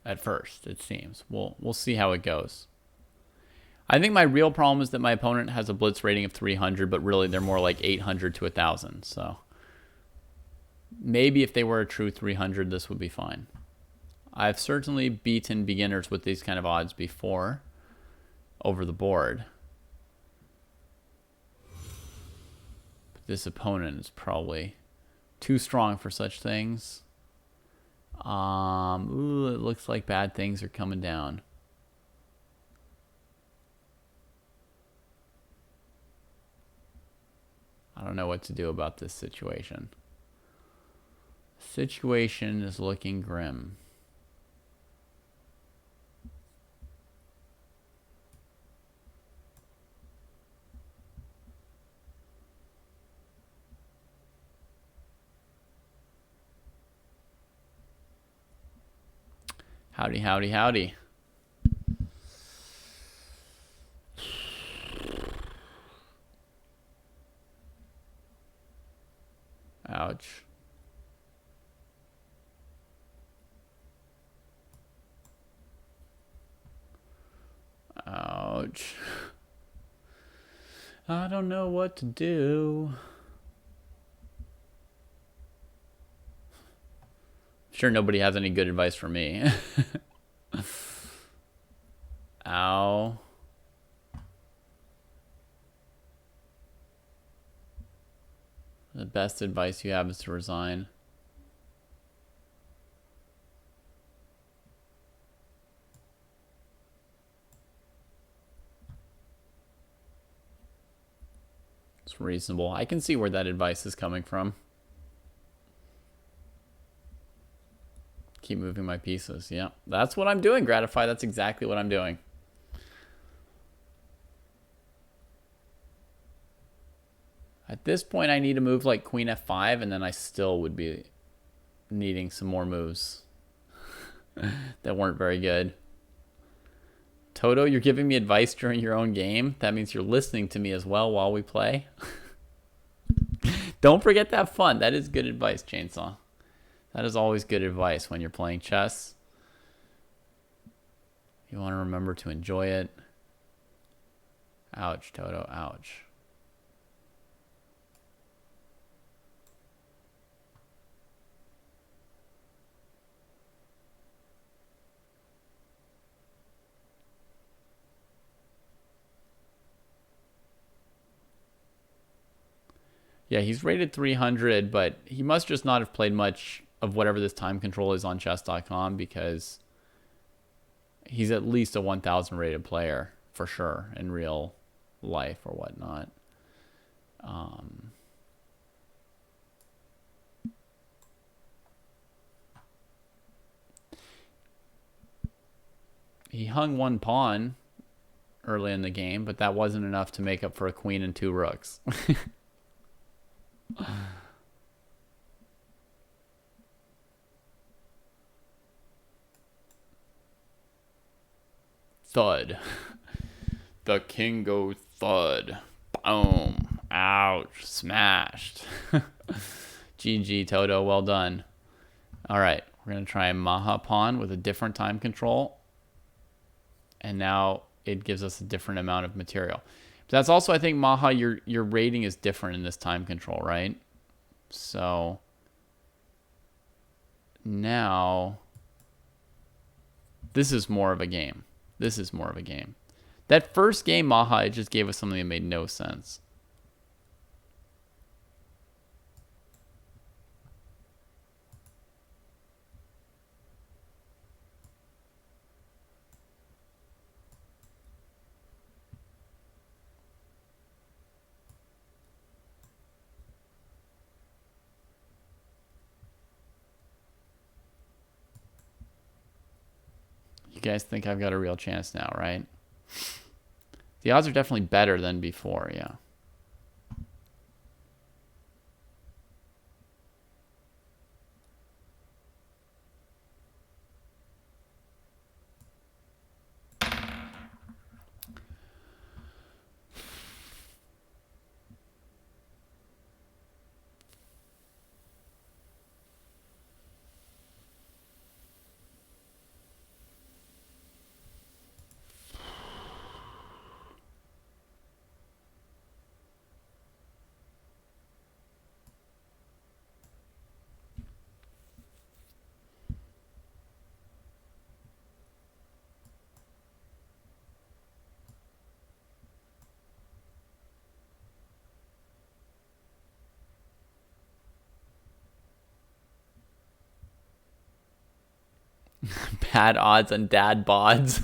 At first, it seems. We'll see how it goes. I think my real problem is that my opponent has a blitz rating of 300, but really they're more like 800 to 1,000. So maybe if they were a true 300, this would be fine. I've certainly beaten beginners with these kind of odds before over the board. But this opponent is probably too strong for such things. Ooh, it looks like bad things are coming down. I don't know what to do about this situation. Situation is looking grim. Howdy, howdy, howdy. Ouch. Ouch. I don't know what to do. Sure, nobody has any good advice for me. Ow. The best advice you have is to resign. It's reasonable. I can see where that advice is coming from. Keep moving my pieces. Yeah, that's what I'm doing, Gratify. That's exactly what I'm doing. At this point, I need to move like queen f5, and then I still would be needing some more moves that weren't very good. Toto, you're giving me advice during your own game. That means you're listening to me as well while we play. Don't forget to have fun. That is good advice, Chainsaw. That is always good advice when you're playing chess. You want to remember to enjoy it. Ouch, Toto, ouch. Yeah, he's rated 300, but he must just not have played much of whatever this time control is on chess.com, because he's at least a 1,000 rated player for sure in real life or whatnot. He hung one pawn early in the game, but that wasn't enough to make up for a queen and 2 rooks. Thud. The king goes thud. Boom. Ouch. Smashed. GG, Toto. Well done. All right. We're going to try Maha pawn with a different time control. And now it gives us a different amount of material. But that's also, I think, Maha, your rating is different in this time control, right? So now this is more of a game. This is more of a game. That first game, Maha, it just gave us something that made no sense. You guys think I've got a real chance now, right? The odds are definitely better than before, yeah. Bad odds on dad bods.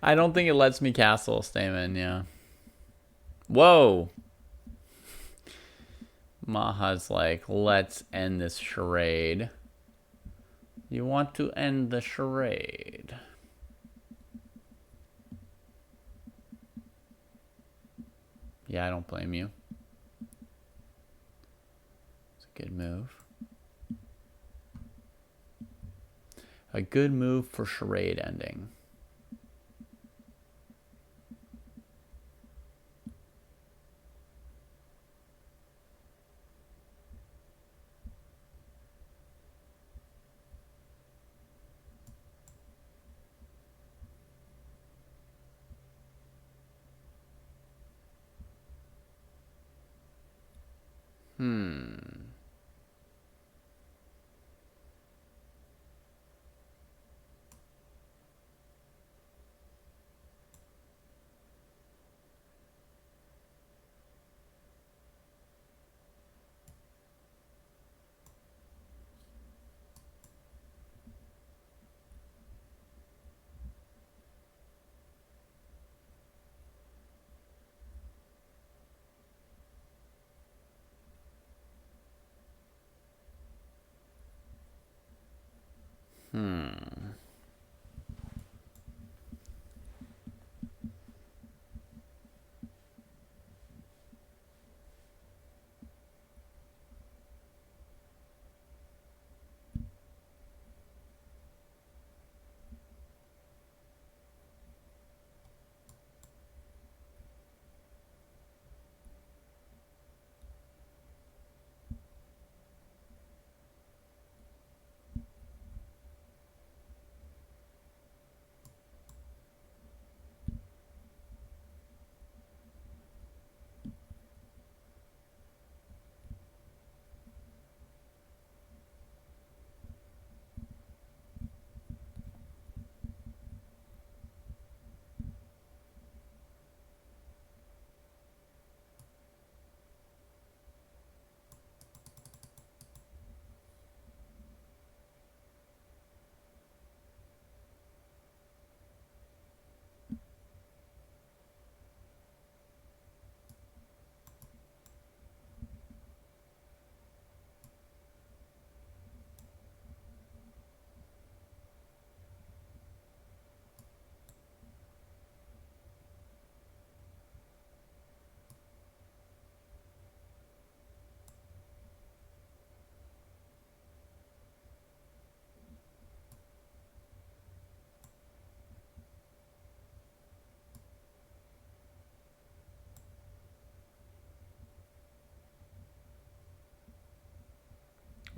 I don't think it lets me castle, Stamen, yeah. Whoa. Maha's like, let's end this charade. You want to end the charade? Yeah, I don't blame you. It's a good move. A good move for charade ending.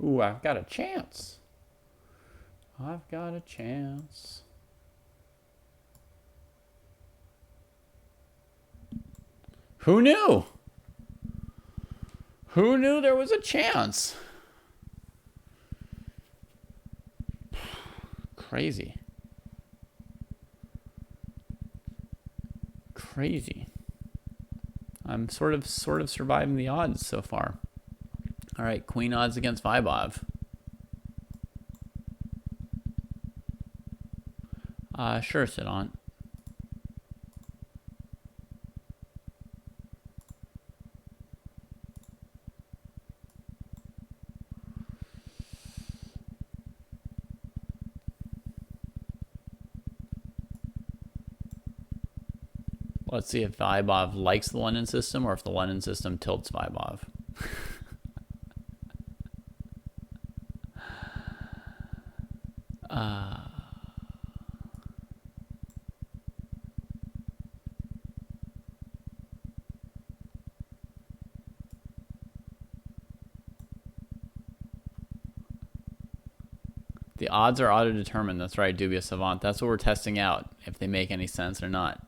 Ooh, I've got a chance. I've got a chance. Who knew? Who knew there was a chance? Crazy. Crazy. I'm sort of surviving the odds so far. All right, queen odds against Vibov. Sure, sit on. Let's see if Vibov likes the London system or if the London system tilts Vibov. The odds are auto-determined. That's right, Dubious Savant. That's what we're testing out, if they make any sense or not.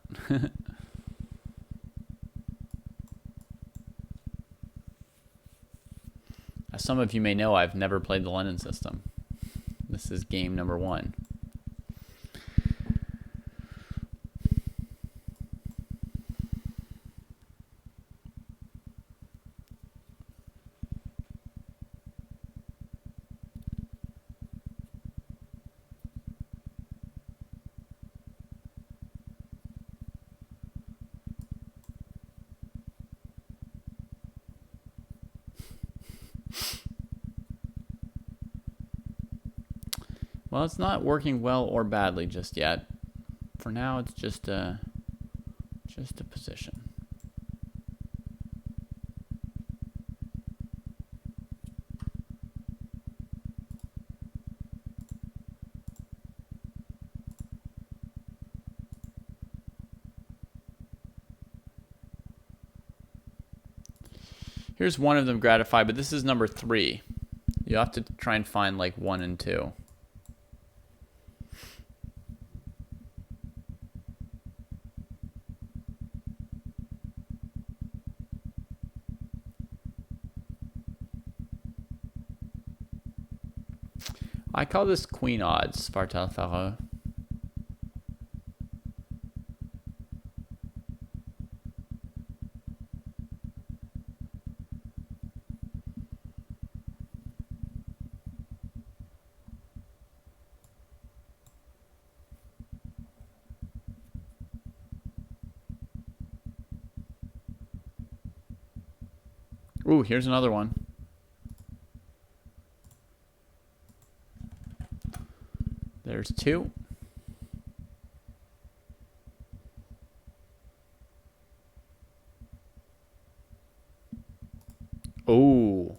As some of you may know, I've never played the London system. This is game number 1. Well, it's not working well or badly just yet. For now, it's just a position. Here's one of them gratified, but this is number 3. You have to try and find like 1 and 2. I call this queen odds, Spartel Faro. Ooh, here's another one. There's 2. Ooh.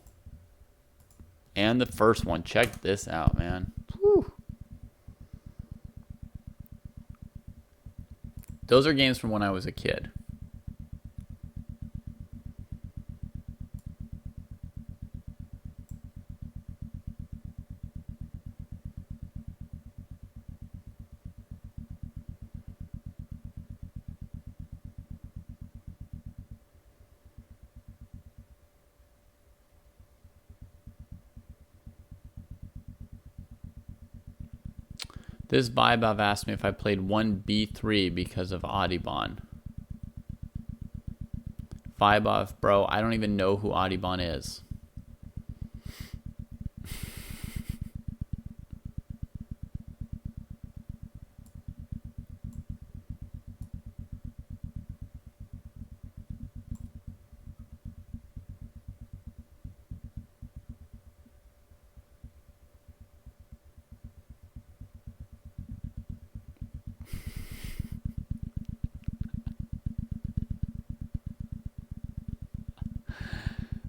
And the first one. Check this out, man. Whew. Those are games from when I was a kid. This Vibov asked me if I played 1b3 because of Audubon. Vibov, bro, I don't even know who Audubon is.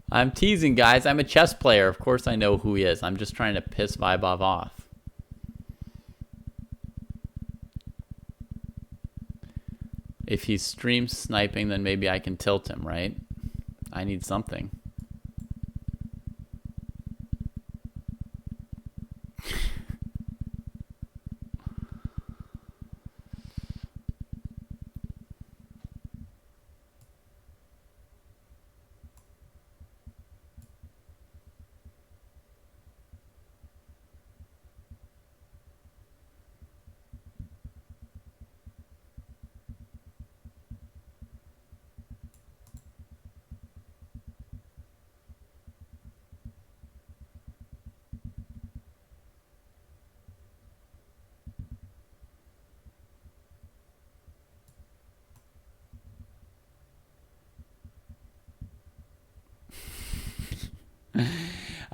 I'm teasing, guys. I'm a chess player. Of course I know who he is. I'm just trying to piss Vibov off. If he's stream sniping, then maybe I can tilt him, right? I need something.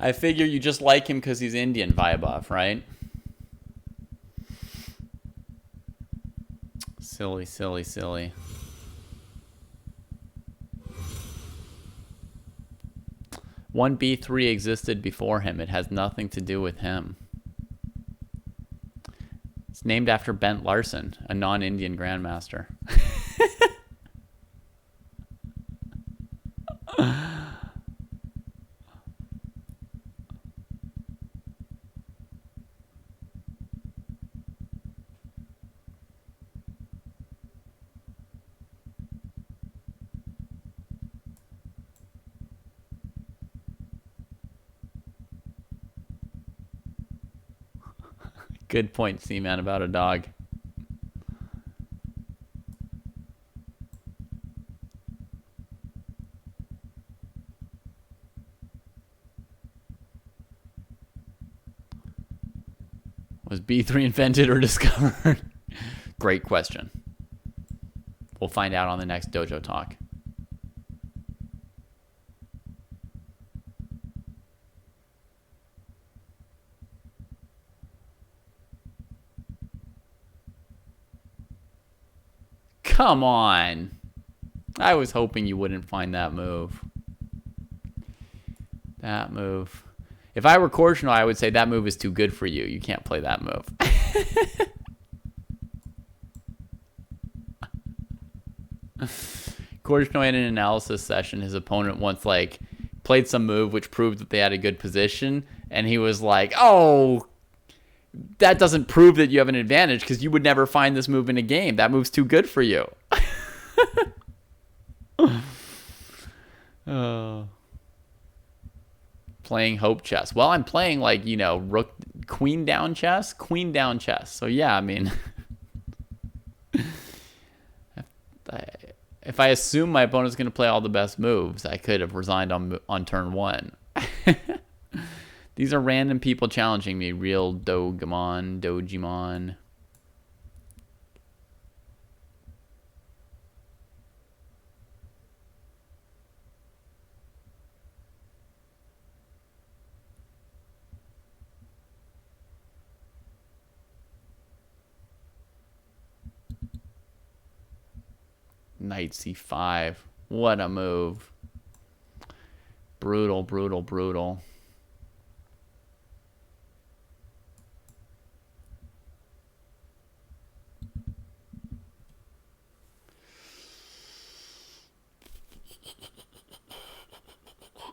I figure you just like him because he's Indian, Vaibhav, right? Silly, silly, silly. One B3 existed before him. It has nothing to do with him. It's named after Bent Larson, a non-Indian grandmaster. Good point, Seaman, about a dog. Was B3 invented or discovered? Great question. We'll find out on the next Dojo Talk. Come on. I was hoping you wouldn't find that move. That move. If I were Korchnoi, I would say that move is too good for you. You can't play that move. Korchnoi in an analysis session, his opponent once like played some move which proved that they had a good position, and he was like, "Oh, that doesn't prove that you have an advantage because you would never find this move in a game. That move's too good for you." Oh. Playing hope chess. Well, I'm playing like, you know, rook, queen down chess. So yeah, I mean, if I assume my opponent's going to play all the best moves, I could have resigned on turn 1. These are random people challenging me. Real Dojimon. Knight C5. What a move. Brutal, brutal, brutal.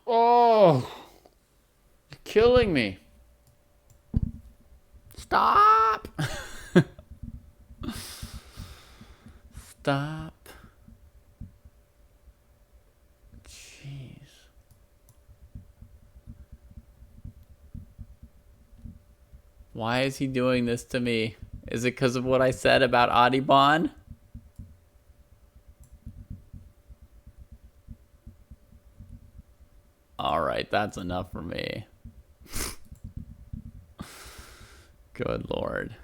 Oh, you're killing me. Stop. Stop. Jeez. Why is he doing this to me? Is it because of what I said about Adibon? All right, that's enough for me. Good Lord.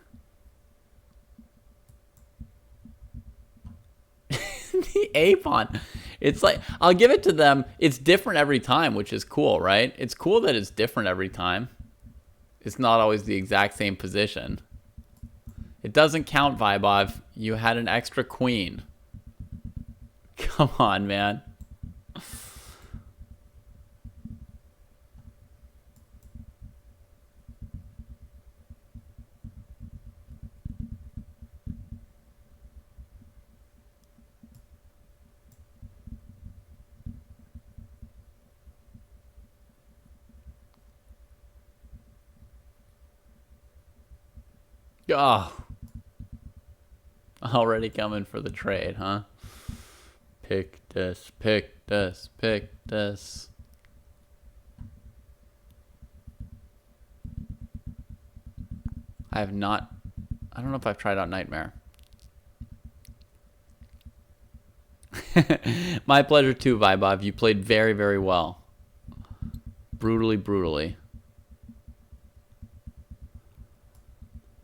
The A-pawn. It's like, I'll give it to them. It's different every time, which is cool, right? It's cool that it's different every time. It's not always the exact same position. It doesn't count, Vaibhav. You had an extra queen. Come on, man. Oh. Already coming for the trade, huh? Pick this, pick this, pick this. I don't know if I've tried out Nightmare. My pleasure too, Vaibhav. You played very, very well. Brutally, brutally.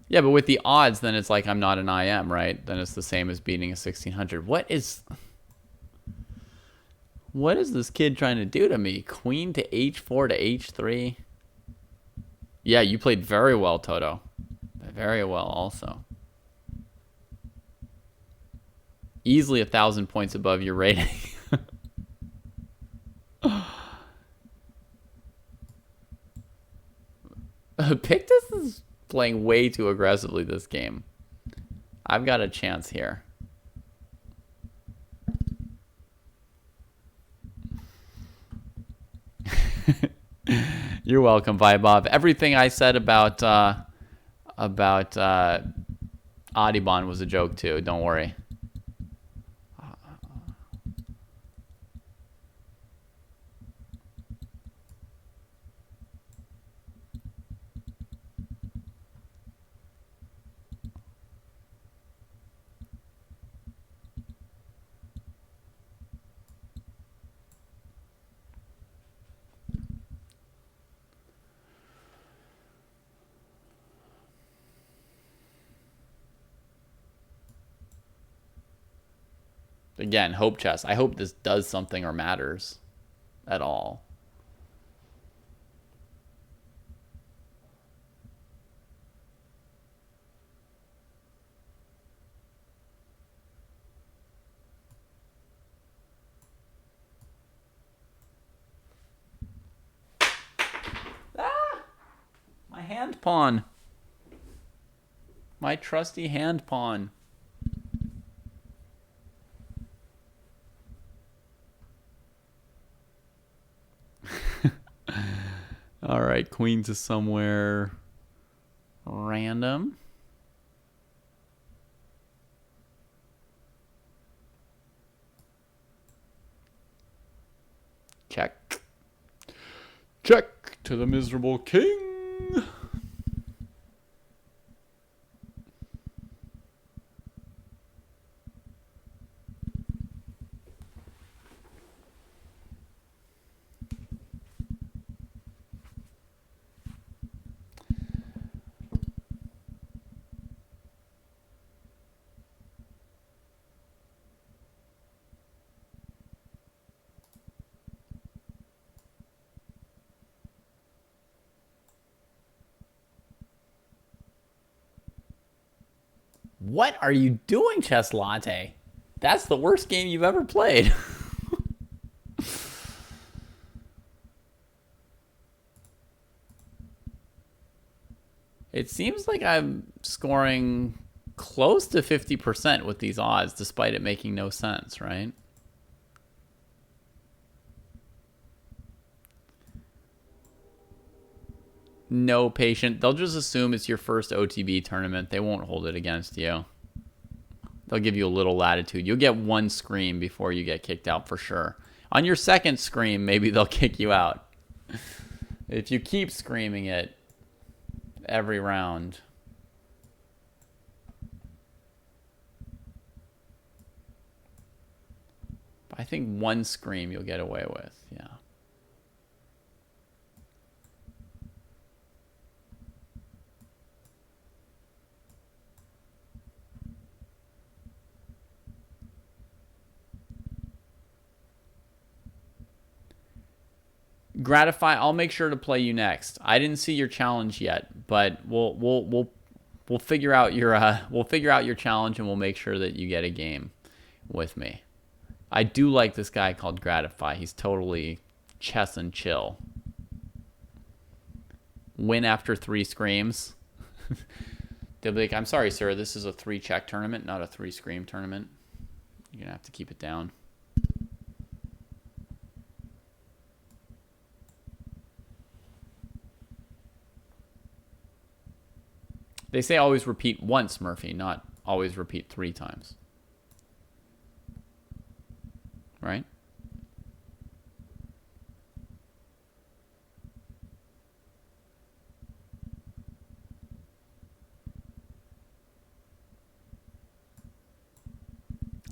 Yeah, but with the odds, then it's like I'm not an IM, right? Then it's the same as beating a 1600. What is this kid trying to do to me? Queen to h4 to h3? Yeah, you played very well, Toto. Very well, also. Easily 1,000 points above your rating. Pictus is playing way too aggressively this game. I've got a chance here. You're welcome, Vibov. Everything I said about Audubon was a joke too. Don't worry. Again, hope chess. I hope this does something or matters at all. My hand pawn. My trusty hand pawn. All right, queen to somewhere random. Check. Check to the miserable king. What are you doing, Chess Latte? That's the worst game you've ever played. It seems like I'm scoring close to 50% with these odds, despite it making no sense, right? No patient. They'll just assume it's your first OTB tournament. They won't hold it against you. They'll give you a little latitude. You'll get one scream before you get kicked out for sure. On your second scream, maybe they'll kick you out. If you keep screaming it every round. I think one scream you'll get away with, yeah. Gratify, I'll make sure to play you next. I didn't see your challenge yet, but we'll figure out your challenge and we'll make sure that you get a game with me. I do like this guy called Gratify. He's totally chess and chill. Win after 3 screams. They'll be like, I'm sorry, sir, this is a 3-check tournament, not a 3-scream tournament. You're gonna have to keep it down. They say always repeat once, Murphy, not always repeat 3 times. Right?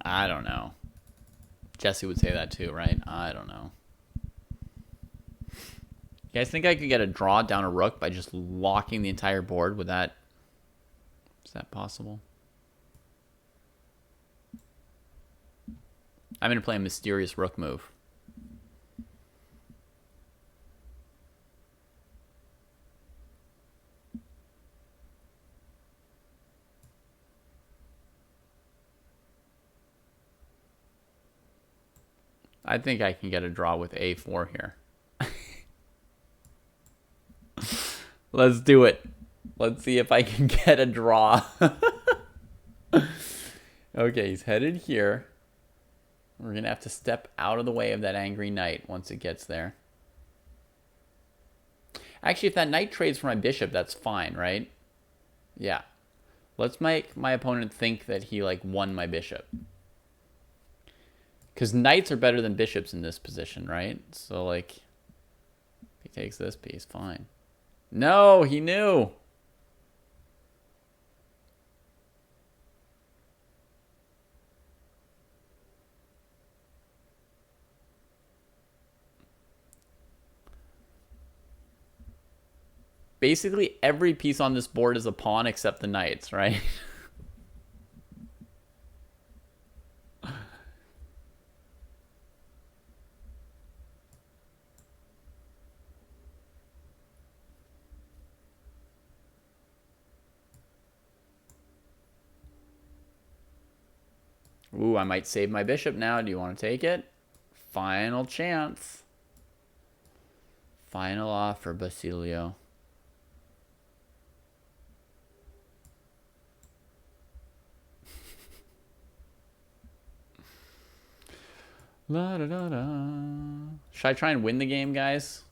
I don't know. Jesse would say that too, right? I don't know. You guys think I could get a draw down a rook by just locking the entire board? Is that possible? I'm going to play a mysterious rook move. I think I can get a draw with a4 here. Let's do it. Let's see if I can get a draw. Okay, he's headed here. We're going to have to step out of the way of that angry knight once it gets there. Actually, if that knight trades for my bishop, that's fine, right? Yeah. Let's make my opponent think that he, like, won my bishop. Because knights are better than bishops in this position, right? So, like, if he takes this piece, fine. No, he knew. Basically, every piece on this board is a pawn except the knights, right? Ooh, I might save my bishop now. Do you want to take it? Final chance. Final offer, Basilio. La da da da. Should I try and win the game, guys?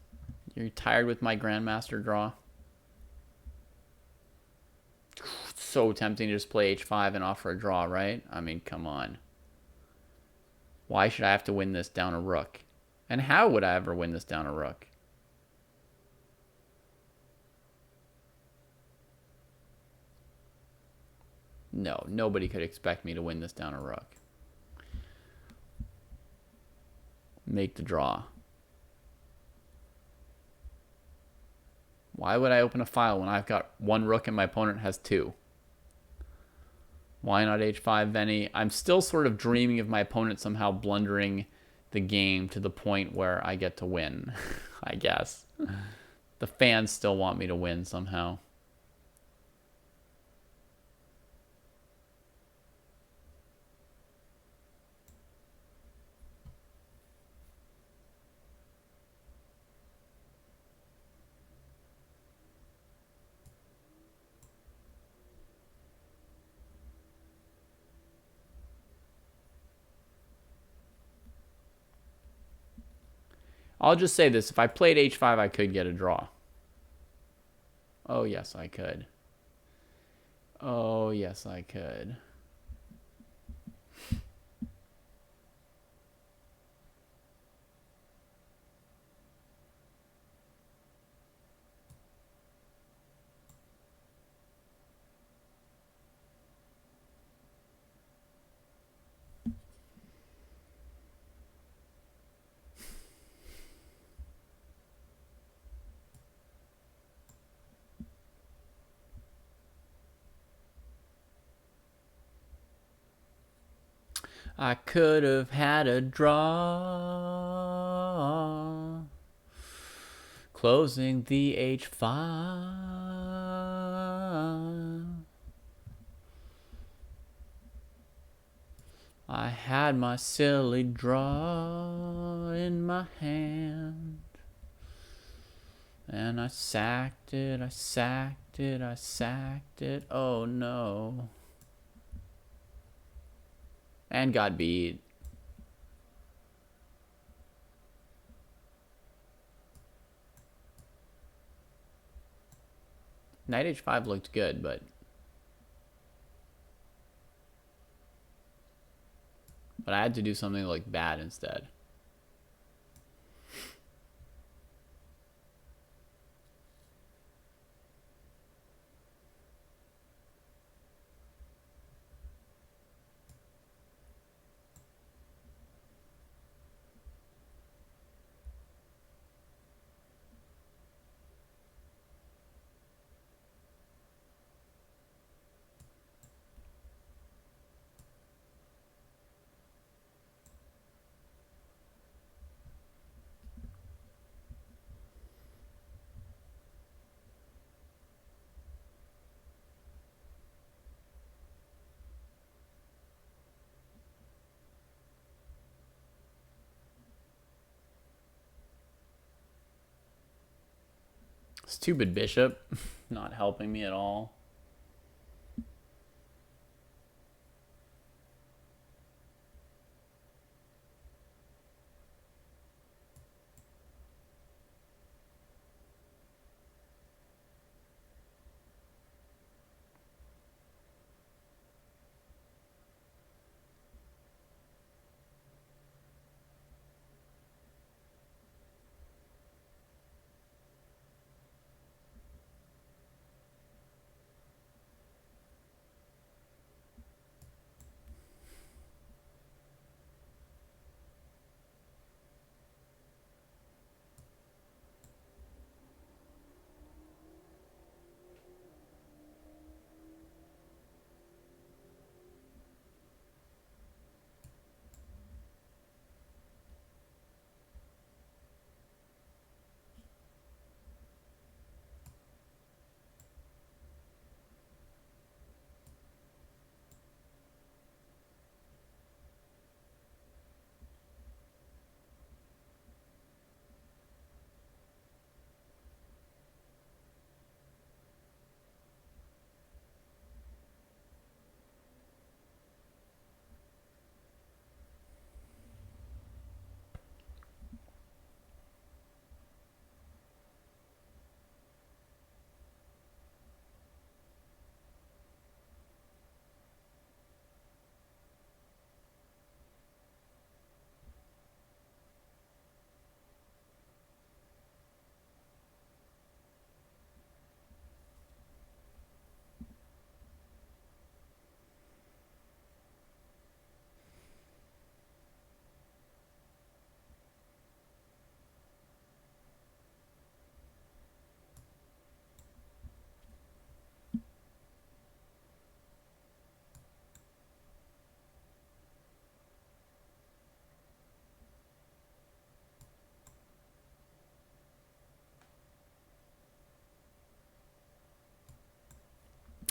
You're tired with my Grandmaster draw? It's so tempting to just play h5 and offer a draw, right? I mean, come on. Why should I have to win this down a rook? And how would I ever win this down a rook? No, nobody could expect me to win this down a rook. Make the draw. Why would I open a file when I've got one rook and my opponent has two? Why not h5, Venny? I'm still sort of dreaming of my opponent somehow blundering the game to the point where I get to win, I guess. The fans still want me to win somehow. I'll just say this. If I played h5, I could get a draw. Oh, yes, I could. Oh, yes, I could. I could have had a draw. Closing the h5. I had my silly draw in my hand. And I sacked it, I sacked it, I sacked it. Oh no. And got beat. Knight h5 looked good, but I had to do something like bad instead. Stupid bishop. Not helping me at all.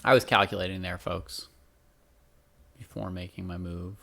I was calculating there, folks, before making my move.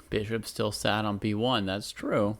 Bishop still sat on b1. That's true.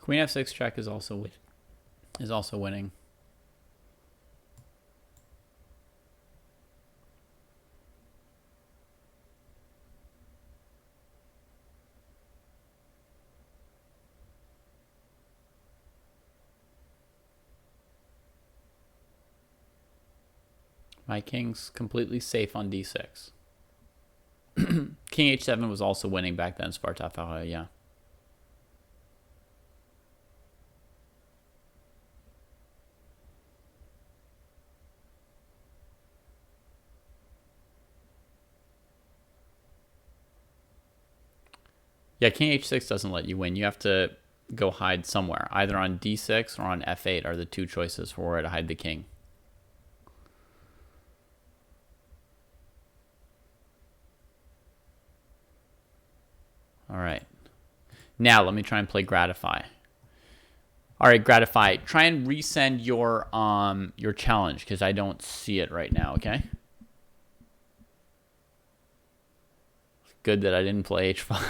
Queen f6 check is also winning. My king's completely safe on d6. King h7 was also winning back then, Sparta Farah, yeah. Yeah, king h6 doesn't let you win. You have to go hide somewhere. Either on d6 or on f8 are the two choices for where to hide the king. All right. Now let me try and play Gratify. All right, Gratify. Try and resend your challenge because I don't see it right now. Okay. Good that I didn't play h5.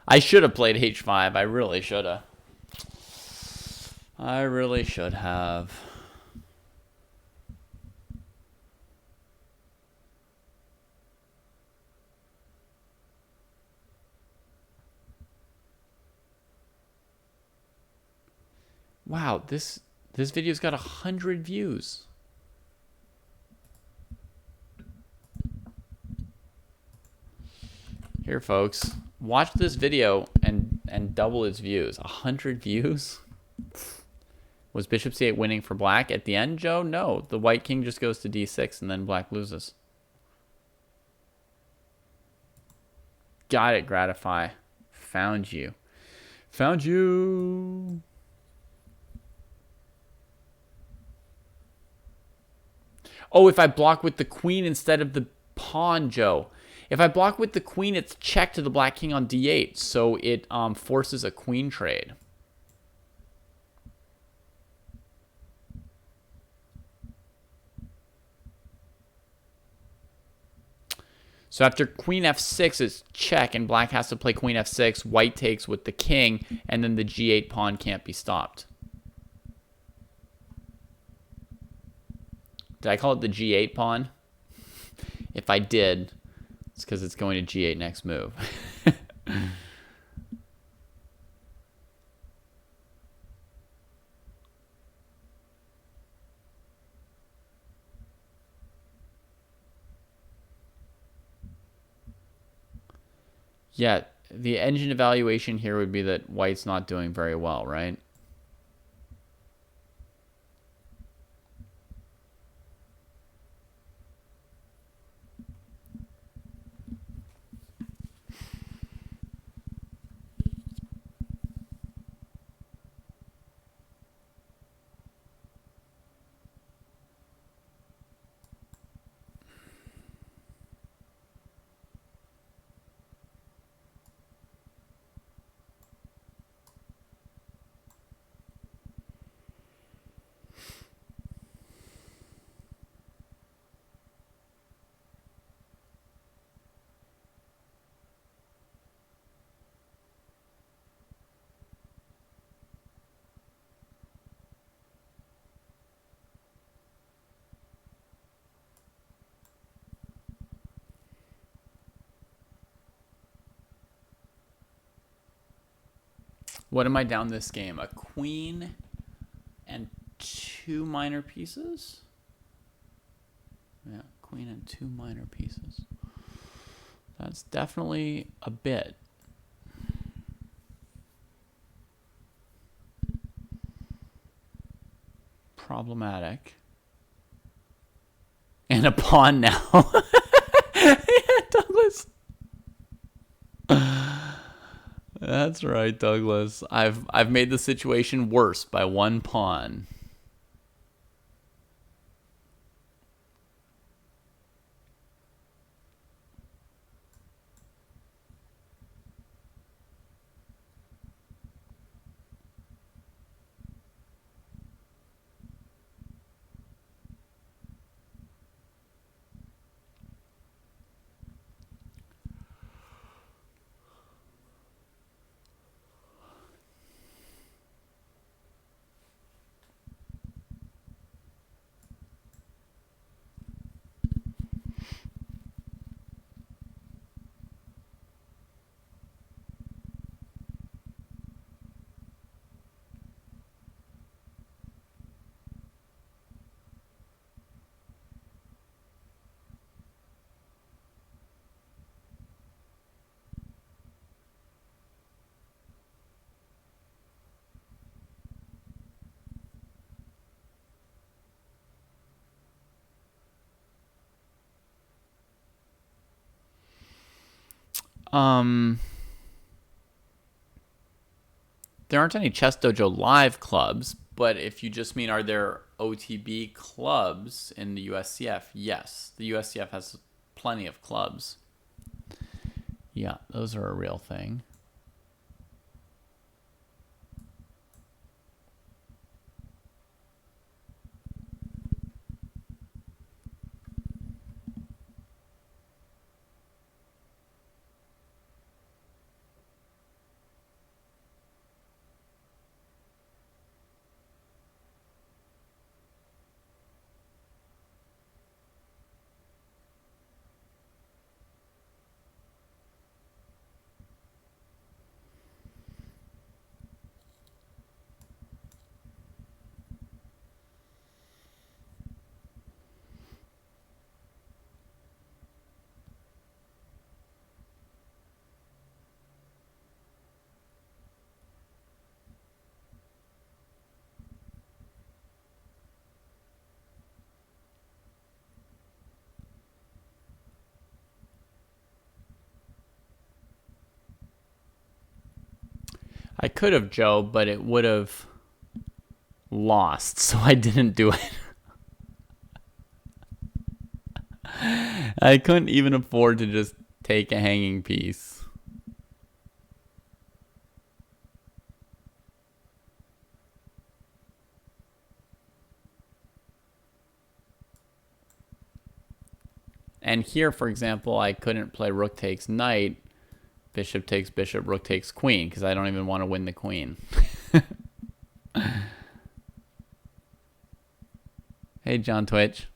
I should have played h5. I really should have. I really should have. Wow, this video's got 100 views. Here, folks, watch this video and double its views. 100 views. Was bishop c8 winning for black at the end, Joe? No, the white king just goes to d6 and then black loses. Got it, Gratify. Found you. Found you. Oh, if I block with the queen instead of the pawn, Joe. If I block with the queen, it's check to the black king on d8, so it forces a queen trade. So after queen f6 is check, and black has to play queen f6, white takes with the king, and then the g8 pawn can't be stopped. Did I call it the g8 pawn? If I did, it's because it's going to g8 next move. Yeah, the engine evaluation here would be that white's not doing very well, right? What am I down this game? A queen and 2 minor pieces? Yeah, queen and 2 minor pieces. That's definitely a bit. Problematic. And a pawn now. Yeah, Douglas. That's right, Douglas. I've made the situation worse by 1 pawn. There aren't any Chess Dojo Live clubs, but if you just mean are there OTB clubs in the USCF, yes. The USCF has plenty of clubs. Yeah, those are a real thing. I could have, Joe, but it would have lost, so I didn't do it. I couldn't even afford to just take a hanging piece. And here, for example, I couldn't play rook takes knight, bishop takes bishop, rook takes queen, because I don't even want to win the queen. Hey, John Twitch.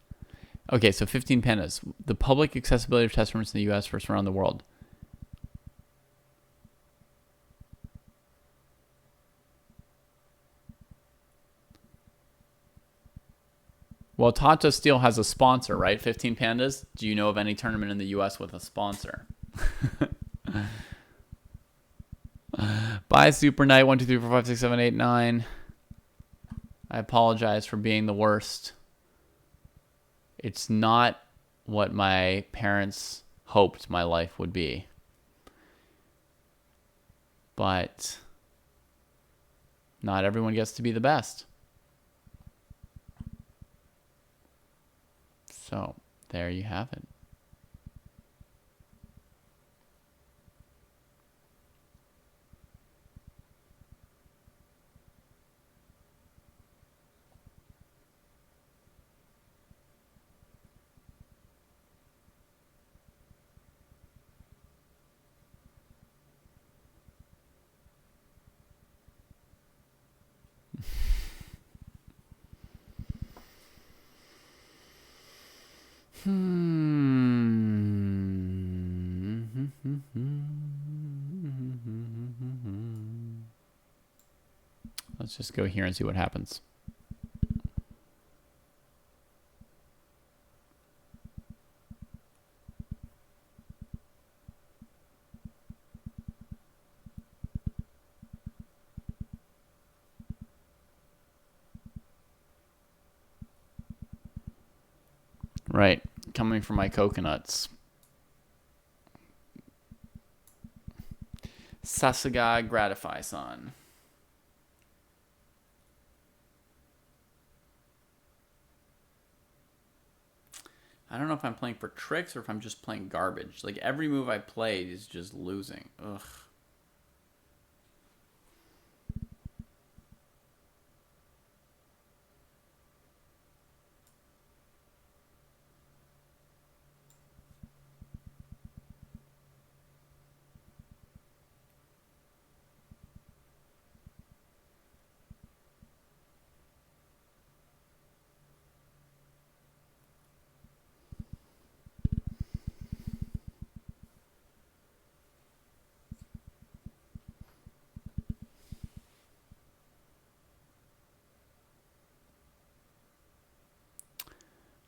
Okay, so 15 pandas. The public accessibility of test rooms in the U.S. versus around the world. Well, Tata Steel has a sponsor, right? 15 Pandas. Do you know of any tournament in the U.S. with a sponsor? Bye, Super Knight. 1, 2, 3, 4, 5, 6, 7, 8, 9. I apologize for being the worst. It's not what my parents hoped my life would be. But not everyone gets to be the best. So, there you have it. Let's just go here and see what happens. Right, coming from my coconuts. Sasaga Gratify-san. I don't know if I'm playing for tricks or if I'm just playing garbage. Like, every move I played is just losing. Ugh.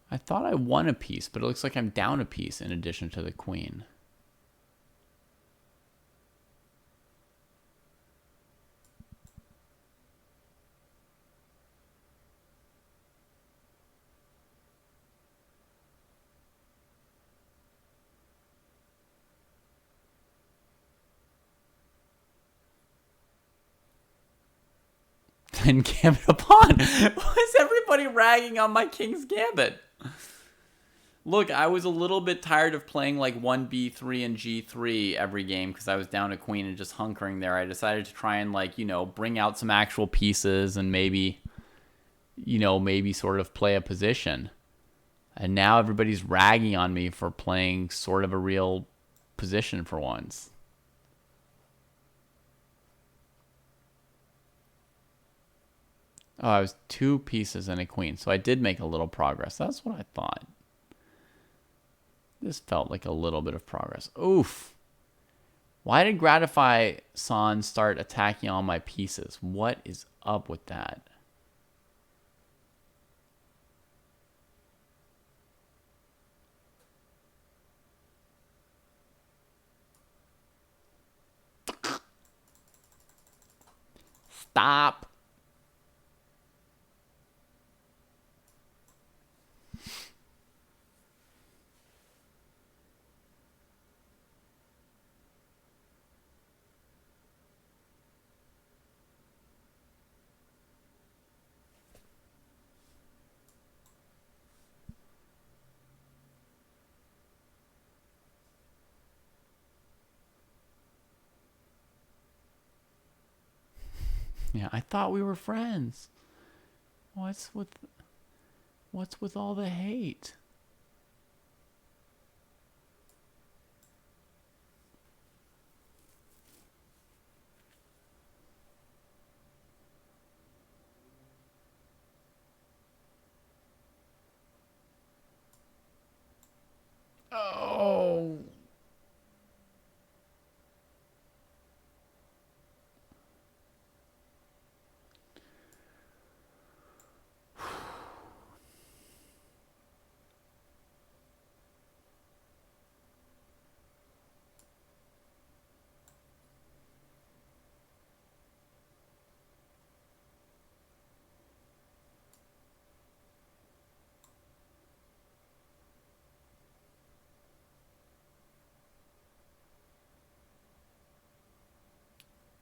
I thought I won a piece, but it looks like I'm down a piece in addition to the queen. and gambit a pawn. Why is everybody ragging on my King's Gambit? Look, I was a little bit tired of playing like 1b3 and g3 every game because I was down a queen and just hunkering there. I decided to try and like, bring out some actual pieces and maybe sort of play a position. And now everybody's ragging on me for playing sort of a real position for once. Oh, I was 2 pieces and a queen. So I did make a little progress. That's what I thought. This felt like a little bit of progress. Oof. Why did Gratify San start attacking all my pieces? What is up with that? Stop. Yeah, I thought we were friends. What's with all the hate? Oh.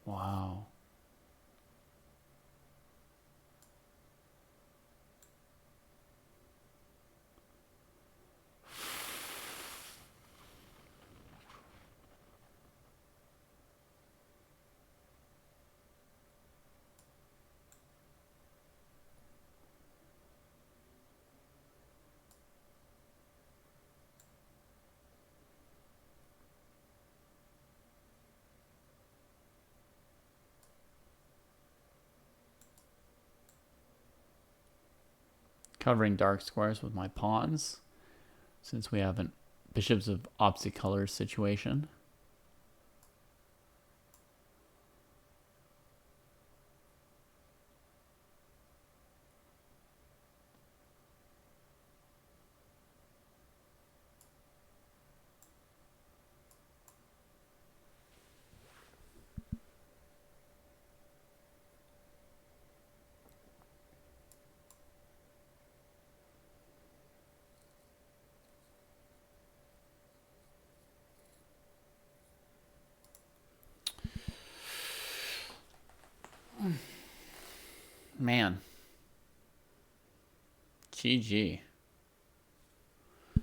Wow. Covering dark squares with my pawns, since we have an bishops of opposite colors situation. Man. GG.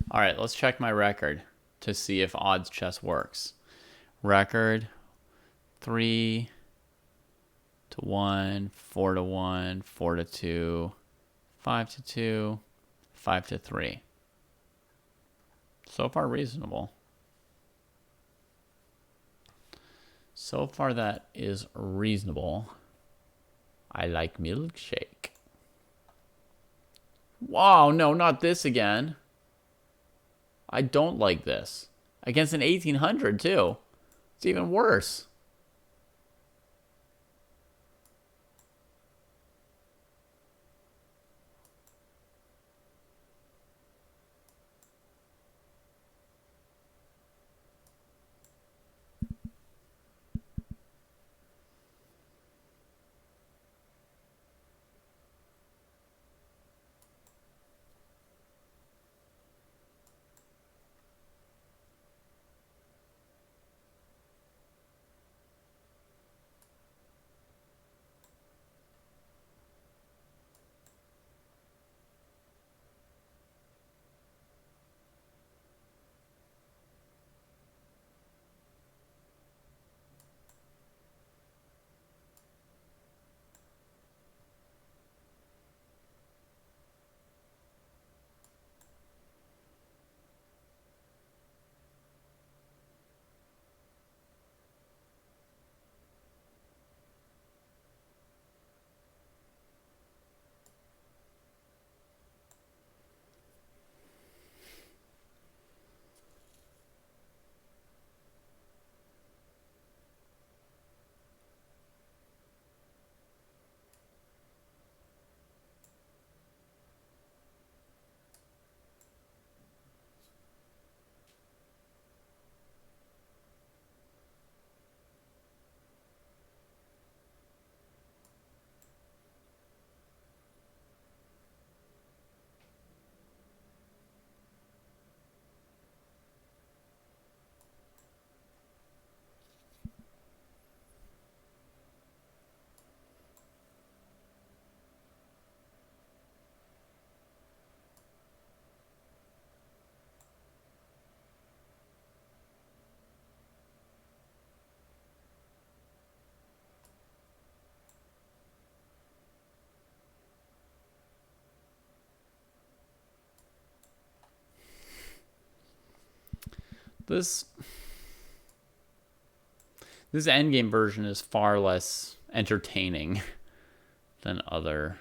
All right, let's check my record to see if odds chess works. Record 3 to 1, 4 to 1, 4 to 2, 5 to 2, 5 to 3. So far reasonable. So far that is reasonable. I like milkshake. Wow, no, not this again. I don't like this. Against an 1800 too. It's even worse. This endgame version is far less entertaining than other.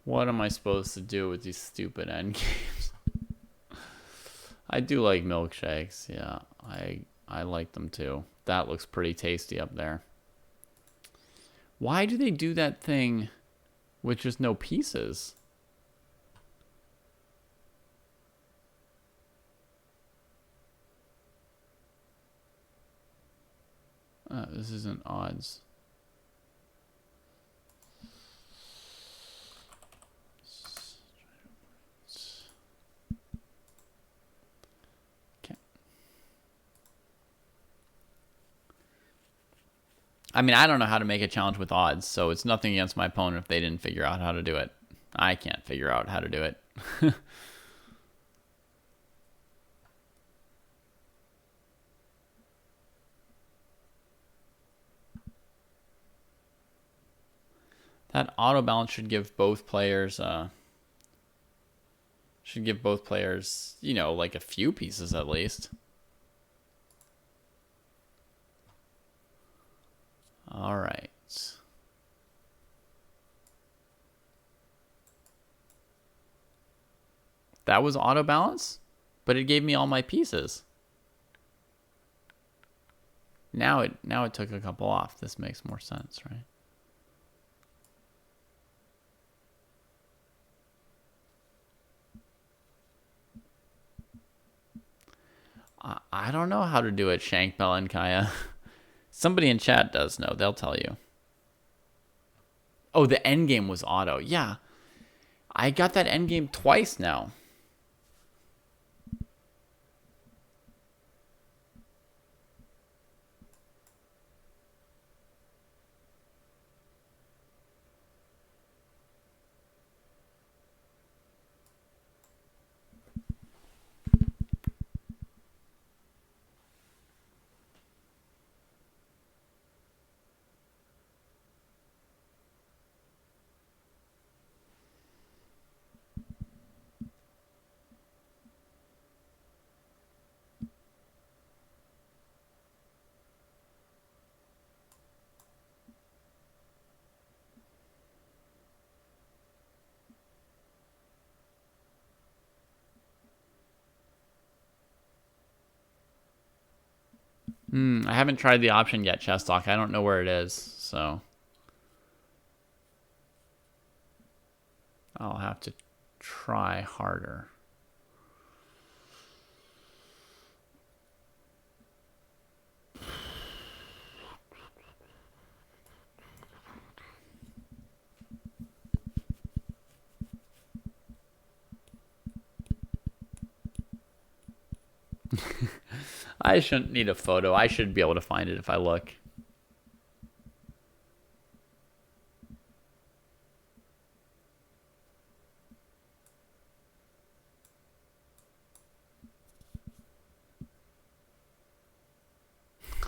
What am I supposed to do with these stupid endgames? I do like milkshakes. Yeah, I like them too. That looks pretty tasty up there. Why do they do that thing with just no pieces? This isn't odds. I mean, I don't know how to make a challenge with odds, so it's nothing against my opponent if they didn't figure out how to do it. I can't figure out how to do it. That auto balance should give both players, you know, like a few pieces at least. All right. That was auto balance, but it gave me all my pieces. Now it took a couple off. This makes more sense, right? I don't know how to do it, Shankbell and Kaya. Somebody in chat does know. They'll tell you. Oh, the endgame was auto. Yeah. I got that endgame twice now. I haven't tried the option yet, Chesstalk. I don't know where it is, so I'll have to try harder. I shouldn't need a photo. I should be able to find it if I look.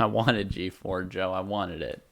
I wanted G4, Joe. I wanted it.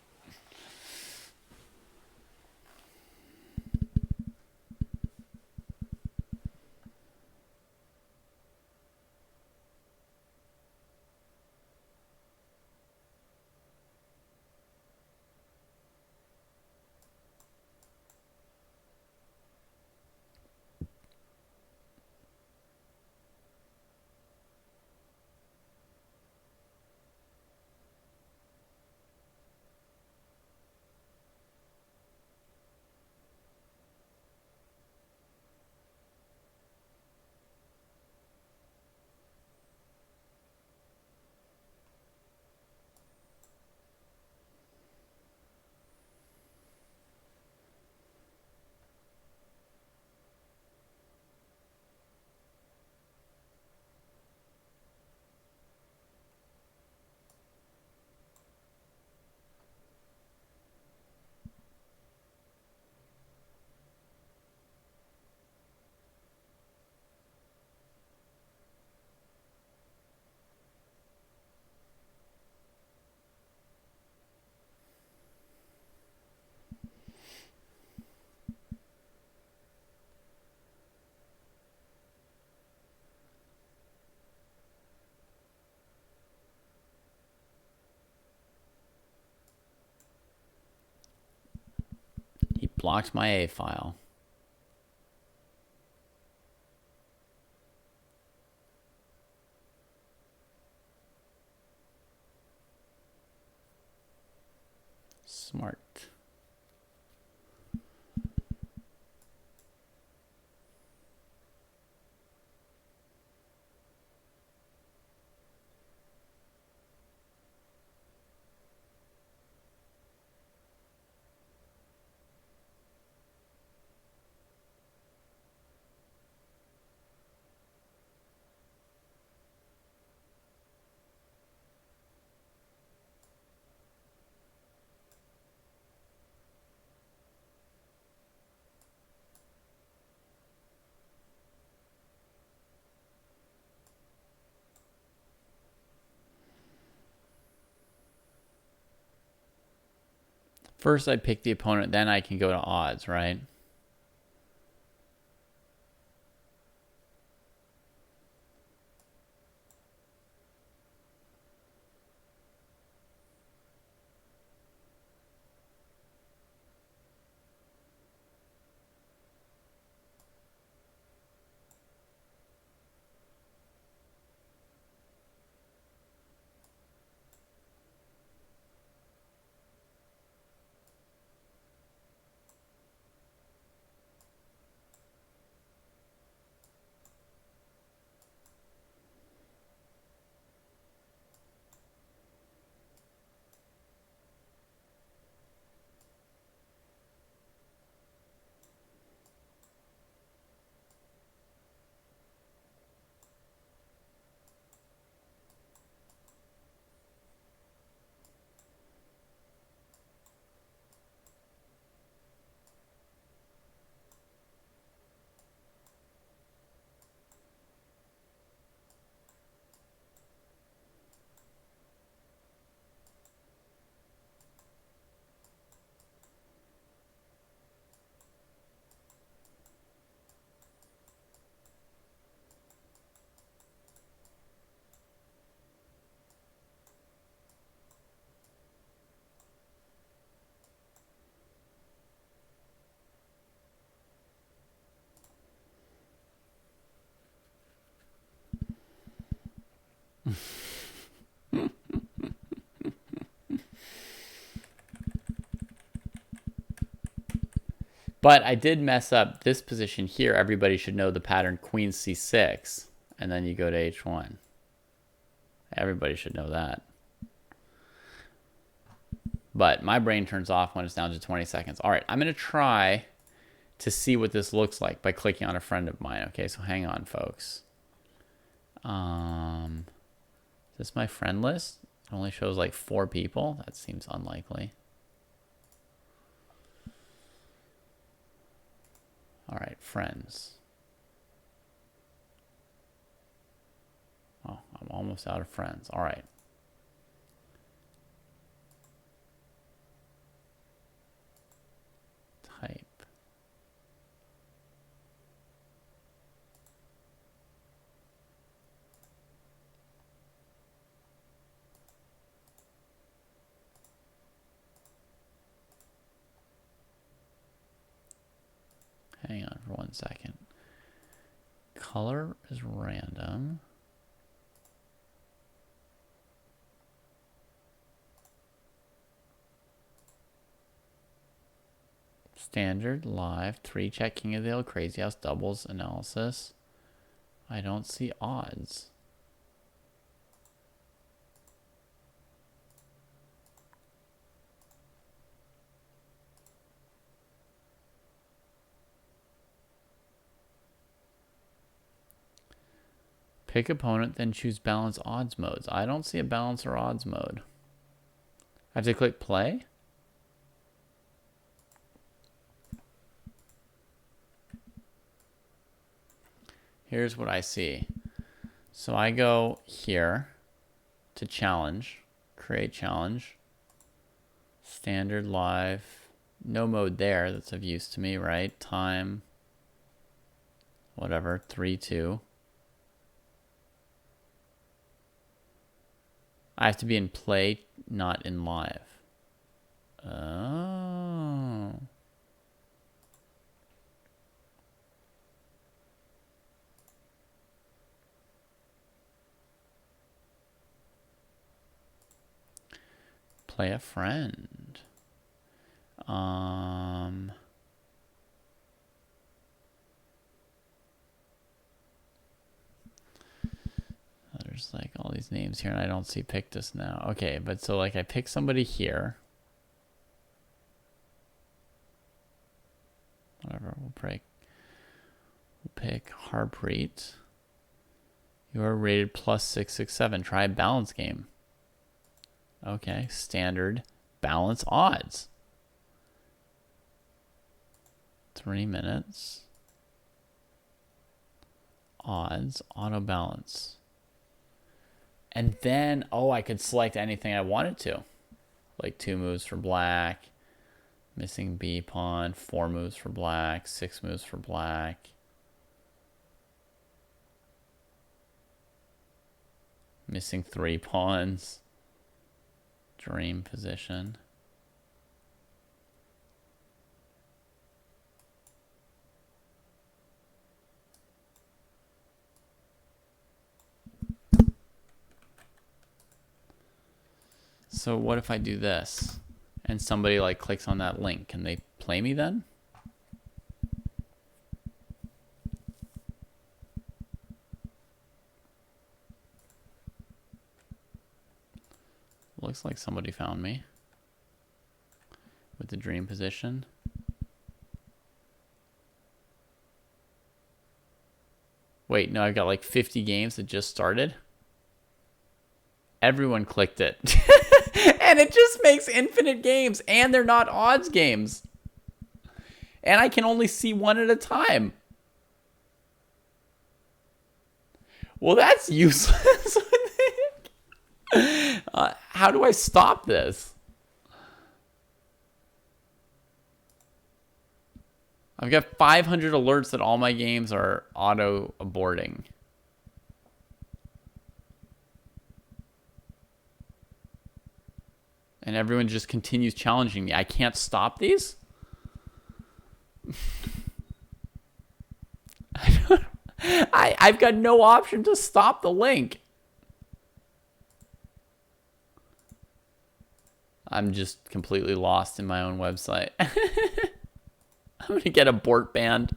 Blocked my A file. Smart. First I pick the opponent, then I can go to odds, right? But I did mess up this position here. Everybody should know the pattern queen c6, and then you go to h1. Everybody should know that. But my brain turns off when it's down to 20 seconds. All right, I'm going to try to see what this looks like by clicking on a friend of mine. Okay, so hang on, folks. Is this my friend list? It only shows like 4 people. That seems unlikely. All right, friends. Oh, I'm almost out of friends. All right. Type. Hang on for 1 second. Color is random. Standard, live, 3 check, King of the Hill, Crazy House, doubles, analysis. I don't see odds. Pick opponent, then choose balance odds modes. I don't see a balance or odds mode. I have to click play? Here's what I see. So I go here to challenge, create challenge, standard, live, no mode there, that's of use to me, right? Time, whatever, 3-2. I have to be in play, not in live. Oh. play a friend. There's like all these names here and I don't see Pictus now. Okay, but so like I pick somebody here. Whatever, we'll pick Harpreet. You are rated plus 667. Try a balance game. Okay, standard balance odds. 3 minutes. Odds, auto balance. And then, oh, I could select anything I wanted to. Like 2 moves for black. Missing B pawn. 4 moves for black. 6 moves for black. Missing 3 pawns. Dream position. So what if I do this and somebody like clicks on that link? Can they play me then? Looks like somebody found me with the dream position. Wait, no, I've got like 50 games that just started. Everyone clicked it. And it just makes infinite games, and they're not odds games. And I can only see one at a time. Well, that's useless. How do I stop this? I've got 500 alerts that all my games are auto aborting. And everyone just continues challenging me. I can't stop these? I've got no option to stop the link. I'm just completely lost in my own website. I'm going to get abort banned.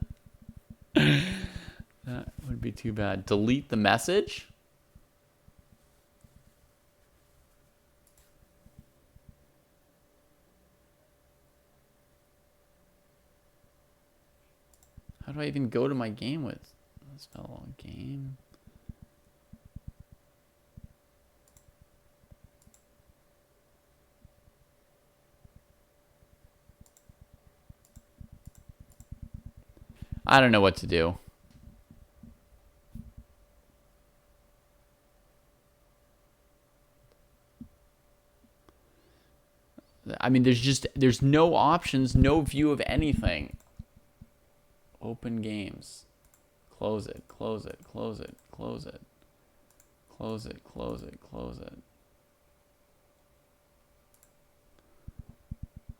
That would be too bad. Delete the message? How do I even go to my game with? Let's spell game. I don't know what to do. I mean, there's no options, no view of anything. Open games. Close it, close it, close it, close it. Close it, close it, close it.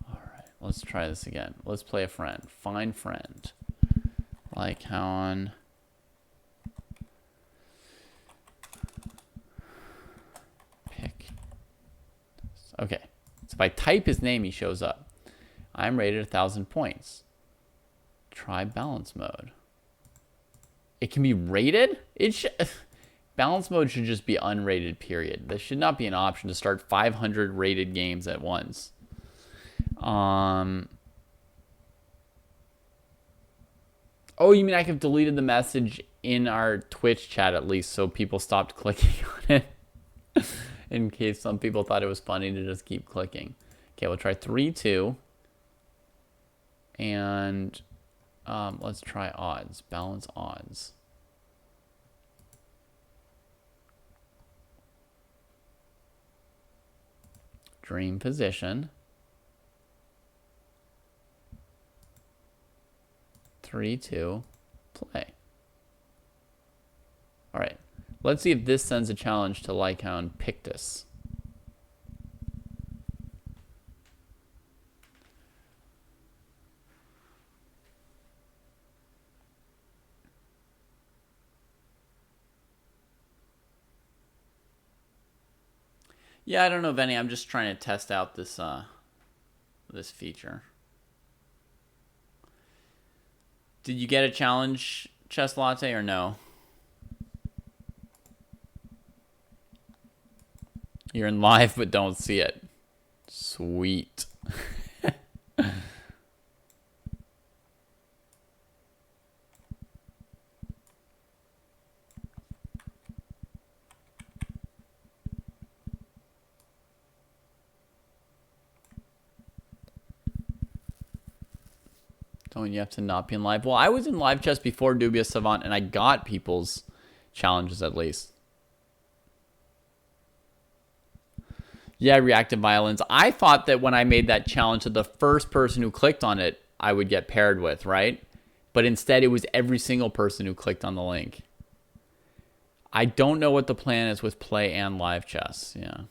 All right, let's try this again. Let's play a friend. Find friend. Lycaon. Pick. Okay, so if I type his name, he shows up. I'm rated 1,000 points. Try balance mode. It can be rated? Balance mode should just be unrated, period. There should not be an option to start 500 rated games at once. Oh, you mean I could have deleted the message in our Twitch chat at least so people stopped clicking on it? In case some people thought it was funny to just keep clicking. Okay, we'll try 3-2. And let's try odds. Balance odds. Dream position. 3-2. Play. All right. Let's see if this sends a challenge to Lycaon Pictus. Yeah, I don't know, Benny. I'm just trying to test out this feature. Did you get a challenge, Chess Latte, or no? You're in live but don't see it. Sweet. Don't you have to not be in live? Well, I was in live chess before Dubious Savant, and I got people's challenges at least. Yeah, reactive violence. I thought that when I made that challenge that the first person who clicked on it, I would get paired with, right? But instead, it was every single person who clicked on the link. I don't know what the plan is with play and live chess. Yeah.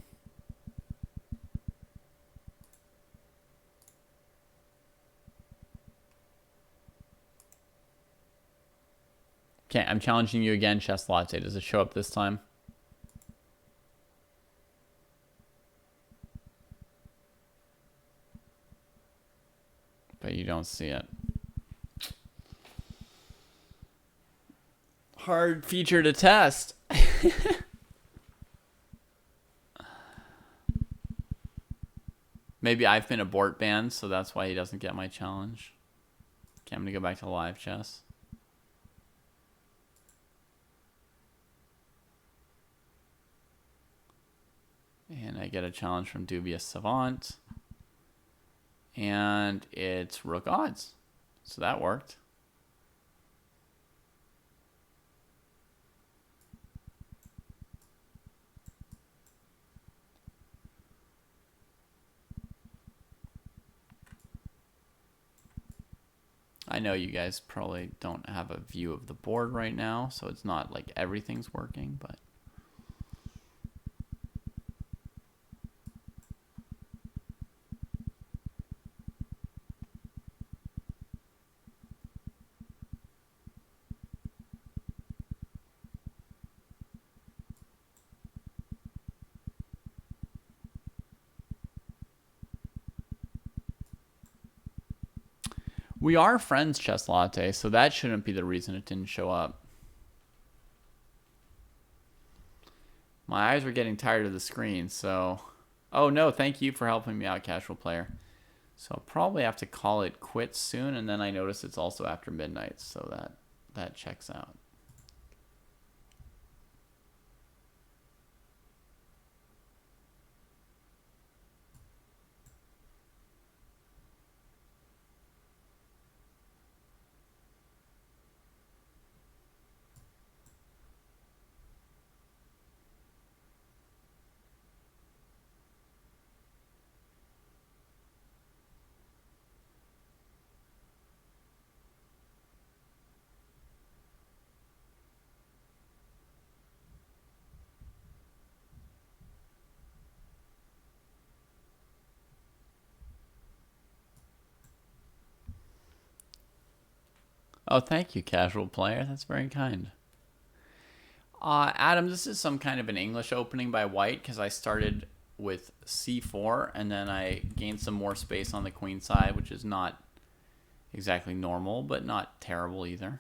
Okay, I'm challenging you again, Chess Latte. Does it show up this time? But you don't see it. Hard feature to test. Maybe I've been abort banned, so that's why he doesn't get my challenge. Okay, I'm going to go back to live chess. And I get a challenge from Dubious Savant. And it's rook odds. So that worked. I know you guys probably don't have a view of the board right now, so it's not like everything's working, but we are friends, Chess Latte, so that shouldn't be the reason it didn't show up. My eyes were getting tired of the screen, so... Oh, no, thank you for helping me out, Casual Player. So I'll probably have to call it quits soon, and then I notice it's also after midnight, so that checks out. Oh, thank you, Casual Player. That's very kind. Adam, this is some kind of an English opening by white because I started with c4 and then I gained some more space on the queen side, which is not exactly normal, but not terrible either.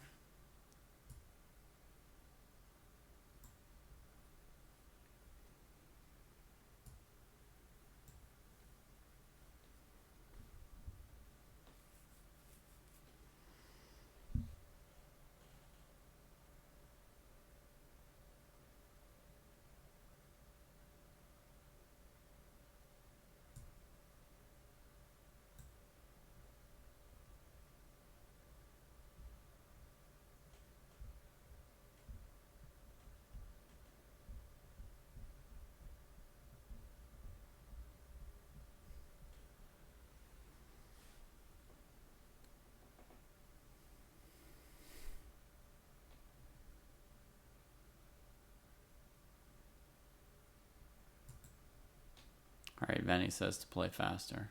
All right, Venny says to play faster.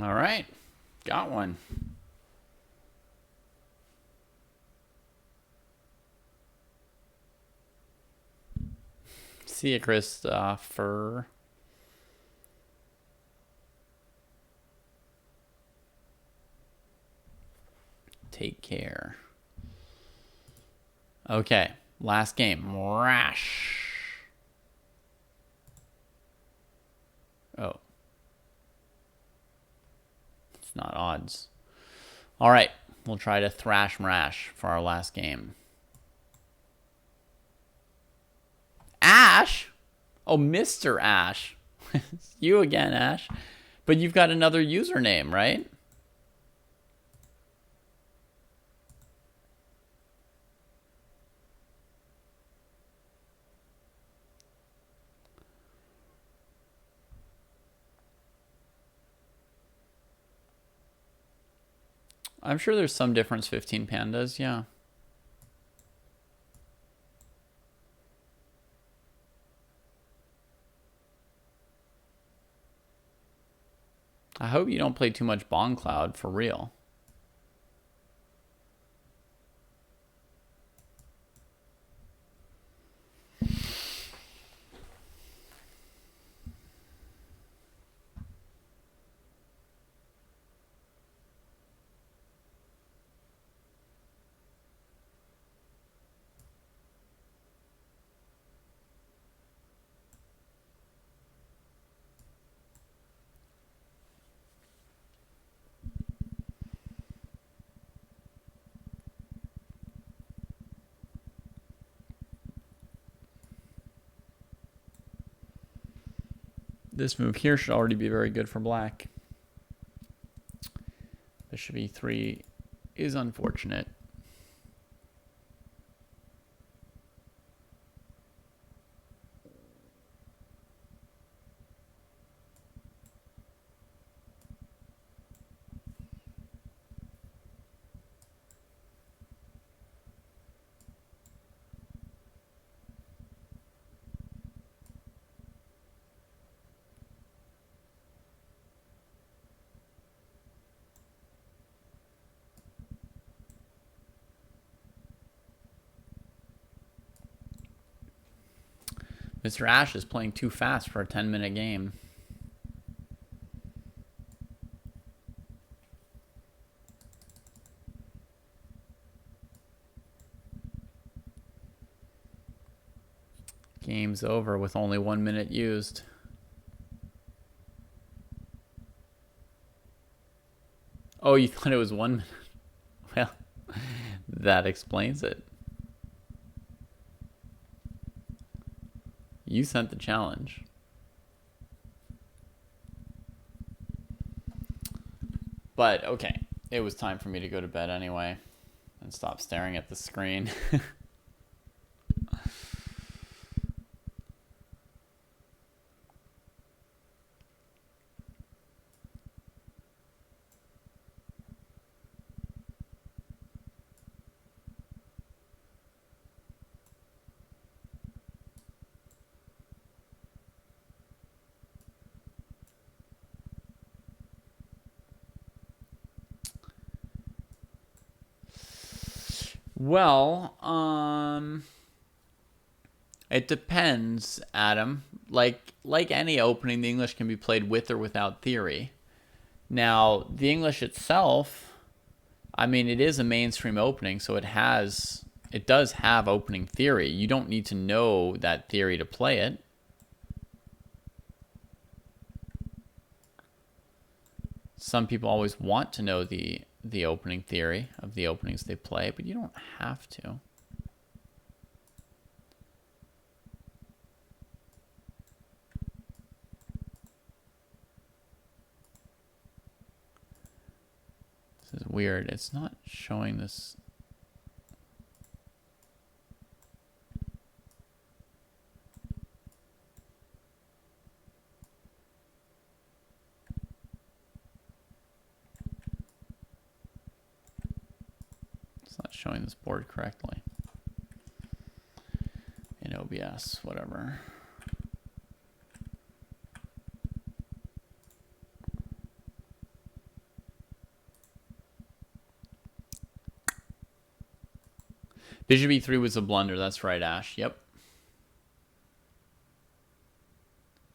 All right. Got one. See you, Christopher. Take care. Okay, last game. Rash. Oh. It's not odds. All right, we'll try to thrash Rash for our last game. Ash? Oh, Mr. Ash. It's you again, Ash. But you've got another username, right? I'm sure there's some difference, 15 Pandas, yeah. I hope you don't play too much Bong Cloud, for real. This move here should already be very good for black. Bishop e3 is unfortunate. Mr. Ash is playing too fast for a 10-minute game. Game's over with only 1 minute used. Oh, you thought it was 1 minute? Well, that explains it. You sent the challenge. But, okay. It was time for me to go to bed anyway. And stop staring at the screen. Well, it depends, Adam. Like any opening, the English can be played with or without theory. Now, the English itself, I mean, it is a mainstream opening, so it does have opening theory. You don't need to know that theory to play it. Some people always want to know the opening theory of the openings they play, but you don't have to. This is weird. It's not showing this. Not showing this board correctly in OBS, whatever. Bishop e3 was a blunder. That's right, Ash. Yep.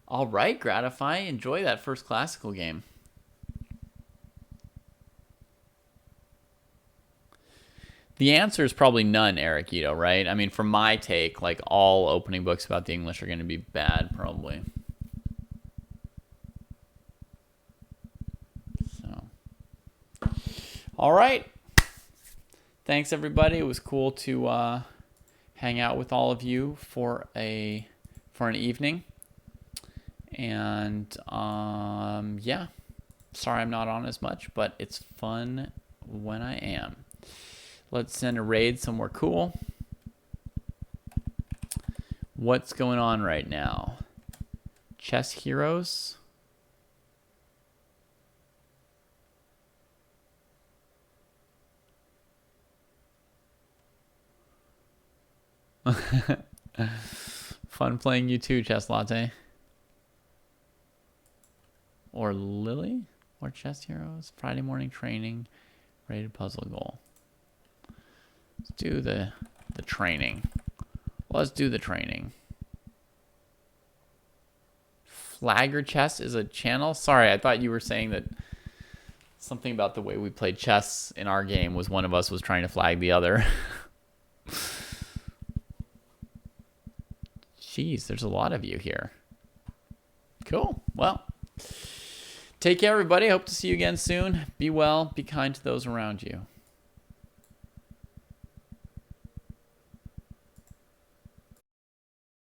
All right, Gratify. Enjoy that first classical game. The answer is probably none, Eric Ito, right? I mean, from my take, like all opening books about the English are going to be bad, probably. So, all right. Thanks, everybody. It was cool to hang out with all of you for an evening. And yeah, sorry I'm not on as much, but it's fun when I am. Let's send a raid somewhere cool. What's going on right now? Chess Heroes. Fun playing you too, Chess Latte. Or Lily? Or Chess Heroes? Friday morning training. Rated puzzle goal. Let's do the training. Let's do the training. Flagger Chess is a channel? Sorry, I thought you were saying that something about the way we played chess in our game was one of us was trying to flag the other. Jeez, there's a lot of you here. Cool. Well, take care, everybody. Hope to see you again soon. Be well. Be kind to those around you.